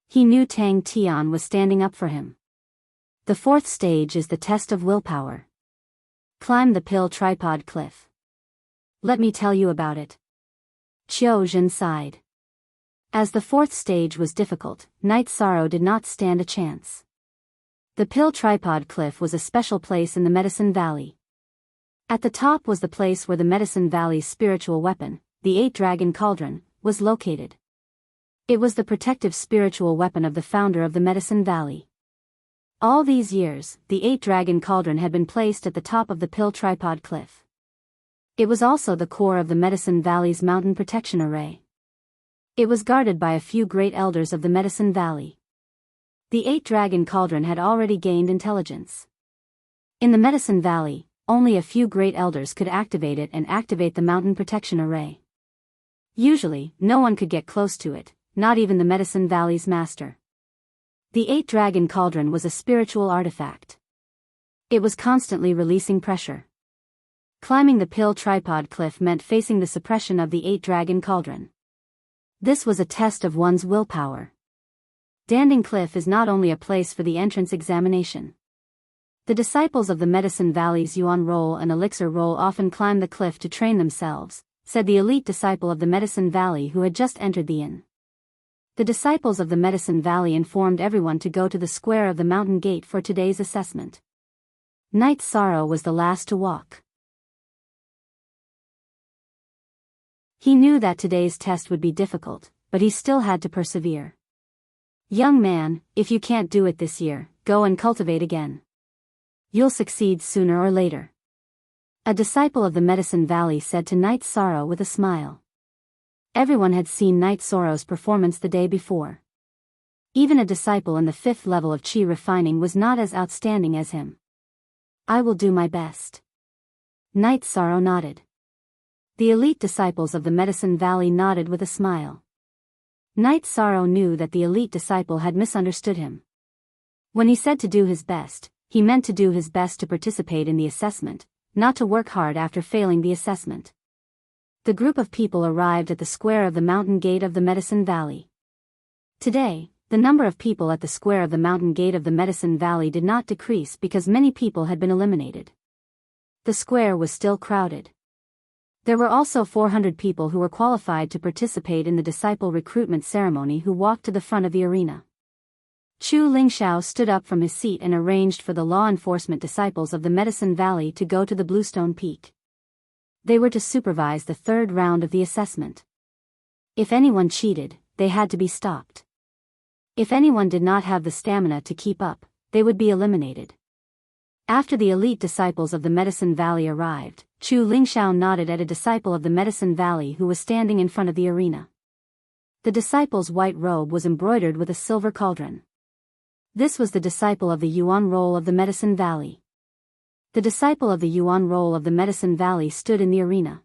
He knew Tang Tian was standing up for him. The fourth stage is the test of willpower. Climb the pill tripod cliff. Let me tell you about it. Qiu Zhen sighed. As the fourth stage was difficult, Night Sorrow did not stand a chance. The pill tripod cliff was a special place in the Medicine Valley. At the top was the place where the Medicine Valley's spiritual weapon, the 8-Dragon Cauldron, was located. It was the protective spiritual weapon of the founder of the Medicine Valley. All these years, the 8-Dragon Cauldron had been placed at the top of the pill tripod cliff. It was also the core of the Medicine Valley's mountain protection array. It was guarded by a few great elders of the Medicine Valley. The 8-Dragon Cauldron had already gained intelligence. In the Medicine Valley, only a few great elders could activate it and activate the mountain protection array. Usually, no one could get close to it, not even the Medicine Valley's master. The 8-Dragon Cauldron was a spiritual artifact. It was constantly releasing pressure. Climbing the pill tripod cliff meant facing the suppression of the 8-Dragon Cauldron. This was a test of one's willpower. Danding Cliff is not only a place for the entrance examination. The disciples of the Medicine Valley's Yuan Roll and Elixir Roll often climb the cliff to train themselves, said the elite disciple of the Medicine Valley who had just entered the inn. The disciples of the Medicine Valley informed everyone to go to the square of the mountain gate for today's assessment. Night Sorrow was the last to walk. He knew that today's test would be difficult, but he still had to persevere. Young man, if you can't do it this year, go and cultivate again. You'll succeed sooner or later. A disciple of the Medicine Valley said to Night Sorrow with a smile. Everyone had seen Night Sorrow's performance the day before. Even a disciple in the 5th level of Qi refining was not as outstanding as him. I will do my best. Night Sorrow nodded. The elite disciples of the Medicine Valley nodded with a smile. Night Sorrow knew that the elite disciple had misunderstood him. When he said to do his best, he meant to do his best to participate in the assessment, not to work hard after failing the assessment. The group of people arrived at the square of the mountain gate of the Medicine Valley. Today, the number of people at the square of the mountain gate of the Medicine Valley did not decrease because many people had been eliminated. The square was still crowded. There were also 400 people who were qualified to participate in the disciple recruitment ceremony who walked to the front of the arena. Chu Lingxiao stood up from his seat and arranged for the law enforcement disciples of the Medicine Valley to go to the Bluestone Peak. They were to supervise the 3rd round of the assessment. If anyone cheated, they had to be stopped. If anyone did not have the stamina to keep up, they would be eliminated. After the elite disciples of the Medicine Valley arrived, Chu Lingxiao nodded at a disciple of the Medicine Valley who was standing in front of the arena. The disciple's white robe was embroidered with a silver cauldron. This was the disciple of the Yuan Roll of the Medicine Valley. The disciple of the Yuan Roll of the Medicine Valley stood in the arena.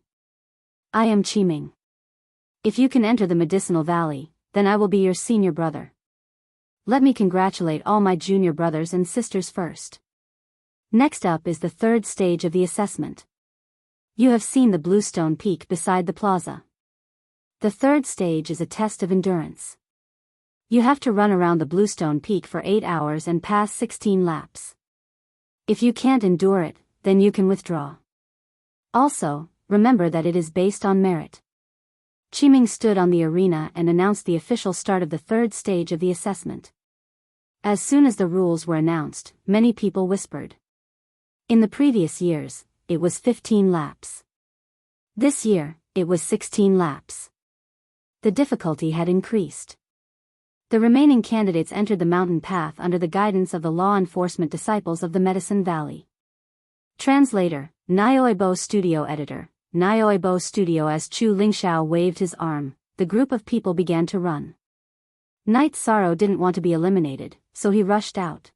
I am Qiming. If you can enter the Medicinal Valley, then I will be your senior brother. Let me congratulate all my junior brothers and sisters first. Next up is the 3rd stage of the assessment. You have seen the Bluestone Peak beside the plaza. The 3rd stage is a test of endurance. You have to run around the Bluestone Peak for 8 hours and pass 16 laps. If you can't endure it, then you can withdraw. Also, remember that it is based on merit. Qiming stood on the arena and announced the official start of the third stage of the assessment. As soon as the rules were announced, many people whispered. In the previous years, it was 15 laps. This year, it was 16 laps. The difficulty had increased. The remaining candidates entered the mountain path under the guidance of the law enforcement disciples of the Medicine Valley. Translator, Nyoibo Studio Editor, Nyoibo Studio. As Chu Lingxiao waved his arm, the group of people began to run. Night Sorrow didn't want to be eliminated, so he rushed out.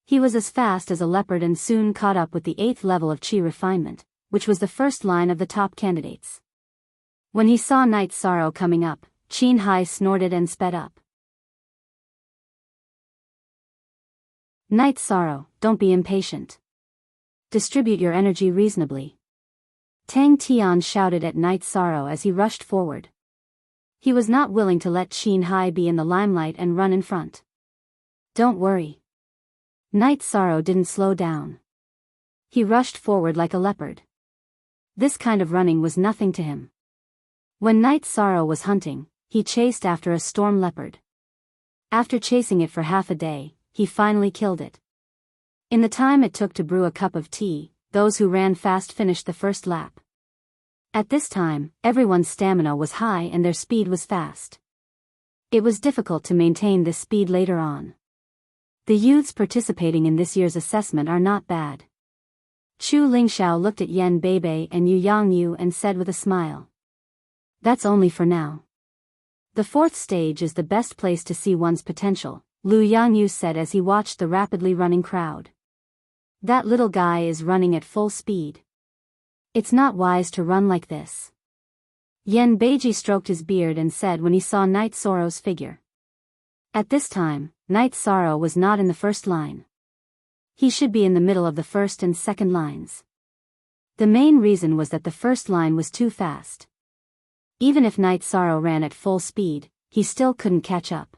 He was as fast as a leopard and soon caught up with the 8th level of Qi refinement, which was the first line of the top candidates. When he saw Night Sorrow coming up, Qin Hai snorted and sped up. Night Sorrow, don't be impatient. Distribute your energy reasonably. Tang Tian shouted at Night Sorrow as he rushed forward. He was not willing to let Qin Hai be in the limelight and run in front. Don't worry. Night Sorrow didn't slow down. He rushed forward like a leopard. This kind of running was nothing to him. When Night Sorrow was hunting, he chased after a storm leopard. After chasing it for half a day, he finally killed it. In the time it took to brew a cup of tea, those who ran fast finished the first lap. At this time, everyone's stamina was high and their speed was fast. It was difficult to maintain this speed later on. The youths participating in this year's assessment are not bad. Chu Lingxiao looked at Yan Beibei and Yu Yangyu and said with a smile. That's only for now. The 4th stage is the best place to see one's potential, Lu Yangyu said as he watched the rapidly running crowd. That little guy is running at full speed. It's not wise to run like this. Yan Beiji stroked his beard and said when he saw Night Sorrow's figure. At this time, Night Sorrow was not in the first line. He should be in the middle of the first and second lines. The main reason was that the first line was too fast. Even if Night Sorrow ran at full speed, he still couldn't catch up.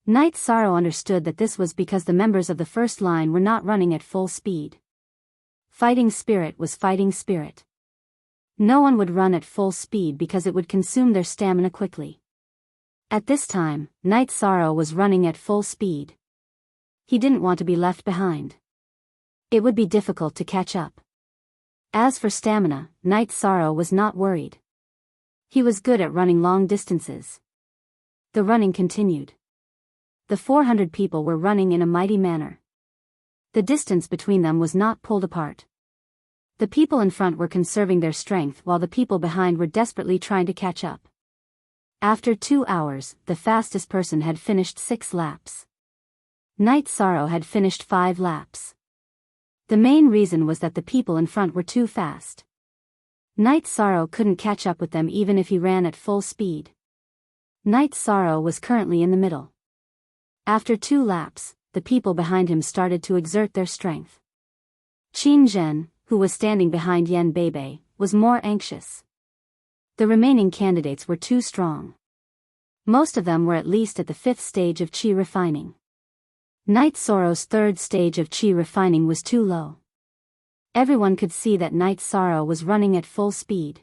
Night Sorrow understood that this was because the members of the first line were not running at full speed. Fighting spirit was fighting spirit. No one would run at full speed because it would consume their stamina quickly. At this time, Night Sorrow was running at full speed. He didn't want to be left behind. It would be difficult to catch up. As for stamina, Night Sorrow was not worried. He was good at running long distances. The running continued. The 400 people were running in a mighty manner. The distance between them was not pulled apart. The people in front were conserving their strength while the people behind were desperately trying to catch up. After 2 hours, the fastest person had finished 6 laps. Night Sorrow had finished 5 laps. The main reason was that the people in front were too fast. Night Sorrow couldn't catch up with them even if he ran at full speed. Night Sorrow was currently in the middle. After 2 laps, the people behind him started to exert their strength. Qin Zhen, who was standing behind Yan Beibei, was more anxious. The remaining candidates were too strong. Most of them were at least at the 5th stage of Qi refining. Night Sorrow's 3rd stage of Qi refining was too low. Everyone could see that Night Sorrow was running at full speed.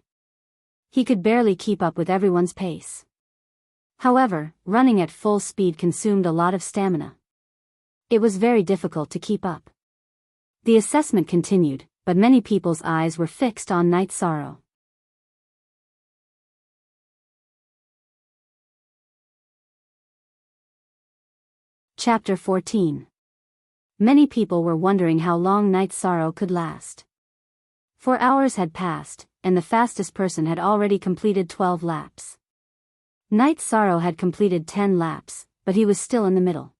He could barely keep up with everyone's pace. However, running at full speed consumed a lot of stamina. It was very difficult to keep up. The assessment continued, but many people's eyes were fixed on Night Sorrow. Chapter 14. Many people were wondering how long Night Sorrow could last. 4 hours had passed, and the fastest person had already completed 12 laps. Night Sorrow had completed 10 laps, but he was still in the middle.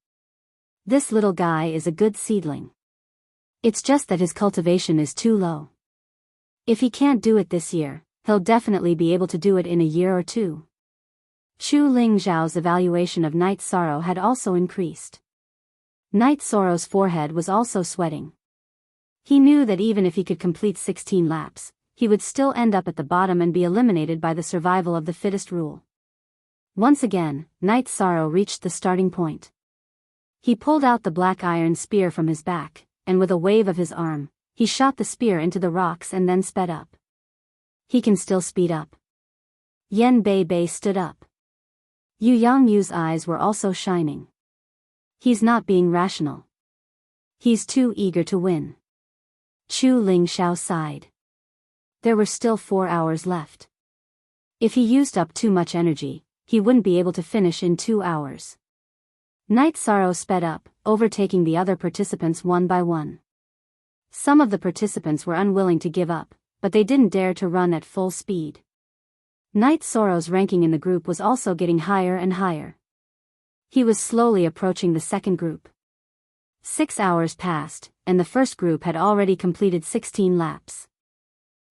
This little guy is a good seedling. It's just that his cultivation is too low. If he can't do it this year, he'll definitely be able to do it in a year or 2. Chu Lingxiao's evaluation of Night Sorrow had also increased. Night Sorrow's forehead was also sweating. He knew that even if he could complete 16 laps, he would still end up at the bottom and be eliminated by the survival of the fittest rule. Once again, Night Sorrow reached the starting point. He pulled out the black iron spear from his back, and with a wave of his arm, he shot the spear into the rocks and then sped up. He can still speed up. Yen Bei Bei stood up. Yu Yangyu's eyes were also shining. He's not being rational. He's too eager to win. Chu Lingxiao sighed. There were still 4 hours left. If he used up too much energy, he wouldn't be able to finish in 2 hours. Night Sorrow sped up, overtaking the other participants one by one. Some of the participants were unwilling to give up, but they didn't dare to run at full speed. Night Sorrow's ranking in the group was also getting higher and higher. He was slowly approaching the second group. 6 hours passed, and the first group had already completed 16 laps.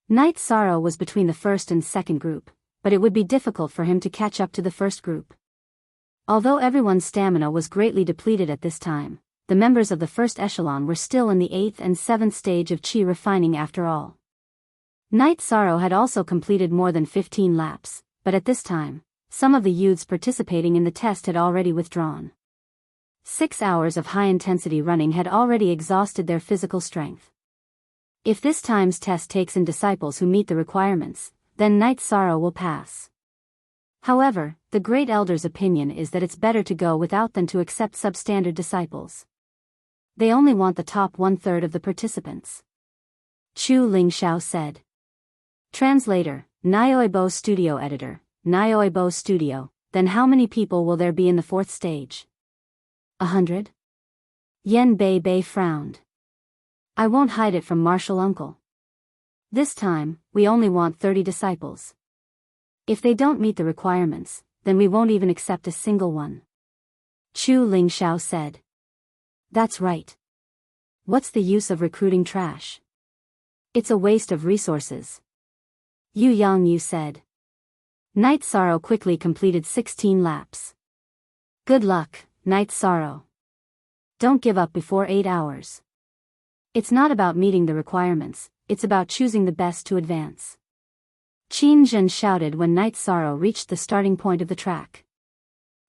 Night Sorrow was between the first and second group, but it would be difficult for him to catch up to the first group. Although everyone's stamina was greatly depleted at this time, the members of the first echelon were still in the 8th and 7th stage of chi refining after all. Night Sorrow had also completed more than 15 laps, but at this time, some of the youths participating in the test had already withdrawn. 6 hours of high-intensity running had already exhausted their physical strength. If this time's test takes in disciples who meet the requirements, then Night Sorrow will pass. However, the Great Elder's opinion is that it's better to go without than to accept substandard disciples. They only want the top 1/3 of the participants. Chu Lingxiao said. Translator, Nyoibo Studio Editor, Nyoibo Studio, then how many people will there be in the 4th stage? 100? Yen Bei Bei frowned. I won't hide it from Martial Uncle. This time, we only want 30 disciples. If they don't meet the requirements, then we won't even accept a single one. Chu Lingxiao said. That's right. What's the use of recruiting trash? It's a waste of resources. Yu Yangyu said. Night Sorrow quickly completed 16 laps. Good luck, Night Sorrow. Don't give up before 8 hours. It's not about meeting the requirements, it's about choosing the best to advance. Qin Zhen shouted when Night Sorrow reached the starting point of the track.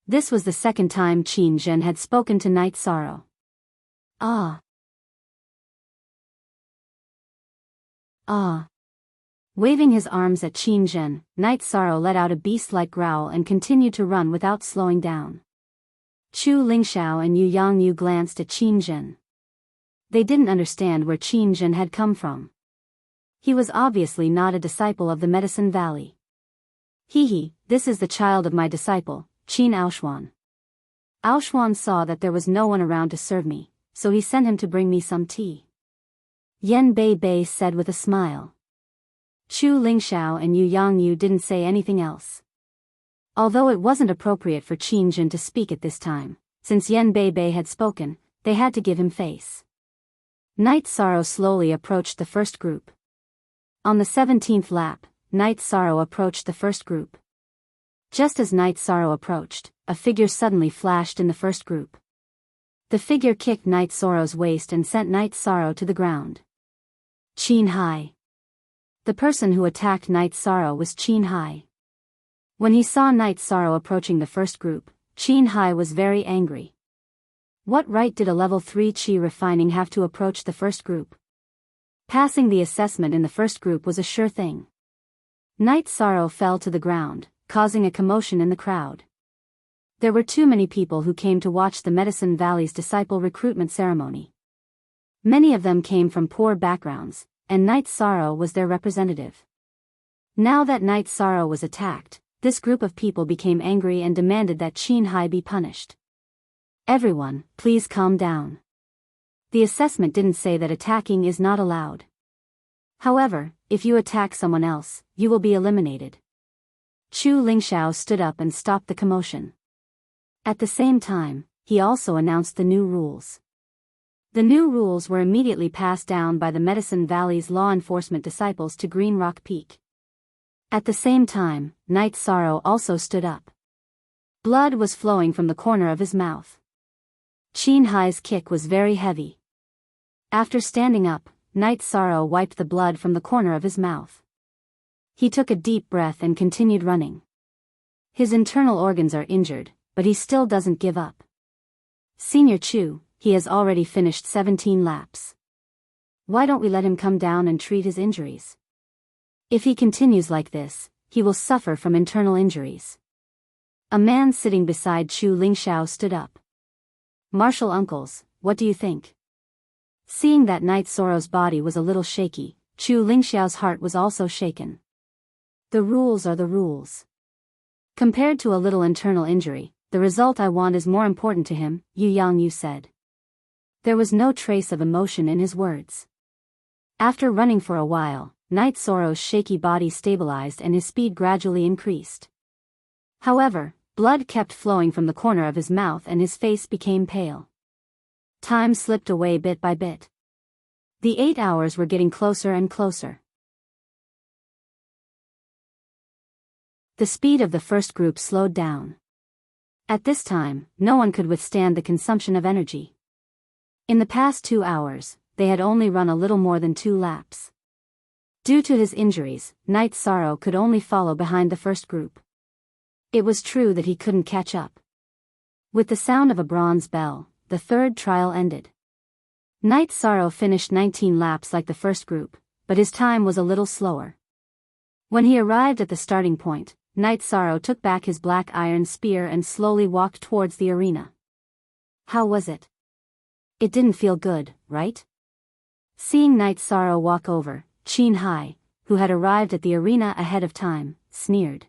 This was the second time Qin Zhen had spoken to Night Sorrow. Ah. Ah. Waving his arms at Qin Zhen, Night Sorrow let out a beast-like growl and continued to run without slowing down. Chu Lingxiao and Yu Yangyu glanced at Qin Zhen. They didn't understand where Qin Zhen had come from. He was obviously not a disciple of the Medicine Valley. He, this is the child of my disciple, Qin Aoshuan. Aoshuan saw that there was no one around to serve me, so he sent him to bring me some tea. Yen Bei Bei said with a smile. Chu Lingxiao and Yu Yangyu didn't say anything else. Although it wasn't appropriate for Qin Zhen to speak at this time, since Yen Bei Bei had spoken, they had to give him face. Night Sorrow slowly approached the first group. On the 17th lap, Night Sorrow approached the first group. Just as Night Sorrow approached, a figure suddenly flashed in the first group. The figure kicked Night Sorrow's waist and sent Night Sorrow to the ground. Qin Hai. The person who attacked Night Sorrow was Qin Hai. When he saw Night Sorrow approaching the first group, Qin Hai was very angry. What right did a level 3 chi refining have to approach the first group? Passing the assessment in the first group was a sure thing. Night Sorrow fell to the ground, causing a commotion in the crowd. There were too many people who came to watch the Medicine Valley's disciple recruitment ceremony. Many of them came from poor backgrounds, and Night Sorrow was their representative. Now that Night Sorrow was attacked, this group of people became angry and demanded that Qin Hai be punished. Everyone, please calm down. The assessment didn't say that attacking is not allowed. However, if you attack someone else, you will be eliminated. Chu Lingxiao stood up and stopped the commotion. At the same time, he also announced the new rules. The new rules were immediately passed down by the Medicine Valley's law enforcement disciples to Green Rock Peak. At the same time, Night Sorrow also stood up. Blood was flowing from the corner of his mouth. Qin Hai's kick was very heavy. After standing up, Night Sorrow wiped the blood from the corner of his mouth. He took a deep breath and continued running. His internal organs are injured, but he still doesn't give up. Senior Chu, he has already finished 17 laps. Why don't we let him come down and treat his injuries? If he continues like this, he will suffer from internal injuries. A man sitting beside Chu Lingxiao stood up. Martial uncles, what do you think? Seeing that Knight Soro's body was a little shaky, Chu Lingxiao's heart was also shaken. The rules are the rules. Compared to a little internal injury, the result I want is more important to him, Yu Yangyu said. There was no trace of emotion in his words. After running for a while, Knight Soro's shaky body stabilized and his speed gradually increased. However, blood kept flowing from the corner of his mouth and his face became pale. Time slipped away bit by bit. The 8 hours were getting closer and closer. The speed of the first group slowed down. At this time, no one could withstand the consumption of energy. In the past 2 hours, they had only run a little more than 2 laps. Due to his injuries, Knight Soro could only follow behind the first group. It was true that he couldn't catch up. With the sound of a bronze bell, the third trial ended. Knight Soro finished 19 laps like the first group, but his time was a little slower. When he arrived at the starting point, Knight Soro took back his black iron spear and slowly walked towards the arena. How was it? It didn't feel good, right? Seeing Knight Soro walk over, Qin Hai, who had arrived at the arena ahead of time, sneered.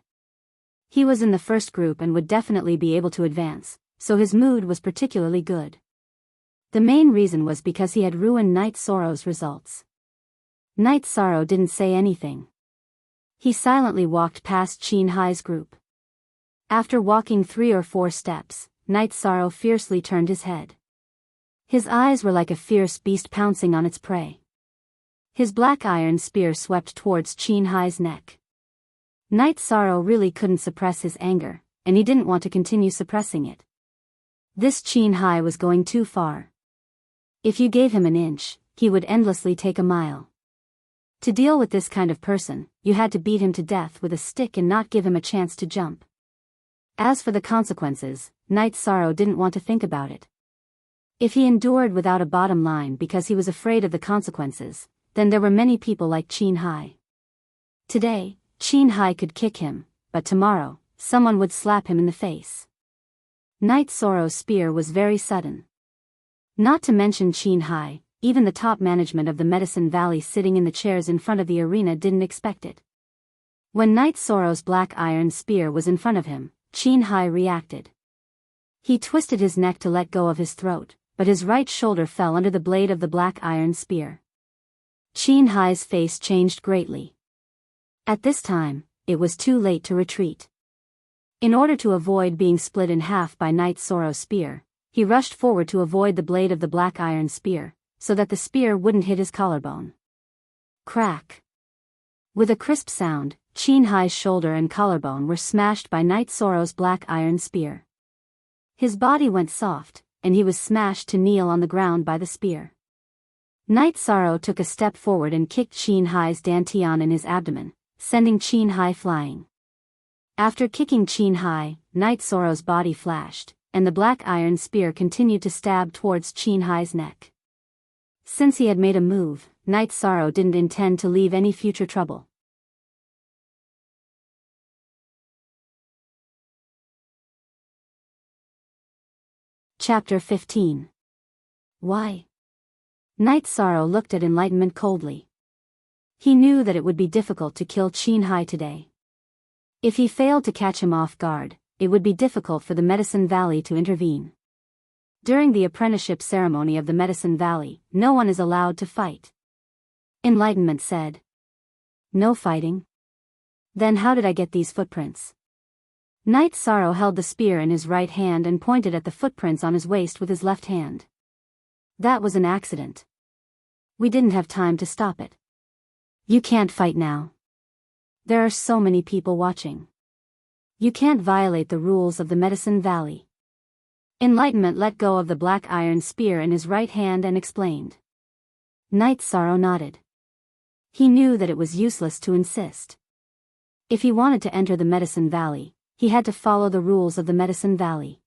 He was in the first group and would definitely be able to advance, so his mood was particularly good. The main reason was because he had ruined Knight Soro's results. Knight Soro didn't say anything. He silently walked past Qin Hai's group. After walking 3 or 4 steps, Knight Soro fiercely turned his head. His eyes were like a fierce beast pouncing on its prey. His black iron spear swept towards Qin Hai's neck. Knight Soro really couldn't suppress his anger, and he didn't want to continue suppressing it. This Qin Hai was going too far. If you gave him an inch, he would endlessly take a mile. To deal with this kind of person, you had to beat him to death with a stick and not give him a chance to jump. As for the consequences, Knight Soro didn't want to think about it. If he endured without a bottom line because he was afraid of the consequences, then there were many people like Qin Hai. Today, Qin Hai could kick him, but tomorrow, someone would slap him in the face. Knight Soro's spear was very sudden. Not to mention Qin Hai, even the top management of the Medicine Valley sitting in the chairs in front of the arena didn't expect it. When Knight Soro's black iron spear was in front of him, Qin Hai reacted. He twisted his neck to let go of his throat, but his right shoulder fell under the blade of the black iron spear. Qin Hai's face changed greatly. At this time, it was too late to retreat. In order to avoid being split in half by Knight Soro's spear, he rushed forward to avoid the blade of the black iron spear, so that the spear wouldn't hit his collarbone. Crack! With a crisp sound, Qin Hai's shoulder and collarbone were smashed by Knight Soro's black iron spear. His body went soft, and he was smashed to kneel on the ground by the spear. Knight Soro took a step forward and kicked Qin Hai's dantian in his abdomen, sending Qin Hai flying. After kicking Qin Hai, Knight Soro's body flashed, and the black iron spear continued to stab towards Qin Hai's neck. Since he had made a move, Knight Soro didn't intend to leave any future trouble. Chapter 15. Why? Knight Soro looked at enlightenment coldly. He knew that it would be difficult to kill Qin Hai today. If he failed to catch him off guard, it would be difficult for the Medicine Valley to intervene. During the apprenticeship ceremony of the Medicine Valley, no one is allowed to fight. Enlightenment said. No fighting? Then how did I get these footprints? Knight Soro held the spear in his right hand and pointed at the footprints on his waist with his left hand. That was an accident. We didn't have time to stop it. You can't fight now. There are so many people watching. You can't violate the rules of the Medicine Valley. Enlightenment let go of the black iron spear in his right hand and explained. Knight Soro nodded. He knew that it was useless to insist. If he wanted to enter the Medicine Valley, he had to follow the rules of the Medicine Valley.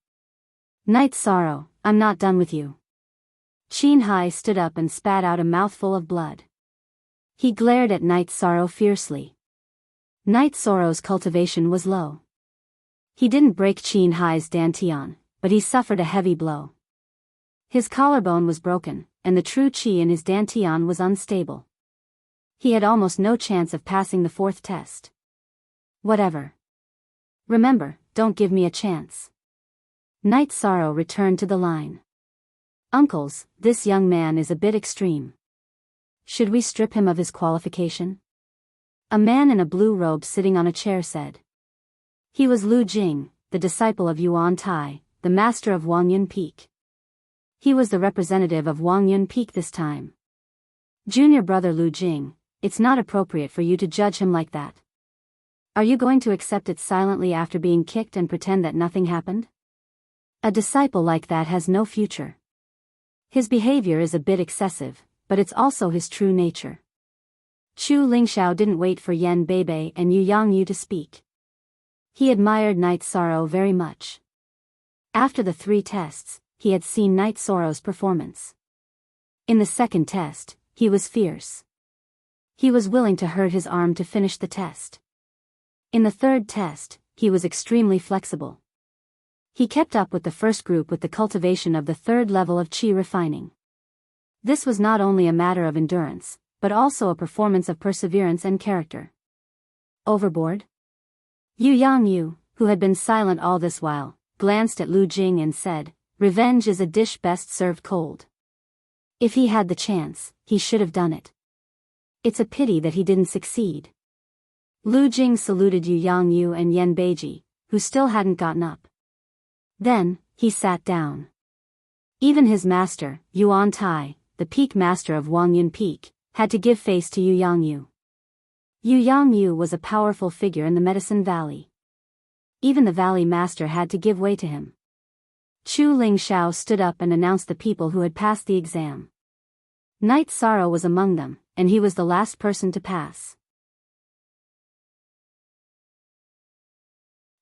Night Sorrow, I'm not done with you. Qin Hai stood up and spat out a mouthful of blood. He glared at Night Sorrow fiercely. Night Sorrow's cultivation was low. He didn't break Qin Hai's dantian, but he suffered a heavy blow. His collarbone was broken, and the true qi in his dantian was unstable. He had almost no chance of passing the fourth test. Whatever. Remember, don't give me a chance. Night Sorrow returned to the line. Uncles, this young man is a bit extreme. Should we strip him of his qualification? A man in a blue robe sitting on a chair said. He was Lu Jing, the disciple of Yuan Tai, the master of Wangyun Peak. He was the representative of Wangyun Peak this time. Junior brother Lu Jing, it's not appropriate for you to judge him like that. Are you going to accept it silently after being kicked and pretend that nothing happened? A disciple like that has no future. His behavior is a bit excessive, but it's also his true nature. Chu Lingxiao didn't wait for Yan Beibei and Yu Yangyu to speak. He admired Night Sorrow very much. After the 3 tests, he had seen Night Sorrow's performance. In the second test, he was fierce. He was willing to hurt his arm to finish the test. In the third test, he was extremely flexible. He kept up with the first group with the cultivation of the 3rd level of qi refining. This was not only a matter of endurance, but also a performance of perseverance and character. Overboard? Yu Yangyu, who had been silent all this while, glanced at Lu Jing and said, "Revenge is a dish best served cold." If he had the chance, he should have done it. It's a pity that he didn't succeed. Lu Jing saluted Yu Yangyu and Yan Beiji, who still hadn't gotten up. Then, he sat down. Even his master, Yuan Tai, the peak master of Wangyun Peak, had to give face to Yu Yangyu. Yu Yangyu was a powerful figure in the Medicine Valley. Even the Valley Master had to give way to him. Chu Lingxiao stood up and announced the people who had passed the exam. Night Sorrow was among them, and he was the last person to pass.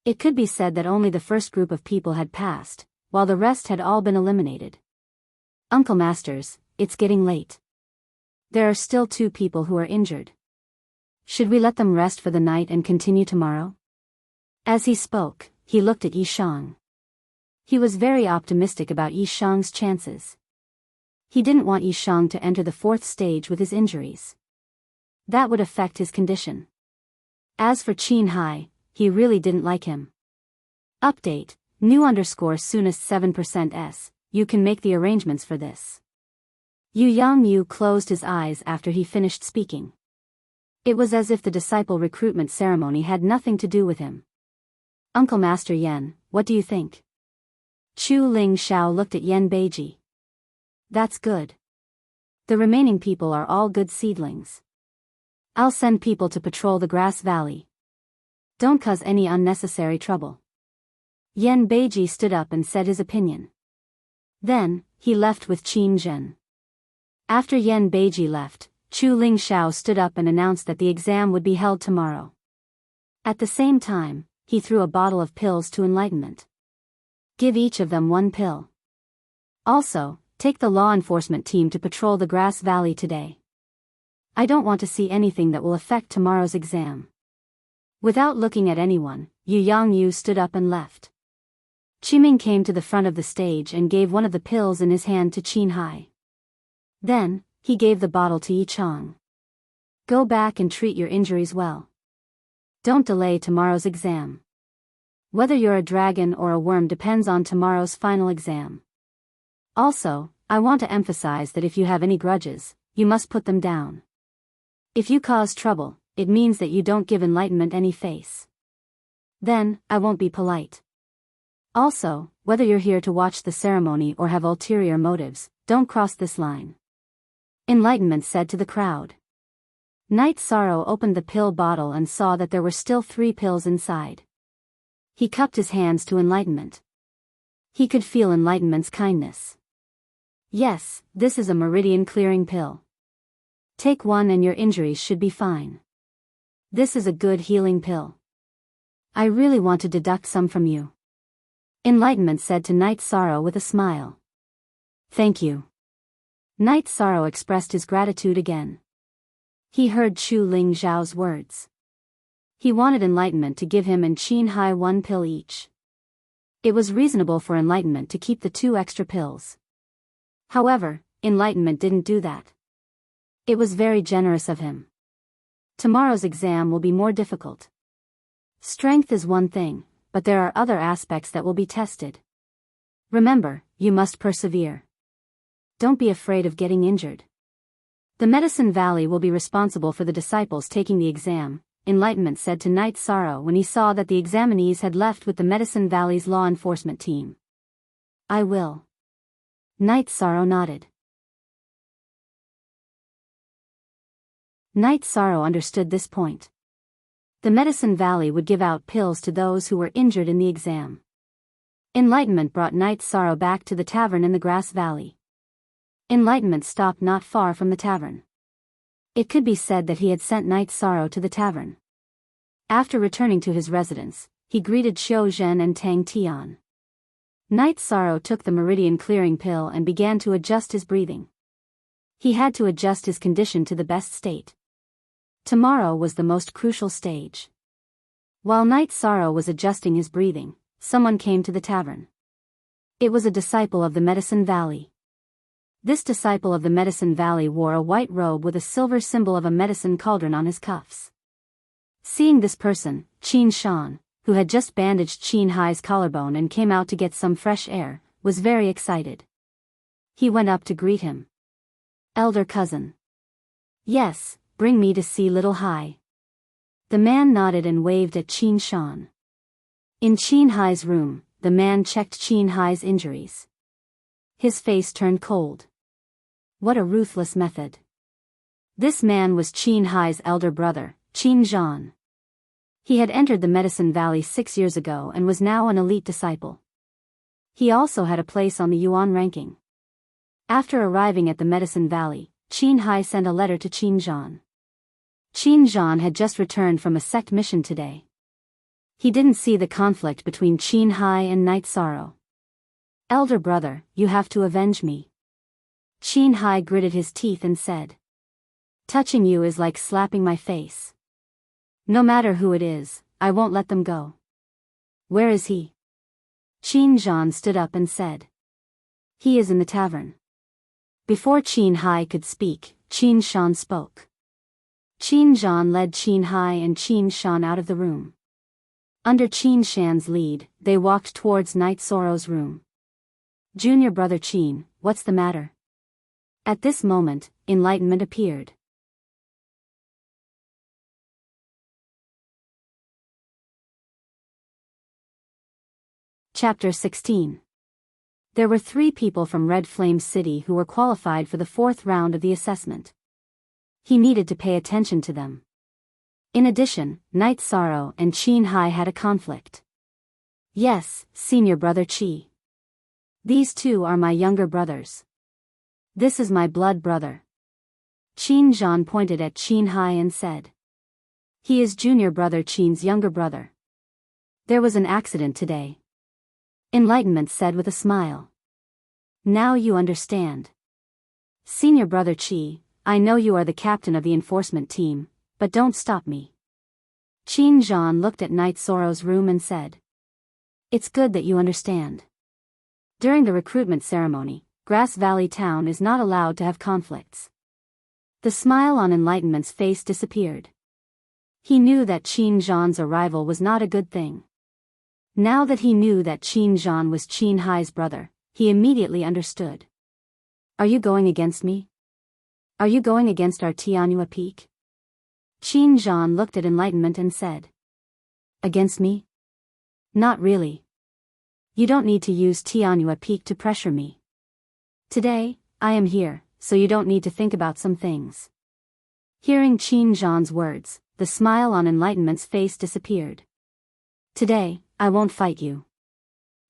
It could be said that only the first group of people had passed, while the rest had all been eliminated. Uncle Masters, it's getting late. There are still 2 people who are injured. Should we let them rest for the night and continue tomorrow? As he spoke, he looked at Yishang. He was very optimistic about Yishang's chances. He didn't want Yishang to enter the 4th stage with his injuries. That would affect his condition. As for Qin Hai, he really didn't like him. Update, new _ soonest 7% s, you can make the arrangements for this. Yu Yangyu closed his eyes after he finished speaking. It was as if the disciple recruitment ceremony had nothing to do with him. Uncle Master Yen, what do you think? Chu Lingxiao looked at Yan Beiji. That's good. The remaining people are all good seedlings. I'll send people to patrol the Grass Valley. Don't cause any unnecessary trouble. Yan Beiji stood up and said his opinion. Then, he left with Qin Zhen. After Yan Beiji left, Chu Lingxiao stood up and announced that the exam would be held tomorrow. At the same time, he threw a bottle of pills to enlightenment. Give each of them 1 pill. Also, take the law enforcement team to patrol the Grass Valley today. I don't want to see anything that will affect tomorrow's exam. Without looking at anyone, Yu Yangyu stood up and left. Qiming came to the front of the stage and gave one of the pills in his hand to Qin Hai. Then, he gave the bottle to Yichang. Go back and treat your injuries well. Don't delay tomorrow's exam. Whether you're a dragon or a worm depends on tomorrow's final exam. Also, I want to emphasize that if you have any grudges, you must put them down. If you cause trouble, it means that you don't give enlightenment any face. Then, I won't be polite. Also, whether you're here to watch the ceremony or have ulterior motives, don't cross this line. Enlightenment said to the crowd. Night Sorrow opened the pill bottle and saw that there were still 3 pills inside. He cupped his hands to Enlightenment. He could feel Enlightenment's kindness. Yes, this is a meridian-clearing pill. Take one and your injuries should be fine. This is a good healing pill. I really want to deduct some from you. Enlightenment said to Night Sorrow with a smile. Thank you. Night Sorrow expressed his gratitude again. He heard Chu Ling Zhao's words. He wanted Enlightenment to give him and Qin Hai 1 pill each. It was reasonable for Enlightenment to keep the 2 extra pills. However, Enlightenment didn't do that. It was very generous of him. Tomorrow's exam will be more difficult. Strength is one thing, but there are other aspects that will be tested. Remember, you must persevere. Don't be afraid of getting injured. The Medicine Valley will be responsible for the disciples taking the exam, Enlightenment said to Night Sorrow when he saw that the examinees had left with the Medicine Valley's law enforcement team. I will. Night Sorrow nodded. Night Sorrow understood this point. The Medicine Valley would give out pills to those who were injured in the exam. Enlightenment brought Night Sorrow back to the tavern in the Grass Valley. Enlightenment stopped not far from the tavern. It could be said that he had sent Night Sorrow to the tavern. After returning to his residence, he greeted Xiao Zhen and Tang Tian. Night Sorrow took the meridian clearing pill and began to adjust his breathing. He had to adjust his condition to the best state. Tomorrow was the most crucial stage. While Night Sorrow was adjusting his breathing, someone came to the tavern. It was a disciple of the Medicine Valley. This disciple of the Medicine Valley wore a white robe with a silver symbol of a medicine cauldron on his cuffs. Seeing this person, Qin Shan, who had just bandaged Qin Hai's collarbone and came out to get some fresh air, was very excited. He went up to greet him. Elder cousin. Yes, bring me to see little Hai. The man nodded and waved at Qin Shan. In Qin Hai's room, the man checked Qin Hai's injuries. His face turned cold. What a ruthless method. This man was Qin Hai's elder brother, Qin Zhan. He had entered the Medicine Valley 6 years ago and was now an elite disciple. He also had a place on the Yuan ranking. After arriving at the Medicine Valley, Qin Hai sent a letter to Qin Zhan. Qin Zhan had just returned from a sect mission today. He didn't see the conflict between Qin Hai and Night Sorrow. Elder brother, you have to avenge me. Qin Hai gritted his teeth and said. Touching you is like slapping my face. No matter who it is, I won't let them go. Where is he? Qin Zhan stood up and said. He is in the tavern. Before Qin Hai could speak, Qin Shan spoke. Qin Zhan led Qin Hai and Qin Shan out of the room. Under Qin Shan's lead, they walked towards Night Sorrow's room. Junior brother Qin, what's the matter? At this moment, enlightenment appeared. Chapter 16. There were 3 people from Red Flame City who were qualified for the 4th round of the assessment. He needed to pay attention to them. In addition, Night Sorrow and Qin Hai had a conflict. Yes, senior brother Qi. These 2 are my younger brothers. This is my blood brother. Qin Zhan pointed at Qin Hai and said. He is junior brother Qin's younger brother. There was an accident today. Enlightenment said with a smile. Now you understand. Senior brother Qi, I know you are the captain of the enforcement team, but don't stop me. Qin Zhan looked at Night Sorrow's room and said. It's good that you understand. During the recruitment ceremony, Grass Valley Town is not allowed to have conflicts. The smile on Enlightenment's face disappeared. He knew that Qin Zhan's arrival was not a good thing. Now that he knew that Qin Zhan was Qin Hai's brother, he immediately understood. Are you going against me? Are you going against our Tianhua Peak? Qin Zhan looked at Enlightenment and said. Against me? Not really. You don't need to use Tianhua Peak to pressure me. Today, I am here, so you don't need to think about some things. Hearing Qin Zhan's words, the smile on Enlightenment's face disappeared. Today, I won't fight you.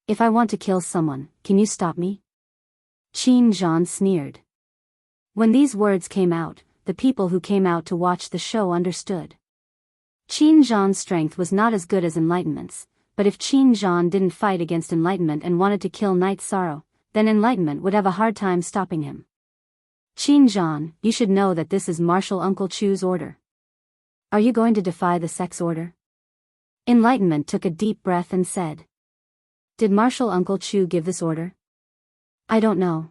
If I want to kill someone, can you stop me? Qin Zhan sneered. When these words came out, the people who came out to watch the show understood. Qin Zhan's strength was not as good as Enlightenment's, but if Qin Zhan didn't fight against Enlightenment and wanted to kill Night Sorrow, then Enlightenment would have a hard time stopping him. Qin Zhan, you should know that this is Martial Uncle Chu's order. Are you going to defy the sect's order? Enlightenment took a deep breath and said. Did Martial Uncle Chu give this order? I don't know.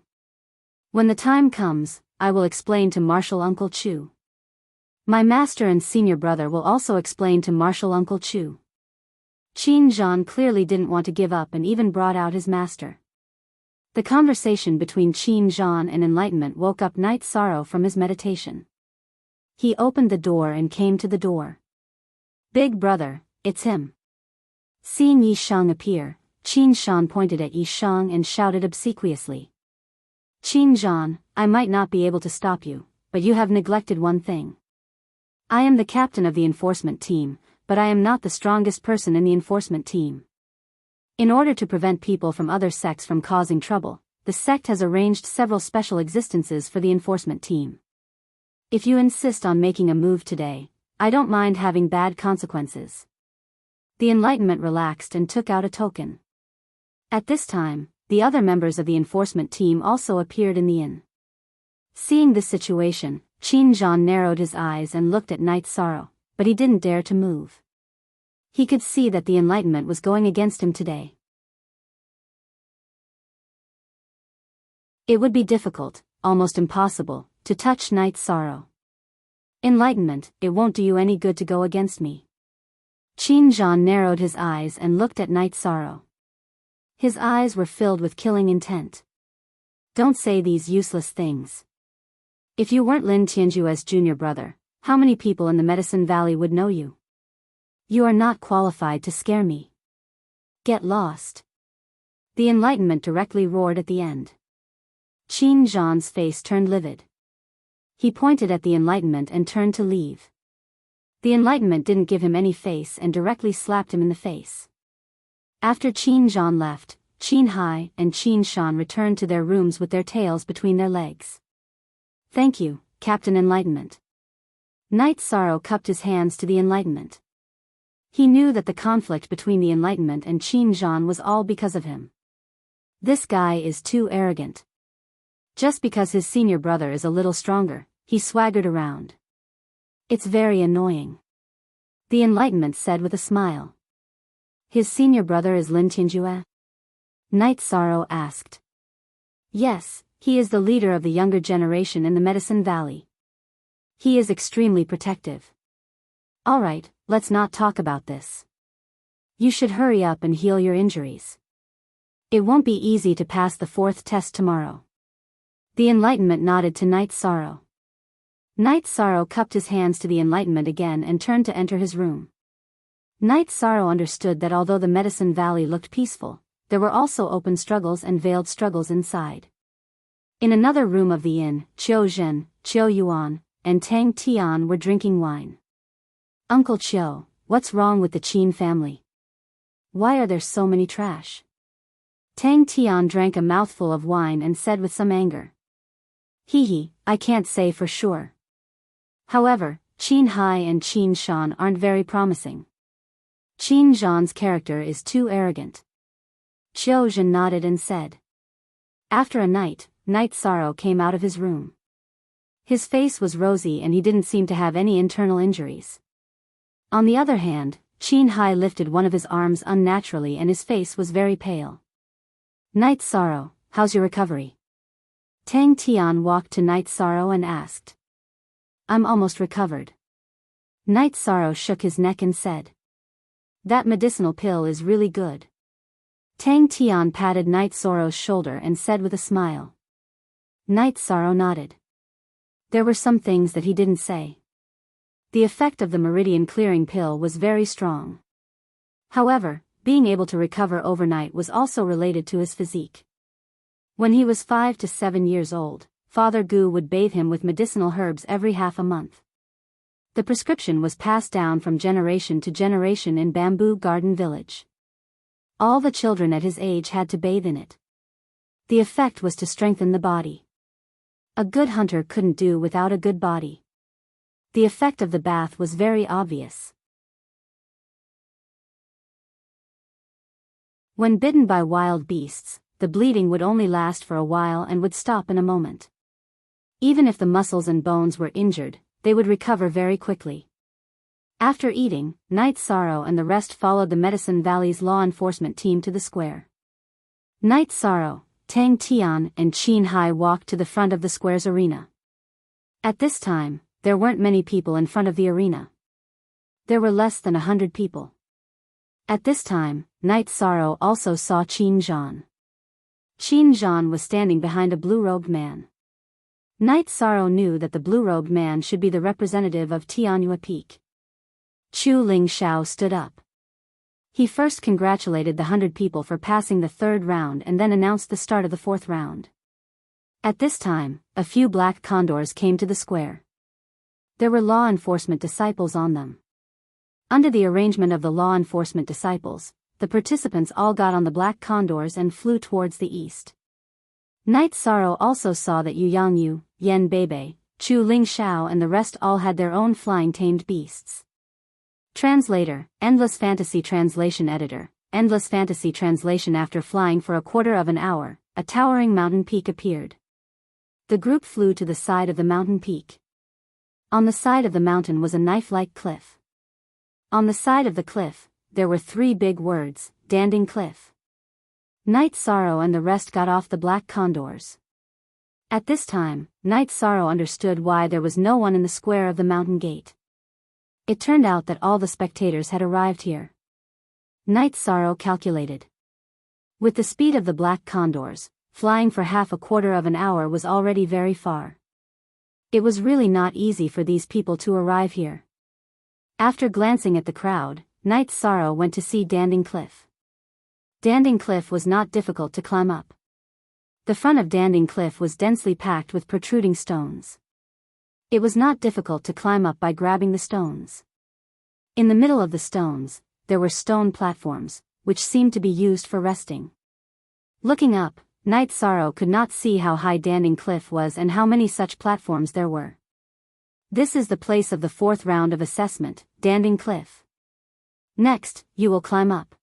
When the time comes, I will explain to Martial Uncle Chu. My master and senior brother will also explain to Martial Uncle Chu. Qin Zhan clearly didn't want to give up and even brought out his master. The conversation between Qin Zhan and Enlightenment woke up Night Sorrow from his meditation. He opened the door and came to the door. Big brother, it's him. Seeing Yi Shang appear, Qin Zhan pointed at Yi Shang and shouted obsequiously. Qin Zhan, I might not be able to stop you, but you have neglected one thing. I am the captain of the enforcement team, but I am not the strongest person in the enforcement team. In order to prevent people from other sects from causing trouble, the sect has arranged several special existences for the enforcement team. If you insist on making a move today, I don't mind having bad consequences. The Enlightenment relaxed and took out a token. At this time, the other members of the enforcement team also appeared in the inn. Seeing this situation, Qin Zhan narrowed his eyes and looked at Night Sorrow, but he didn't dare to move. He could see that the Enlightenment was going against him today. It would be difficult, almost impossible, to touch Night Sorrow. Enlightenment, it won't do you any good to go against me. Qin Zhan narrowed his eyes and looked at Night Sorrow. His eyes were filled with killing intent. Don't say these useless things. If you weren't Lin Tianjue's junior brother, how many people in the Medicine Valley would know you? You are not qualified to scare me. Get lost. The Enlightenment directly roared at the end. Qin Zhan's face turned livid. He pointed at the Enlightenment and turned to leave. The Enlightenment didn't give him any face and directly slapped him in the face. After Qin Zhan left, Qin Hai and Qin Shan returned to their rooms with their tails between their legs. Thank you, Captain Enlightenment. Night Sorrow cupped his hands to the Enlightenment. He knew that the conflict between the Enlightenment and Qin Zhan was all because of him. This guy is too arrogant. Just because his senior brother is a little stronger, he swaggered around. It's very annoying. The Enlightenment said with a smile. His senior brother is Lin Tianjue? Night Sorrow asked. Yes, he is the leader of the younger generation in the Medicine Valley. He is extremely protective. Alright, let's not talk about this. You should hurry up and heal your injuries. It won't be easy to pass the 4th test tomorrow. The Enlightenment nodded to Night Sorrow. Night Sorrow cupped his hands to the Enlightenment again and turned to enter his room. Night Sorrow understood that although the Medicine Valley looked peaceful, there were also open struggles and veiled struggles inside. In another room of the inn, Qiu Zhen, Qiu Yuan, and Tang Tian were drinking wine. Uncle Qiu, what's wrong with the Qin family? Why are there so many trash? Tang Tian drank a mouthful of wine and said with some anger. Hee, I can't say for sure. However, Qin Hai and Qin Shan aren't very promising. Qin Zhan's character is too arrogant. Qiu Zhen nodded and said. After a night, Night Sorrow came out of his room. His face was rosy and he didn't seem to have any internal injuries. On the other hand, Qin Hai lifted one of his arms unnaturally and his face was very pale. Night Sorrow, how's your recovery? Tang Tian walked to Night Sorrow and asked. I'm almost recovered. Night Sorrow shook his neck and said. That medicinal pill is really good. Tang Tian patted Night Sorrow's shoulder and said with a smile. Night Sorrow nodded. There were some things that he didn't say. The effect of the meridian clearing pill was very strong. However, being able to recover overnight was also related to his physique. When he was 5 to 7 years old, Father Gu would bathe him with medicinal herbs every half a month. The prescription was passed down from generation to generation in Bamboo Garden Village. All the children at his age had to bathe in it. The effect was to strengthen the body. A good hunter couldn't do without a good body. The effect of the bath was very obvious. When bitten by wild beasts, the bleeding would only last for a while and would stop in a moment. Even if the muscles and bones were injured, they would recover very quickly. After eating, Night Sorrow and the rest followed the Medicine Valley's law enforcement team to the square. Night Sorrow, Tang Tian and Qin Hai walked to the front of the square's arena. At this time, there weren't many people in front of the arena. There were less than 100 people. At this time, Night Sorrow also saw Qin Zhan. Qin Zhan was standing behind a blue-robed man. Night Sorrow knew that the blue-robed man should be the representative of Tianyua Peak. Chu Ling Xiao stood up. He first congratulated the 100 people for passing the third round and then announced the start of the fourth round. At this time, a few black condors came to the square. There were law enforcement disciples on them. Under the arrangement of the law enforcement disciples, the participants all got on the black condors and flew towards the east. Night Sorrow also saw that Yu Yangyu, Yen Bebe, Chu Ling Xiao and the rest all had their own flying tamed beasts. Translator, Endless Fantasy Translation Editor, Endless Fantasy Translation. After flying for a quarter of an hour, a towering mountain peak appeared. The group flew to the side of the mountain peak. On the side of the mountain was a knife-like cliff. On the side of the cliff, there were 3 big words, Danding Cliff. Night Sorrow and the rest got off the black condors. At this time, Night Sorrow understood why there was no one in the square of the mountain gate. It turned out that all the spectators had arrived here. Night Sorrow calculated. With the speed of the black condors, flying for half a quarter of an hour was already very far. It was really not easy for these people to arrive here. After glancing at the crowd, Night Sorrow went to see Danding Cliff. Danding Cliff was not difficult to climb up. The front of Danding Cliff was densely packed with protruding stones. It was not difficult to climb up by grabbing the stones. In the middle of the stones, there were stone platforms, which seemed to be used for resting. Looking up, Night Sorrow could not see how high Danding Cliff was and how many such platforms there were. This is the place of the fourth round of assessment, Danding Cliff. Next, you will climb up.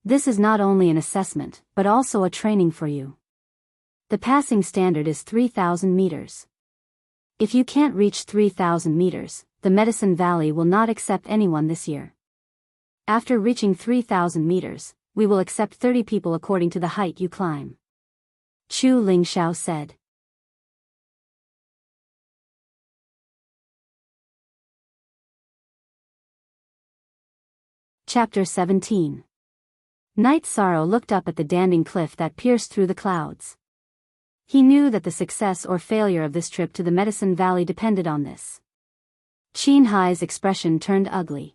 This is not only an assessment, but also a training for you. The passing standard is 3,000 meters. If you can't reach 3,000 meters, the Medicine Valley will not accept anyone this year. After reaching 3,000 meters, we will accept 30 people according to the height you climb. Chu Ling Xiao said. Chapter 17. Night Sorrow looked up at the Danding Cliff that pierced through the clouds. He knew that the success or failure of this trip to the Medicine Valley depended on this. Qin Hai's expression turned ugly.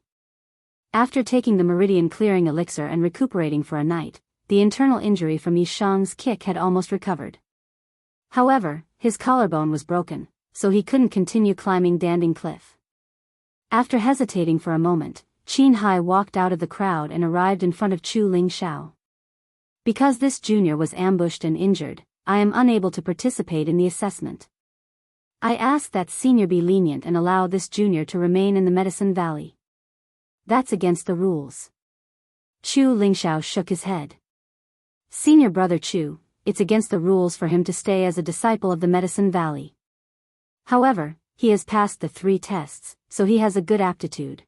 After taking the meridian clearing elixir and recuperating for a night, the internal injury from Yi Shang's kick had almost recovered. However, his collarbone was broken, so he couldn't continue climbing Danding Cliff. After hesitating for a moment, Qin Hai walked out of the crowd and arrived in front of Chu Ling Xiao. Because this junior was ambushed and injured, I am unable to participate in the assessment. I ask that senior be lenient and allow this junior to remain in the Medicine Valley. That's against the rules. Chu Ling Xiao shook his head. Senior brother Chu, it's against the rules for him to stay as a disciple of the Medicine Valley. However, he has passed the 3 tests, so he has a good aptitude.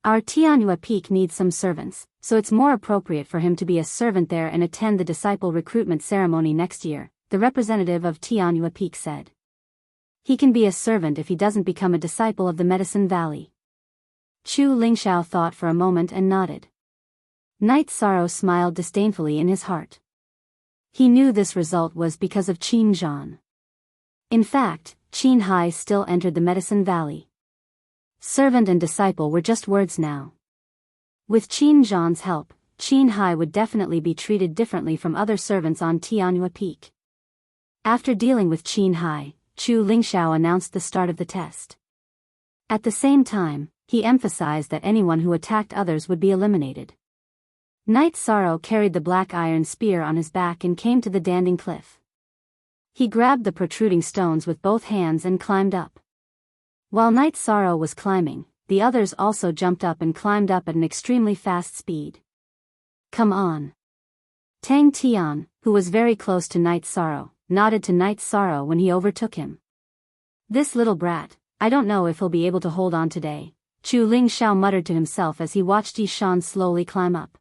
Our Tianyua Peak needs some servants, so it's more appropriate for him to be a servant there and attend the disciple recruitment ceremony next year, the representative of Tianyua Peak said. He can be a servant if he doesn't become a disciple of the Medicine Valley. Chu Ling Xiao thought for a moment and nodded. Night Sorrow smiled disdainfully in his heart. He knew this result was because of Qin Zhan. In fact, Qin Hai still entered the Medicine Valley. Servant and disciple were just words now. With Qin Zhan's help, Qin Hai would definitely be treated differently from other servants on Tianyua Peak. After dealing with Qin Hai, Chu Ling Xiao announced the start of the test. At the same time, he emphasized that anyone who attacked others would be eliminated. Night Sorrow carried the black iron spear on his back and came to the Danding Cliff. He grabbed the protruding stones with both hands and climbed up. While Night Sorrow was climbing, the others also jumped up and climbed up at an extremely fast speed. Come on, Tang Tian, who was very close to Night Sorrow, nodded to Night Sorrow when he overtook him. This little brat, I don't know if he'll be able to hold on today, Chu Lingxiao muttered to himself as he watched Yi Shan slowly climb up.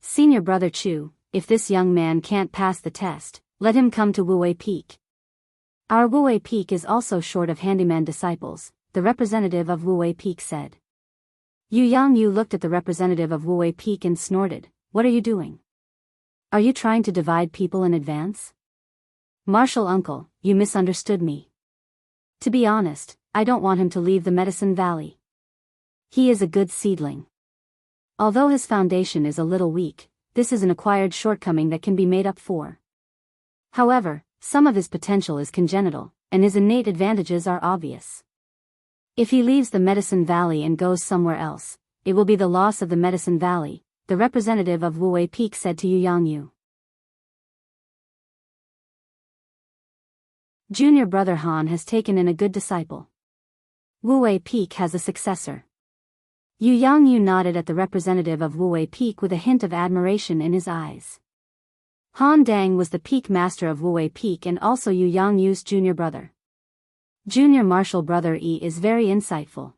Senior brother Chu, if this young man can't pass the test, let him come to Wuwei Peak. Our Wuwei Peak is also short of handyman disciples, the representative of Wuwei Peak said. Yu Yangyu looked at the representative of Wuwei Peak and snorted, what are you doing? Are you trying to divide people in advance? Martial uncle, you misunderstood me. To be honest, I don't want him to leave the Medicine Valley. He is a good seedling. Although his foundation is a little weak, this is an acquired shortcoming that can be made up for. However, some of his potential is congenital, and his innate advantages are obvious. If he leaves the Medicine Valley and goes somewhere else, it will be the loss of the Medicine Valley, the representative of Wuwei Peak said to Yu Yangyu. Junior brother Han has taken in a good disciple. Wuwei Peak has a successor. Yu Yangyu nodded at the representative of Wuwei Peak with a hint of admiration in his eyes. Han Dang was the peak master of Wuwei Peak and also Yu Yangyu's junior brother. Junior martial brother Yi is very insightful.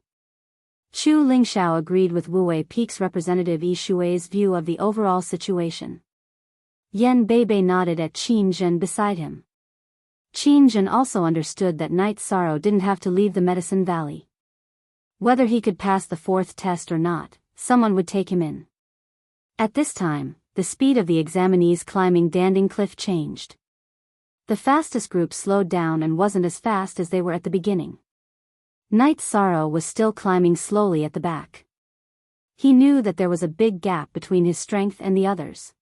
Chu Lingxiao agreed with Wuwei Peak's representative Yi Shui's view of the overall situation. Yan Beibei nodded at Qin Zhen beside him. Qin Zhen also understood that Night Sorrow didn't have to leave the Medicine Valley. Whether he could pass the fourth test or not, someone would take him in. At this time, the speed of the examinees climbing Danding Cliff changed. The fastest group slowed down and wasn't as fast as they were at the beginning. Night Sorrow was still climbing slowly at the back. He knew that there was a big gap between his strength and the others.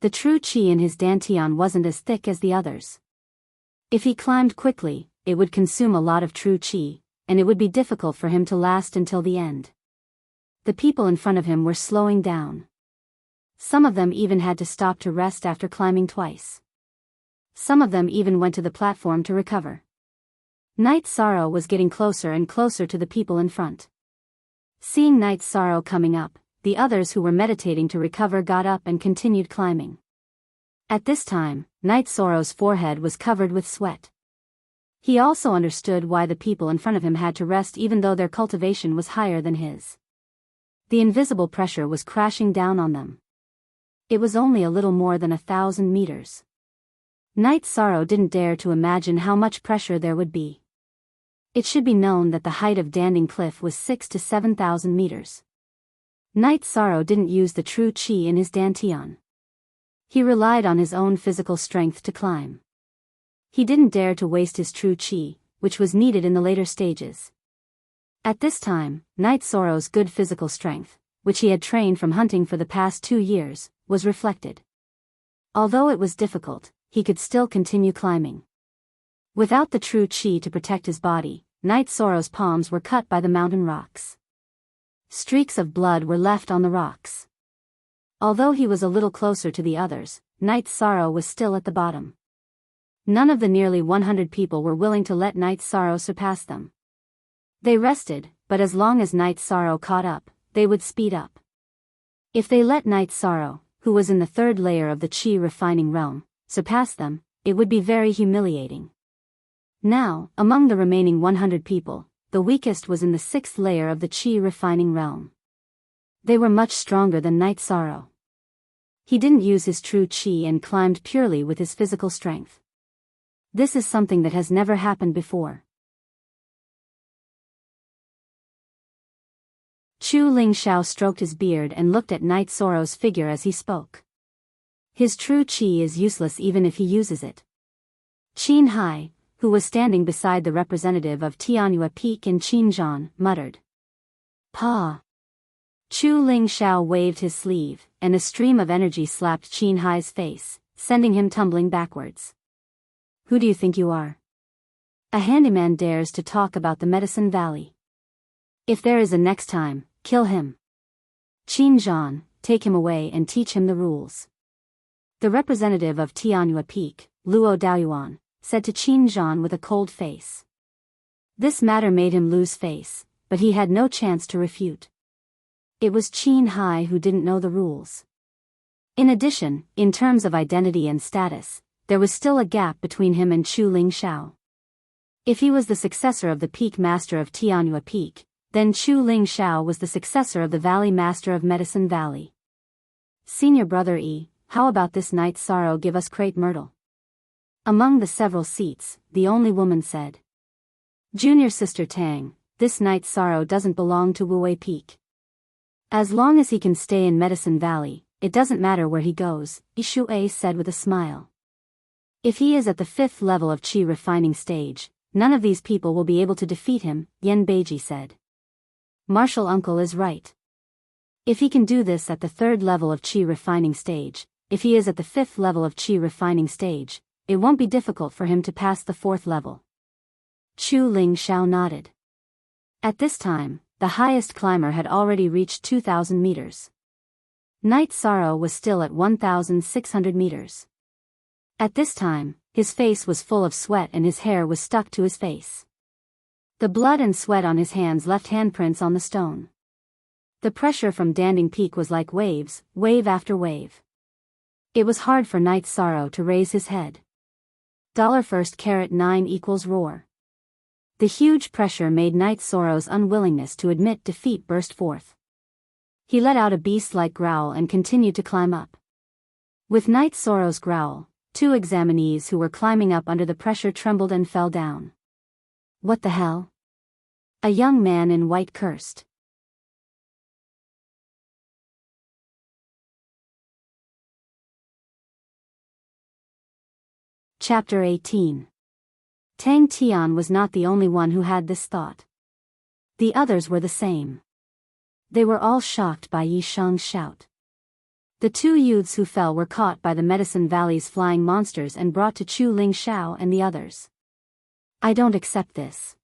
The true qi in his dantian wasn't as thick as the others. If he climbed quickly, it would consume a lot of true qi, and it would be difficult for him to last until the end. The people in front of him were slowing down. Some of them even had to stop to rest after climbing twice. Some of them even went to the platform to recover. Night Sorrow was getting closer and closer to the people in front. Seeing Night Sorrow coming up, the others who were meditating to recover got up and continued climbing. At this time, Night Sorrow's forehead was covered with sweat. He also understood why the people in front of him had to rest even though their cultivation was higher than his. The invisible pressure was crashing down on them. It was only a little more than 1,000 meters. Night Sorrow didn't dare to imagine how much pressure there would be. It should be known that the height of Danding Cliff was 6,000 to 7,000 meters. Night Sorrow didn't use the true qi in his dantian. He relied on his own physical strength to climb. He didn't dare to waste his true qi, which was needed in the later stages. At this time, Night Sorrow's good physical strength, which he had trained from hunting for the past 2 years, was reflected. Although it was difficult, he could still continue climbing. Without the true qi to protect his body, Night Sorrow's palms were cut by the mountain rocks. Streaks of blood were left on the rocks. Although he was a little closer to the others, Night Sorrow was still at the bottom. None of the nearly 100 people were willing to let Night Sorrow surpass them. They rested, but as long as Night Sorrow caught up, they would speed up. If they let Night Sorrow, who was in the third layer of the qi refining realm, surpass them, it would be very humiliating. Now, among the remaining 100 people, the weakest was in the 6th layer of the qi refining realm. They were much stronger than Night Sorrow. He didn't use his true qi and climbed purely with his physical strength. This is something that has never happened before. Chu Lingxiao stroked his beard and looked at Night Sorrow's figure as he spoke. His true qi is useless even if he uses it. Qin Hai, who was standing beside the representative of Tianyue Peak in Qinzhan, muttered. Pa. Chu Lingxiao waved his sleeve, and a stream of energy slapped Qin Hai's face, sending him tumbling backwards. Who do you think you are? A handyman dares to talk about the Medicine Valley. If there is a next time, kill him. Qinzhan, take him away and teach him the rules. The representative of Tianyue Peak, Luo Daoyuan, said to Qinzhan with a cold face. This matter made him lose face, but he had no chance to refute. It was Qin Hai who didn't know the rules. In addition, in terms of identity and status, there was still a gap between him and Chu Ling Shao. If he was the successor of the Peak Master of Tianhua Peak, then Chu Ling Shao was the successor of the Valley Master of Medicine Valley. Senior brother E, how about this night's sorrow give us crepe myrtle? Among the several seats, the only woman said. Junior sister Tang, this night's sorrow doesn't belong to Wuwei Peak. As long as he can stay in Medicine Valley, it doesn't matter where he goes, Ishui said with a smile. If he is at the 5th level of Qi refining stage, none of these people will be able to defeat him, Yen Beiji said. Martial uncle is right. If he can do this at the 3rd level of Qi refining stage, if he is at the 5th level of Qi refining stage, it won't be difficult for him to pass the 4th level. Chu Ling Shao nodded. At this time, the highest climber had already reached 2,000 meters. Night Sorrow was still at 1,600 meters. At this time, his face was full of sweat and his hair was stuck to his face. The blood and sweat on his hands left handprints on the stone. The pressure from Danding Peak was like waves, wave after wave. It was hard for Night Sorrow to raise his head. $1 equals roar. The huge pressure made Night Sorrow's unwillingness to admit defeat burst forth. He let out a beast-like growl and continued to climb up. With Night Sorrow's growl, 2 examinees who were climbing up under the pressure trembled and fell down. What the hell? A young man in white cursed. Chapter 18. Tang Tian was not the only one who had this thought. The others were the same. They were all shocked by Yi Shang's shout. The 2 youths who fell were caught by the Medicine Valley's flying monsters and brought to Chu Ling Shao and the others. I don't accept this.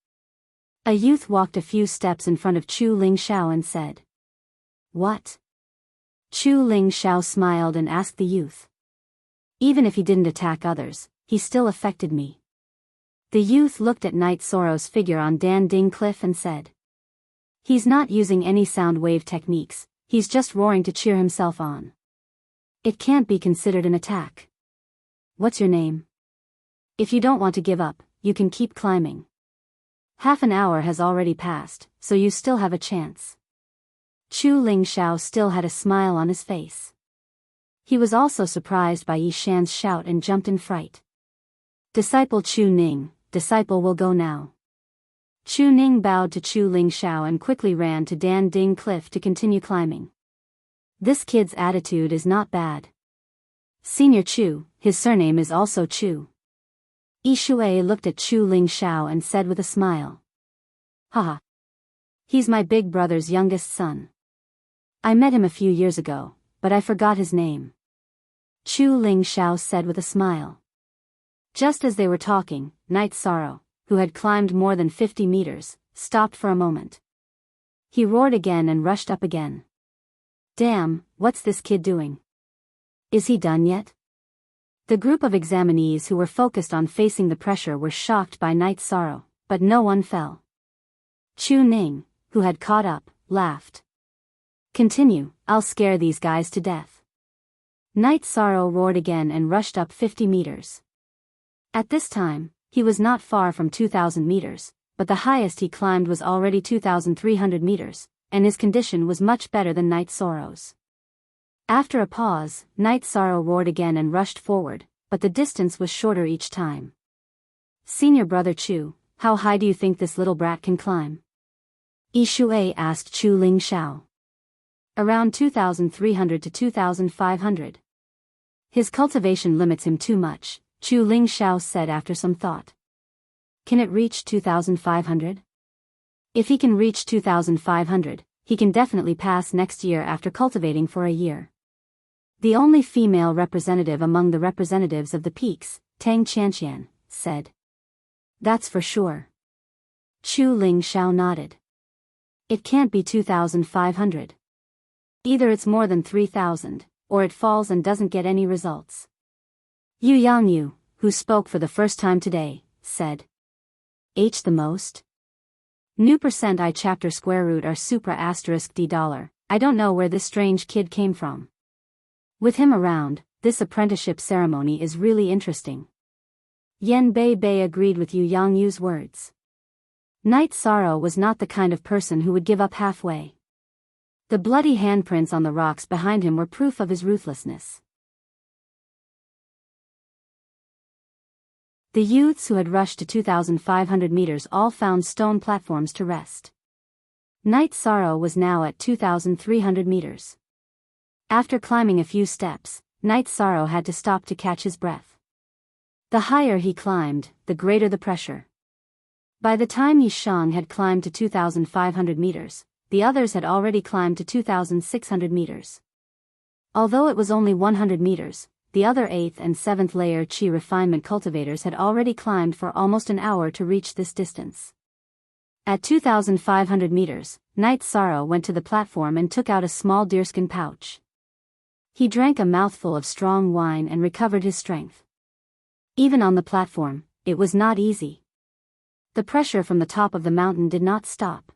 A youth walked a few steps in front of Chu Ling Shao and said. What? Chu Ling Shao smiled and asked the youth. Even if he didn't attack others, he still affected me. The youth looked at Night Sorrow's figure on Dan Ding Cliff and said. He's not using any sound wave techniques, he's just roaring to cheer himself on. It can't be considered an attack. What's your name? If you don't want to give up, you can keep climbing. Half an hour has already passed, so you still have a chance. Chu Ling Shao still had a smile on his face. He was also surprised by Yi Shan's shout and jumped in fright. Disciple Chu Ning, disciple will go now. Chu Ning bowed to Chu Ling Shao and quickly ran to Dan Ding Cliff to continue climbing. This kid's attitude is not bad. Senior Chu, his surname is also Chu. Yi Shui looked at Chu Ling Shao and said with a smile. Haha. He's my big brother's youngest son. I met him a few years ago, but I forgot his name. Chu Ling Shao said with a smile. Just as they were talking, Night Sorrow, who had climbed more than 50 meters, stopped for a moment. He roared again and rushed up again. Damn, what's this kid doing? Is he done yet? The group of examinees who were focused on facing the pressure were shocked by Night Sorrow, but no one fell. Chu Ning, who had caught up, laughed. Continue, I'll scare these guys to death. Night Sorrow roared again and rushed up 50 meters. At this time, he was not far from 2,000 meters, but the highest he climbed was already 2,300 meters, and his condition was much better than Night Sorrow's. After a pause, Night Sorrow roared again and rushed forward, but the distance was shorter each time. Senior brother Chu, how high do you think this little brat can climb? Yi Shui asked Chu Ling Shao. Around 2,300 to 2,500. His cultivation limits him too much, Chu Ling Shao said after some thought. Can it reach 2,500? If he can reach 2,500, he can definitely pass next year after cultivating for a year. The only female representative among the representatives of the peaks, Tang Qianqian, said. That's for sure. Chu Ling Shao nodded. It can't be 2,500. Either it's more than 3,000, or it falls and doesn't get any results. Yu Yangyu, who spoke for the first time today, said. H the most? New percent I chapter square root are supra asterisk d dollar. I don't know where this strange kid came from. With him around, this apprenticeship ceremony is really interesting. Yen Bei Bei agreed with Yu Yangyu's words. Knight Sorrow was not the kind of person who would give up halfway. The bloody handprints on the rocks behind him were proof of his ruthlessness. The youths who had rushed to 2,500 meters all found stone platforms to rest. Knight Sorrow was now at 2,300 meters. After climbing a few steps, Knight Sorrow had to stop to catch his breath. The higher he climbed, the greater the pressure. By the time Yishang had climbed to 2,500 meters, the others had already climbed to 2,600 meters. Although it was only 100 meters, the other 8th and 7th layer Qi refinement cultivators had already climbed for almost an hour to reach this distance. At 2,500 meters, Knight Sorrow went to the platform and took out a small deerskin pouch. He drank a mouthful of strong wine and recovered his strength. Even on the platform, it was not easy. The pressure from the top of the mountain did not stop.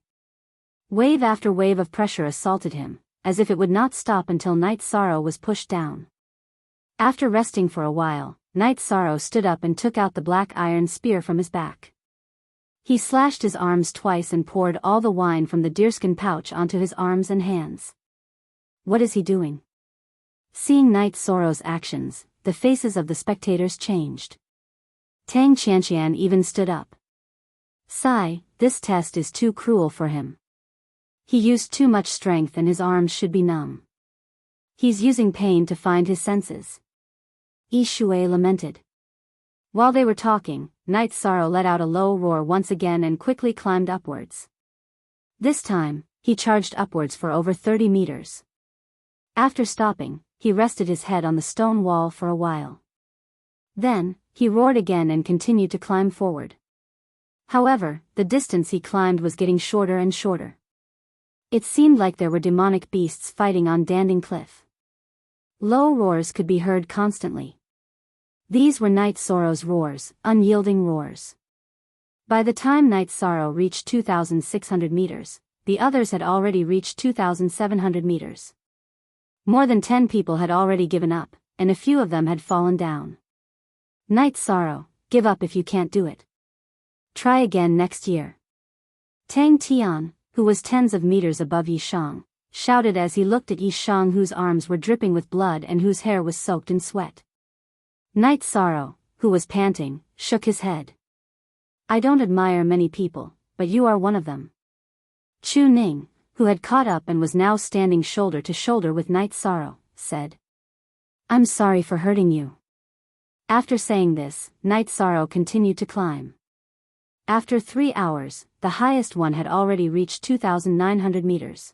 Wave after wave of pressure assaulted him, as if it would not stop until Knight Sorrow was pushed down. After resting for a while, Knight Sorrow stood up and took out the black iron spear from his back. He slashed his arms twice and poured all the wine from the deerskin pouch onto his arms and hands. What is he doing? Seeing Knight Sorrow's actions, the faces of the spectators changed. Tang Qianqian even stood up. Sigh, this test is too cruel for him. He used too much strength and his arms should be numb. He's using pain to find his senses. Yi Shui lamented. While they were talking, Knight Sorrow let out a low roar once again and quickly climbed upwards. This time, he charged upwards for over 30 meters. After stopping, he rested his head on the stone wall for a while. Then, he roared again and continued to climb forward. However, the distance he climbed was getting shorter and shorter. It seemed like there were demonic beasts fighting on Danding Cliff. Low roars could be heard constantly. These were Knight Sorrow's roars, unyielding roars. By the time Knight Sorrow reached 2,600 meters, the others had already reached 2,700 meters. More than 10 people had already given up, and a few of them had fallen down. Knight Sorrow, give up if you can't do it. Try again next year. Tang Tian, who was tens of meters above Yishang, shouted as he looked at Yishang, whose arms were dripping with blood and whose hair was soaked in sweat. Knight Sorrow, who was panting, shook his head. I don't admire many people, but you are one of them. Chu Ning, who had caught up and was now standing shoulder to shoulder with Knight Sorrow, said. I'm sorry for hurting you. After saying this, Knight Sorrow continued to climb. After 3 hours, the highest one had already reached 2,900 meters.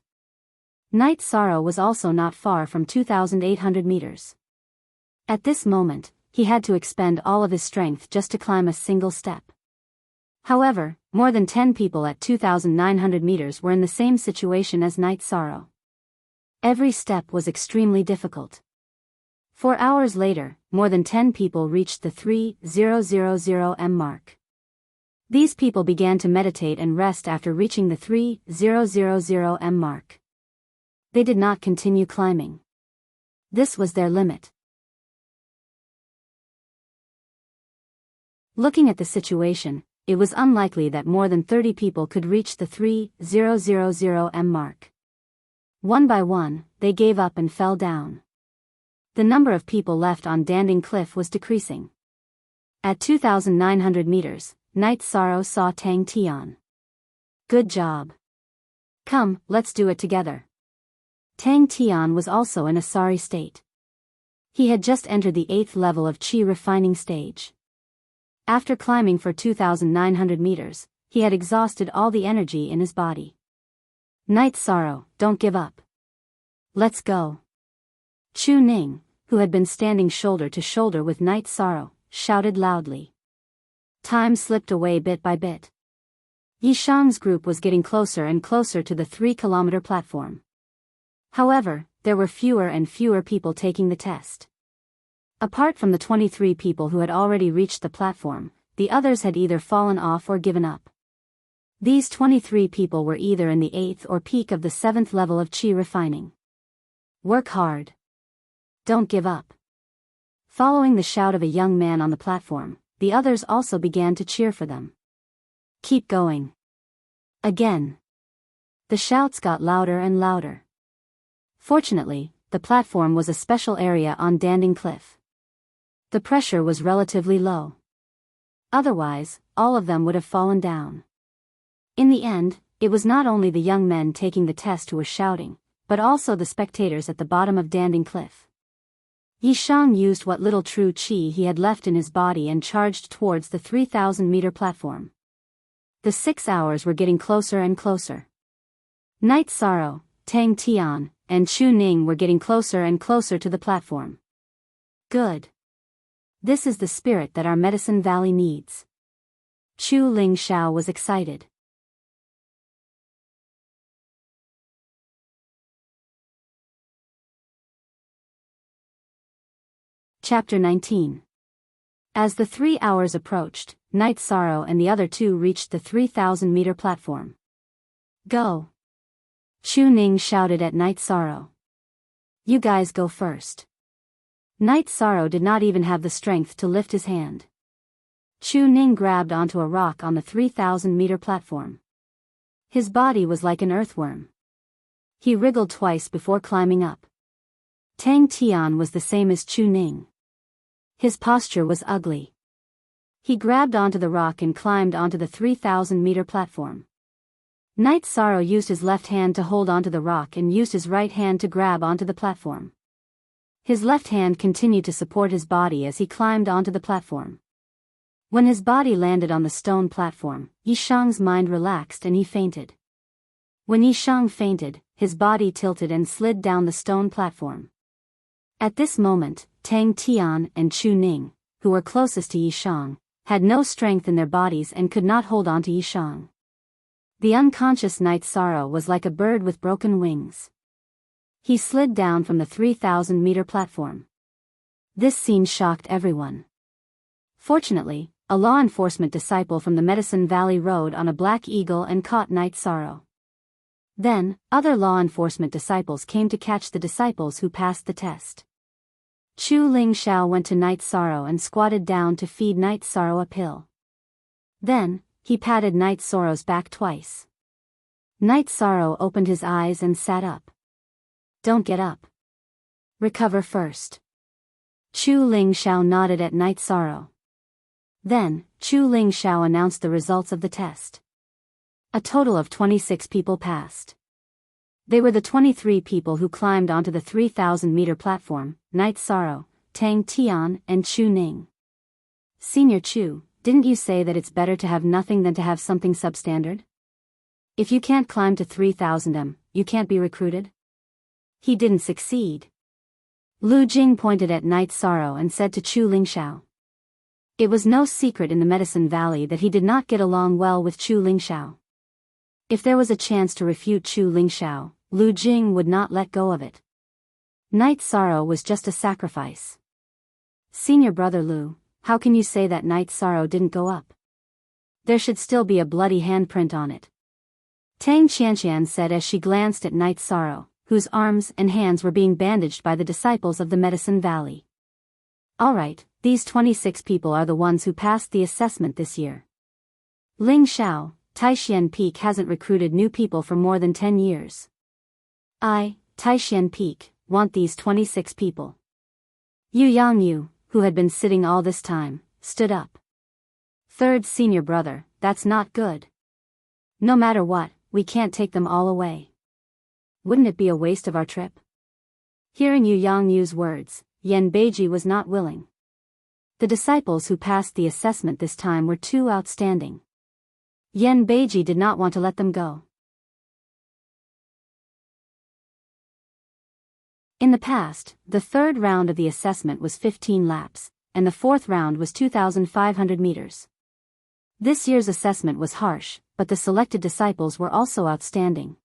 Knight Sorrow was also not far from 2,800 meters. At this moment, he had to expend all of his strength just to climb a single step. However, more than 10 people at 2,900 meters were in the same situation as Knight Sorrow. Every step was extremely difficult. 4 hours later, more than 10 people reached the 3,000 m mark. These people began to meditate and rest after reaching the 3,000 m mark. They did not continue climbing. This was their limit. Looking at the situation, it was unlikely that more than 30 people could reach the 3,000 m mark. One by one, they gave up and fell down. The number of people left on Danding Cliff was decreasing. At 2,900 meters, Knight Sorrow saw Tang Tian. Good job. Come, let's do it together. Tang Tian was also in a sorry state. He had just entered the 8th level of Qi refining stage. After climbing for 2,900 meters, he had exhausted all the energy in his body. Knight Sorrow, don't give up. Let's go. Chu Ning, who had been standing shoulder to shoulder with Knight Sorrow, shouted loudly. Time slipped away bit by bit. Yishang's group was getting closer and closer to the 3-kilometer platform. However, there were fewer and fewer people taking the test. Apart from the 23 people who had already reached the platform, the others had either fallen off or given up. These 23 people were either in the 8th or peak of the 7th level of Qi refining. Work hard. Don't give up. Following the shout of a young man on the platform, the others also began to cheer for them. Keep going. Again. The shouts got louder and louder. Fortunately, the platform was a special area on Danding Cliff. The pressure was relatively low. Otherwise, all of them would have fallen down. In the end, it was not only the young men taking the test who were shouting, but also the spectators at the bottom of Danding Cliff. Yishang used what little true qi he had left in his body and charged towards the 3,000-meter platform. The 6 hours were getting closer and closer. Night Sorrow, Tang Tian, and Chu Ning were getting closer and closer to the platform. Good. This is the spirit that our Medicine Valley needs. Chu Ling Xiao was excited. Chapter 19. As the 3 hours approached, Night Sorrow and the other two reached the 3,000-meter platform. Go! Chu Ning shouted at Night Sorrow. You guys go first. Night Sorrow did not even have the strength to lift his hand. Chu Ning grabbed onto a rock on the 3,000-meter platform. His body was like an earthworm. He wriggled twice before climbing up. Tang Tian was the same as Chu Ning. His posture was ugly. He grabbed onto the rock and climbed onto the 3,000-meter platform. Night Sorrow used his left hand to hold onto the rock and used his right hand to grab onto the platform. His left hand continued to support his body as he climbed onto the platform. When his body landed on the stone platform, Yishang's mind relaxed and he fainted. When Yishang fainted, his body tilted and slid down the stone platform. At this moment, Tang Tian and Chu Ning, who were closest to Yishang, had no strength in their bodies and could not hold on to Yishang. The unconscious Night Sorrow was like a bird with broken wings. He slid down from the 3,000-meter platform. This scene shocked everyone. Fortunately, a law enforcement disciple from the Medicine Valley rode on a black eagle and caught Night Sorrow. Then, other law enforcement disciples came to catch the disciples who passed the test. Chu Ling Xiao went to Night Sorrow and squatted down to feed Night Sorrow a pill. Then, he patted Night Sorrow's back twice. Night Sorrow opened his eyes and sat up. Don't get up. Recover first. Chu Ling Xiao nodded at Night Sorrow. Then, Chu Ling Xiao announced the results of the test. A total of 26 people passed. They were the 23 people who climbed onto the 3,000-meter platform: Night Sorrow, Tang Tian, and Chu Ning. Senior Chu, didn't you say that it's better to have nothing than to have something substandard? If you can't climb to 3,000 you can't be recruited? He didn't succeed. Lu Jing pointed at Night Sorrow and said to Chu Ling Xiao. It was no secret in the Medicine Valley that he did not get along well with Chu Ling Xiao. If there was a chance to refute Chu Ling Xiao, Lu Jing would not let go of it. Night Sorrow was just a sacrifice. Senior brother Lu, how can you say that Night Sorrow didn't go up? There should still be a bloody handprint on it. Tang Qianqian said as she glanced at Night Sorrow, whose arms and hands were being bandaged by the disciples of the Medicine Valley. Alright, these 26 people are the ones who passed the assessment this year. Ling Xiao, Taishan Peak hasn't recruited new people for more than 10 years. I, Taishan Peak, want these 26 people. Yu Yangyu, who had been sitting all this time, stood up. Third senior brother, that's not good. No matter what, we can't take them all away. Wouldn't it be a waste of our trip? Hearing Yu Yangyu's words, Yan Beiji was not willing. The disciples who passed the assessment this time were too outstanding. Yan Beiji did not want to let them go. In the past, the third round of the assessment was 15 laps, and the fourth round was 2,500 meters. This year's assessment was harsh, but the selected disciples were also outstanding.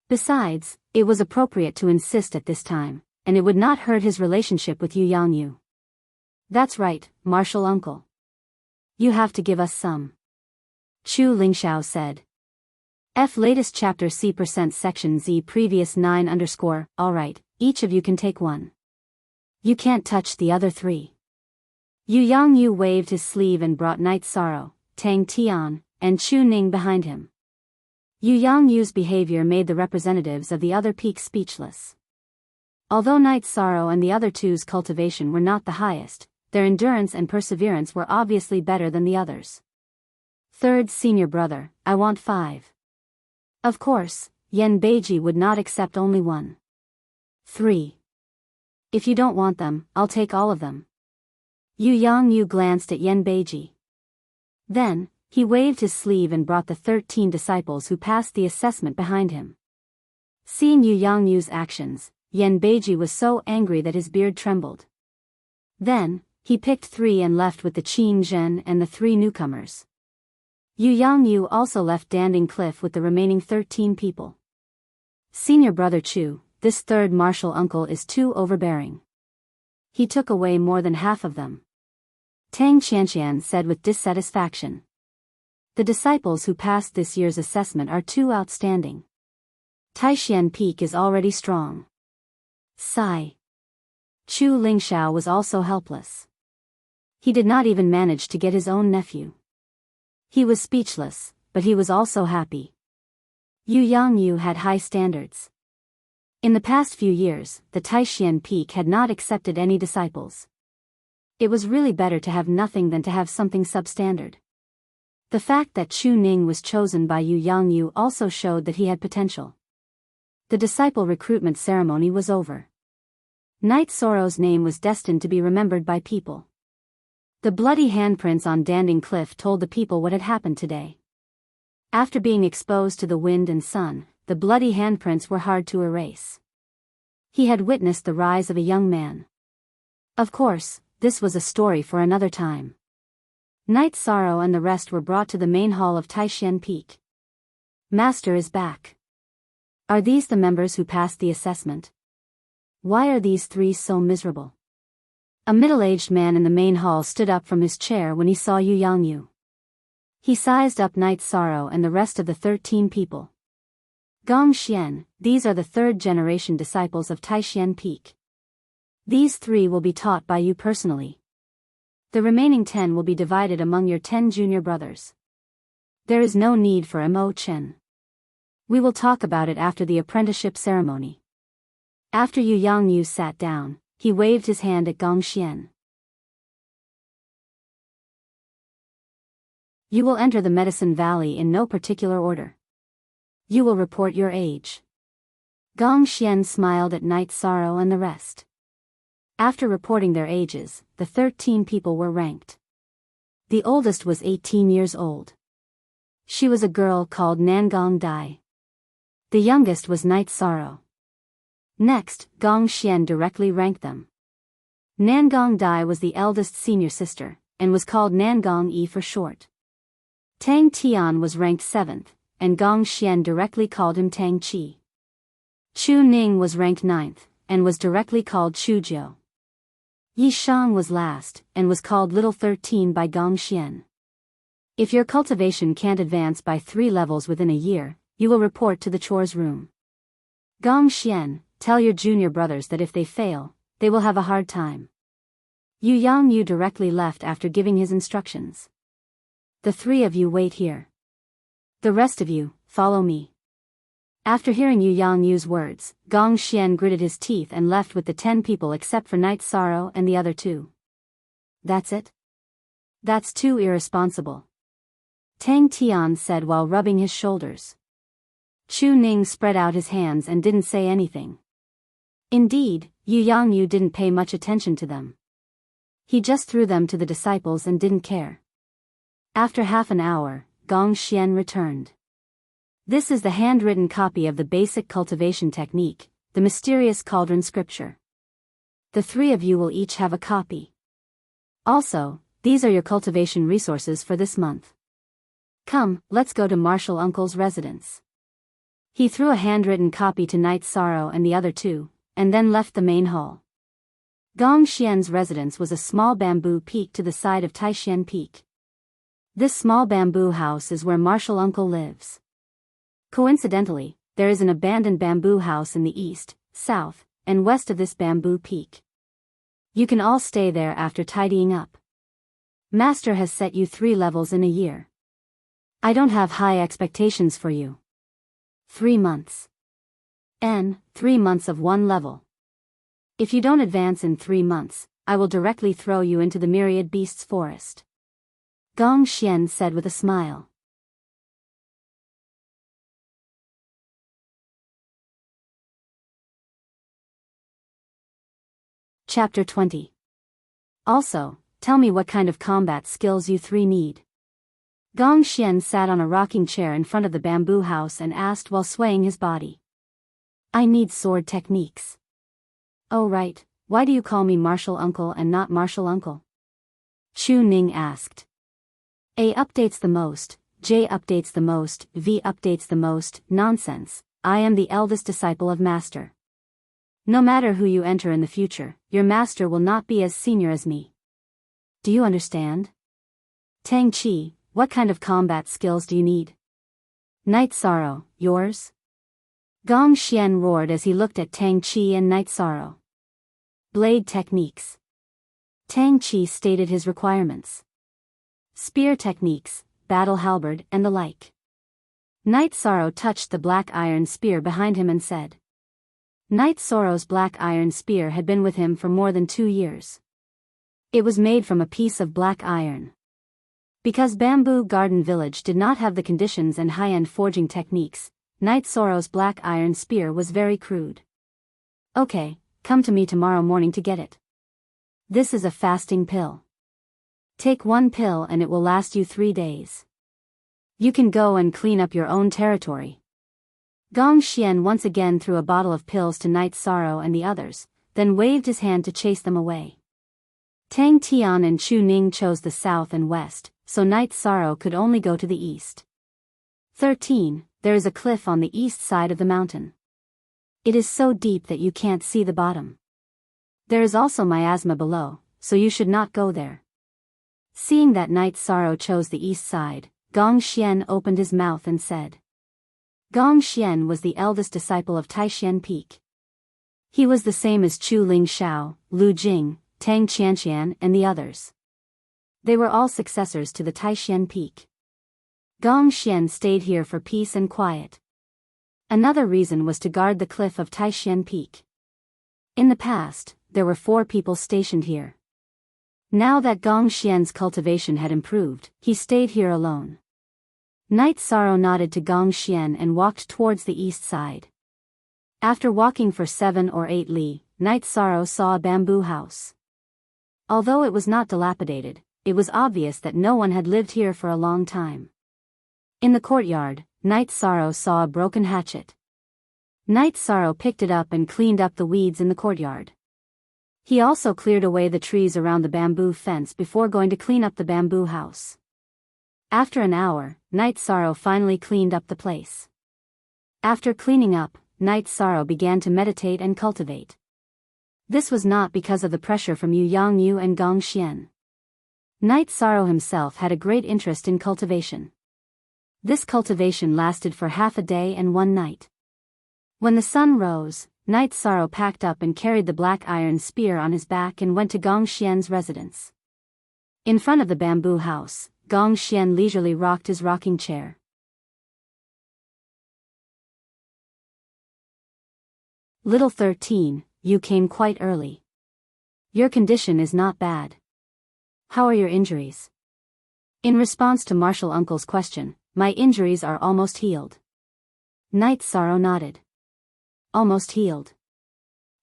Besides, it was appropriate to insist at this time, and it would not hurt his relationship with Yu Yangyu. That's right, Marshal Uncle. You have to give us some. Chu Lingxiao said. F latest chapter C% section Z previous 9 _ alright, each of you can take one. You can't touch the other three. Yu Yangyu waved his sleeve and brought Night Sorrow, Tang Tian, and Chu Ning behind him. Yu Yangyu's behavior made the representatives of the other peaks speechless. Although Night Sorrow and the other two's cultivation were not the highest, their endurance and perseverance were obviously better than the others. Third senior brother, I want 5. Of course, Yen Beiji would not accept only 1. 3. If you don't want them, I'll take all of them. Yu Yangyu glanced at Yen Beiji. Then, he waved his sleeve and brought the 13 disciples who passed the assessment behind him. Seeing Yu Yangyu's actions, Yen Beiji was so angry that his beard trembled. Then, he picked 3 and left with the Qin Zhen and the 3 newcomers. Yu Yangyu also left Danding Cliff with the remaining 13 people. Senior brother Chu, this third martial uncle is too overbearing. He took away more than half of them. Tang Qianqian said with dissatisfaction. The disciples who passed this year's assessment are too outstanding. Taishan Peak is already strong. Sigh. Chu Lingxiao was also helpless. He did not even manage to get his own nephew. He was speechless, but he was also happy. Yu Yangyu had high standards. In the past few years, the Taishan Peak had not accepted any disciples. It was really better to have nothing than to have something substandard. The fact that Chu Ning was chosen by Yu Yangyu also showed that he had potential. The disciple recruitment ceremony was over. Night Sorrow's name was destined to be remembered by people. The bloody handprints on Danding Cliff told the people what had happened today. After being exposed to the wind and sun, the bloody handprints were hard to erase. He had witnessed the rise of a young man. Of course, this was a story for another time. Night Sorrow and the rest were brought to the main hall of Taishan Peak. Master is back. Are these the members who passed the assessment? Why are these 3 so miserable? A middle-aged man in the main hall stood up from his chair when he saw Yu Yangyu. He sized up Night Sorrow and the rest of the 13 people. Gong Xian, these are the 3rd-generation disciples of Taishan Peak. These 3 will be taught by you personally. The remaining 10 will be divided among your 10 junior brothers. There is no need for Mo Chen. We will talk about it after the apprenticeship ceremony. After Yu Yangyu sat down, he waved his hand at Gong Xian. You will enter the Medicine Valley in no particular order. You will report your age. Gong Xian smiled at Night Sorrow and the rest. After reporting their ages, the 13 people were ranked. The oldest was 18 years old. She was a girl called Nangong Dai. The youngest was Night Sorrow. Next, Gong Xian directly ranked them. Nangong Dai was the eldest senior sister, and was called Nangong Yi for short. Tang Tian was ranked 7th, and Gong Xian directly called him Tang Qi. Chu Ning was ranked 9th, and was directly called Chu Jiu. Yi Shang was last, and was called Little 13 by Gong Xian. If your cultivation can't advance by 3 levels within a year, you will report to the chores room. Gong Xian, tell your junior brothers that if they fail, they will have a hard time. Yu Yangyu directly left after giving his instructions. The 3 of you wait here. The rest of you, follow me. After hearing Yu Yangyu's words, Gong Xian gritted his teeth and left with the 10 people except for Night Sorrow and the other 2. That's it? That's too irresponsible. Tang Tian said while rubbing his shoulders. Chu Ning spread out his hands and didn't say anything. Indeed, Yu Yangyu didn't pay much attention to them. He just threw them to the disciples and didn't care. After half an hour, Gong Xian returned. This is the handwritten copy of the basic cultivation technique, the mysterious cauldron scripture. The 3 of you will each have a copy. Also, these are your cultivation resources for this month. Come, let's go to Martial Uncle's residence. He threw a handwritten copy to Night Sorrow and the other 2, and then left the main hall. Gong Xian's residence was a small bamboo peak to the side of Taishan Peak. This small bamboo house is where Martial Uncle lives. Coincidentally, there is an abandoned bamboo house in the east, south, and west of this bamboo peak. You can all stay there after tidying up. Master has set you 3 levels in a year. I don't have high expectations for you. 3 months. 3 months of 1 level. If you don't advance in 3 months, I will directly throw you into the myriad beasts forest. Gong Xian said with a smile. Chapter 20. Also, tell me what kind of combat skills you 3 need. Gong Xian sat on a rocking chair in front of the bamboo house and asked while swaying his body. I need sword techniques. Oh right, why do you call me martial uncle and not martial uncle? Chu Ning asked. A updates the most, J updates the most, V updates the most, nonsense, I am the eldest disciple of master. No matter who you enter in the future, your master will not be as senior as me. Do you understand? Tang Qi, what kind of combat skills do you need? Night Sorrow, yours? Gong Xian roared as he looked at Tang Qi and Night Sorrow. Blade techniques. Tang Qi stated his requirements. Spear techniques, battle halberd and the like. Night Sorrow touched the black iron spear behind him and said. Night Sorrow's black iron spear had been with him for more than 2 years. It was made from a piece of black iron. Because Bamboo Garden Village did not have the conditions and high-end forging techniques, Night Sorrow's black iron spear was very crude. Okay, come to me tomorrow morning to get it. This is a fasting pill. Take 1 pill and it will last you 3 days. You can go and clean up your own territory. Gong Xian once again threw a bottle of pills to Night Sorrow and the others, then waved his hand to chase them away. Tang Tian and Chu Ning chose the south and west, so Night Sorrow could only go to the east. 13. There is a cliff on the east side of the mountain. It is so deep that you can't see the bottom. There is also miasma below, so you should not go there. Seeing that Night Sorrow chose the east side, Gong Xian opened his mouth and said. Gong Xian was the eldest disciple of Taishan Peak. He was the same as Chu Ling Xiao, Lu Jing, Tang Qianqian and the others. They were all successors to the Taishan Peak. Gong Xian stayed here for peace and quiet. Another reason was to guard the cliff of Taishan Peak. In the past, there were 4 people stationed here. Now that Gong Xian's cultivation had improved, he stayed here alone. Night Sorrow nodded to Gong Xian and walked towards the east side. After walking for 7 or 8 li, Night Sorrow saw a bamboo house. Although it was not dilapidated, it was obvious that no one had lived here for a long time. In the courtyard, Night Sorrow saw a broken hatchet. Night Sorrow picked it up and cleaned up the weeds in the courtyard. He also cleared away the trees around the bamboo fence before going to clean up the bamboo house. After an hour, Night Sorrow finally cleaned up the place. After cleaning up, Night Sorrow began to meditate and cultivate. This was not because of the pressure from Yu Yangyu and Gong Xian. Night Sorrow himself had a great interest in cultivation. This cultivation lasted for half a day and 1 night. When the sun rose, Night Sorrow packed up and carried the black iron spear on his back and went to Gong Xian's residence. In front of the bamboo house, Gong Xian leisurely rocked his rocking chair. Little 13, you came quite early. Your condition is not bad. How are your injuries? In response to Martial Uncle's question, my injuries are almost healed. Night Sorrow nodded. Almost healed.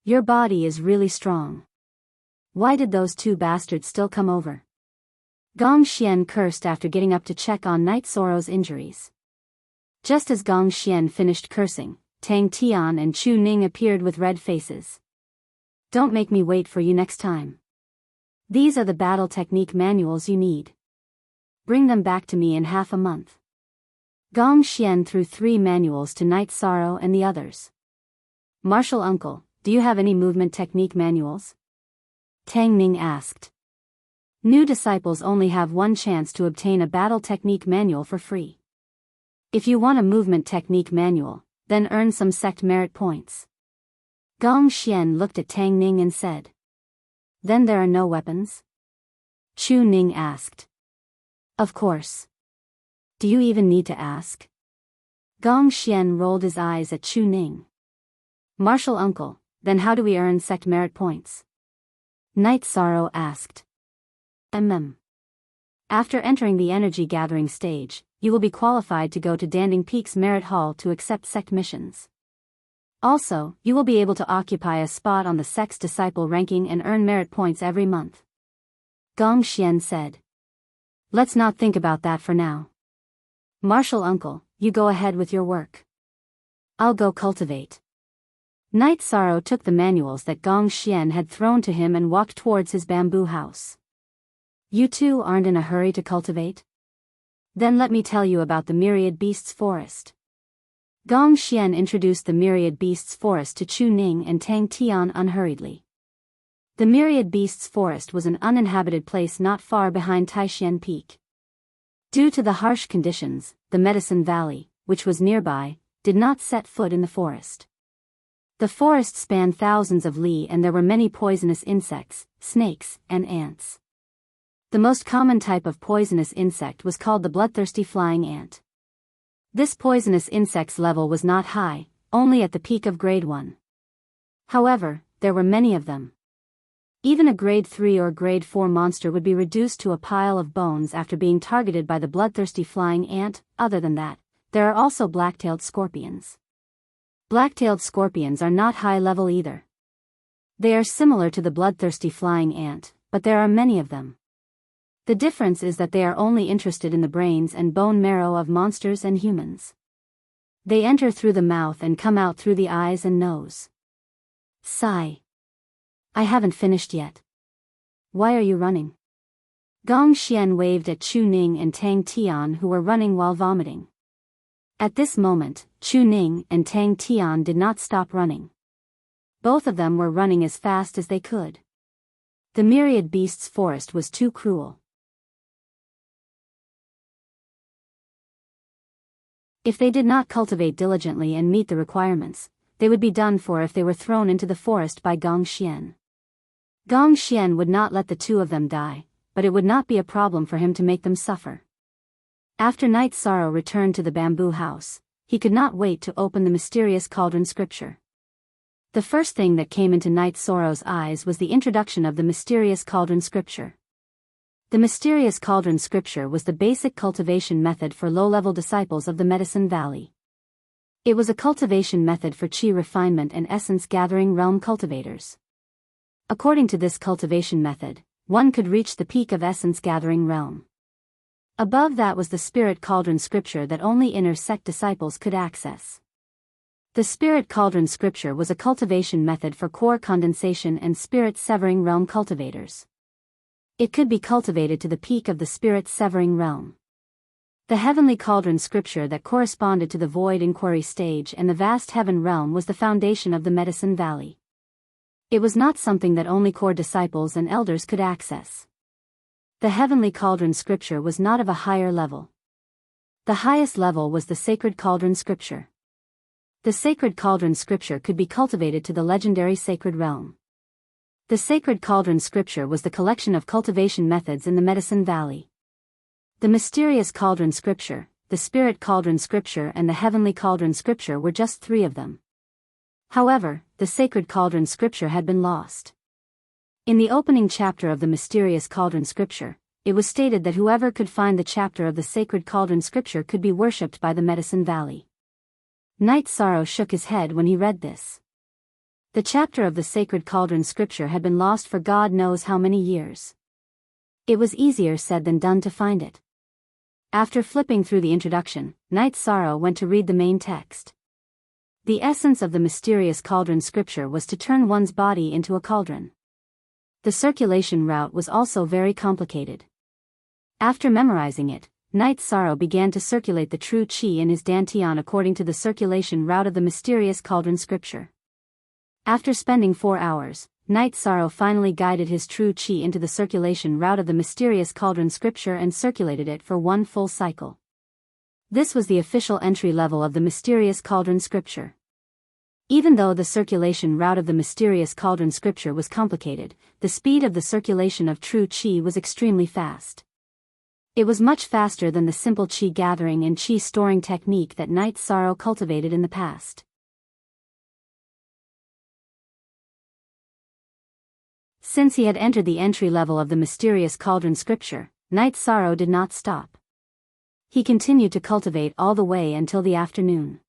Your body is really strong. Why did those 2 bastards still come over? Gong Xian cursed after getting up to check on Night Sorrow's injuries. Just as Gong Xian finished cursing, Tang Tian and Chu Ning appeared with red faces. Don't make me wait for you next time. These are the battle technique manuals you need. Bring them back to me in half a month. Gong Xian threw 3 manuals to Night Sorrow and the others. Martial Uncle, do you have any movement technique manuals? Tang Ning asked. New disciples only have 1 chance to obtain a battle technique manual for free. If you want a movement technique manual, then earn some sect merit points. Gong Xian looked at Tang Ning and said. Then there are no weapons? Chu Ning asked. Of course. Do you even need to ask? Gong Xian rolled his eyes at Chu Ning. Martial uncle, then how do we earn sect merit points? Night Sorrow asked. After entering the energy gathering stage, you will be qualified to go to Danding Peak's Merit Hall to accept sect missions. Also, you will be able to occupy a spot on the sect's disciple ranking and earn merit points every month. Gong Xian said. Let's not think about that for now. Martial uncle, you go ahead with your work. I'll go cultivate. Night Sorrow took the manuals that Gong Xian had thrown to him and walked towards his bamboo house. You two aren't in a hurry to cultivate? Then let me tell you about the Myriad Beasts Forest. Gong Xian introduced the Myriad Beasts Forest to Chu Ning and Tang Tian unhurriedly. The Myriad Beasts Forest was an uninhabited place not far behind Taixian Peak. Due to the harsh conditions, the Medicine Valley, which was nearby, did not set foot in the forest. The forest spanned thousands of li and there were many poisonous insects, snakes, and ants. The most common type of poisonous insect was called the bloodthirsty flying ant. This poisonous insect's level was not high, only at the peak of grade 1. However, there were many of them. Even a grade 3 or grade 4 monster would be reduced to a pile of bones after being targeted by the bloodthirsty flying ant. Other than that, there are also black-tailed scorpions. Black-tailed scorpions are not high level either. They are similar to the bloodthirsty flying ant, but there are many of them. The difference is that they are only interested in the brains and bone marrow of monsters and humans. They enter through the mouth and come out through the eyes and nose. Sigh. I haven't finished yet. Why are you running? Gong Xian waved at Chu Ning and Tang Tian who were running while vomiting. At this moment, Chu Ning and Tang Tian did not stop running. Both of them were running as fast as they could. The Myriad Beasts Forest was too cruel. If they did not cultivate diligently and meet the requirements, they would be done for if they were thrown into the forest by Gong Xian. Gong Xian would not let the two of them die, but it would not be a problem for him to make them suffer. After Night Sorrow returned to the bamboo house, he could not wait to open the mysterious cauldron scripture. The first thing that came into Night Sorrow's eyes was the introduction of the mysterious cauldron scripture. The mysterious cauldron scripture was the basic cultivation method for low-level disciples of the Medicine Valley. It was a cultivation method for chi refinement and essence gathering realm cultivators. According to this cultivation method, one could reach the peak of essence gathering realm. Above that was the spirit cauldron scripture that only inner sect disciples could access. The spirit cauldron scripture was a cultivation method for core condensation and spirit severing realm cultivators. It could be cultivated to the peak of the spirit severing realm. The heavenly cauldron scripture that corresponded to the void inquiry stage and the vast heaven realm was the foundation of the Medicine Valley. It was not something that only core disciples and elders could access. The heavenly cauldron scripture was not of a higher level. The highest level was the sacred cauldron scripture. The sacred cauldron scripture could be cultivated to the legendary sacred realm. The sacred cauldron scripture was the collection of cultivation methods in the Medicine Valley. The mysterious cauldron scripture, the spirit cauldron scripture and the heavenly cauldron scripture were just 3 of them. However, the sacred cauldron scripture had been lost. In the opening chapter of the mysterious cauldron scripture, it was stated that whoever could find the chapter of the sacred cauldron scripture could be worshipped by the Medicine Valley. Night Sorrow shook his head when he read this. The chapter of the sacred cauldron scripture had been lost for God knows how many years. It was easier said than done to find it. After flipping through the introduction, Night Sorrow went to read the main text. The essence of the mysterious cauldron scripture was to turn one's body into a cauldron. The circulation route was also very complicated. After memorizing it, Night Sorrow began to circulate the true chi in his dantian according to the circulation route of the mysterious cauldron scripture. After spending 4 hours, Night Sorrow finally guided his true chi into the circulation route of the mysterious cauldron scripture and circulated it for 1 full cycle. This was the official entry level of the mysterious cauldron scripture. Even though the circulation route of the mysterious cauldron scripture was complicated, the speed of the circulation of true qi was extremely fast. It was much faster than the simple qi gathering and qi storing technique that Knight Sorrow cultivated in the past. Since he had entered the entry level of the mysterious cauldron scripture, Knight Sorrow did not stop. He continued to cultivate all the way until the afternoon.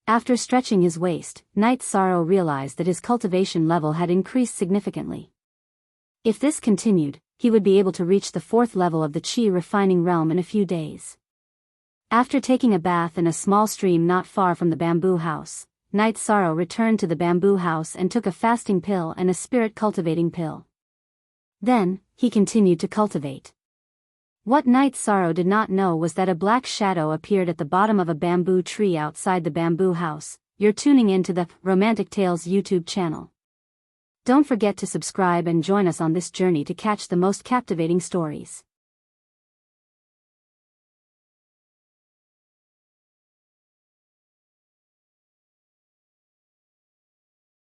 After stretching his waist, Knight Sorrow realized that his cultivation level had increased significantly. If this continued, he would be able to reach the 4th level of the qi refining realm in a few days. After taking a bath in a small stream not far from the bamboo house, Knight Sorrow returned to the bamboo house and took a fasting pill and a spirit cultivating pill. Then, he continued to cultivate. What Knight Sorrow did not know was that a black shadow appeared at the bottom of a bamboo tree outside the bamboo house. You're tuning in to the Romantic Tales YouTube channel. Don't forget to subscribe and join us on this journey to catch the most captivating stories.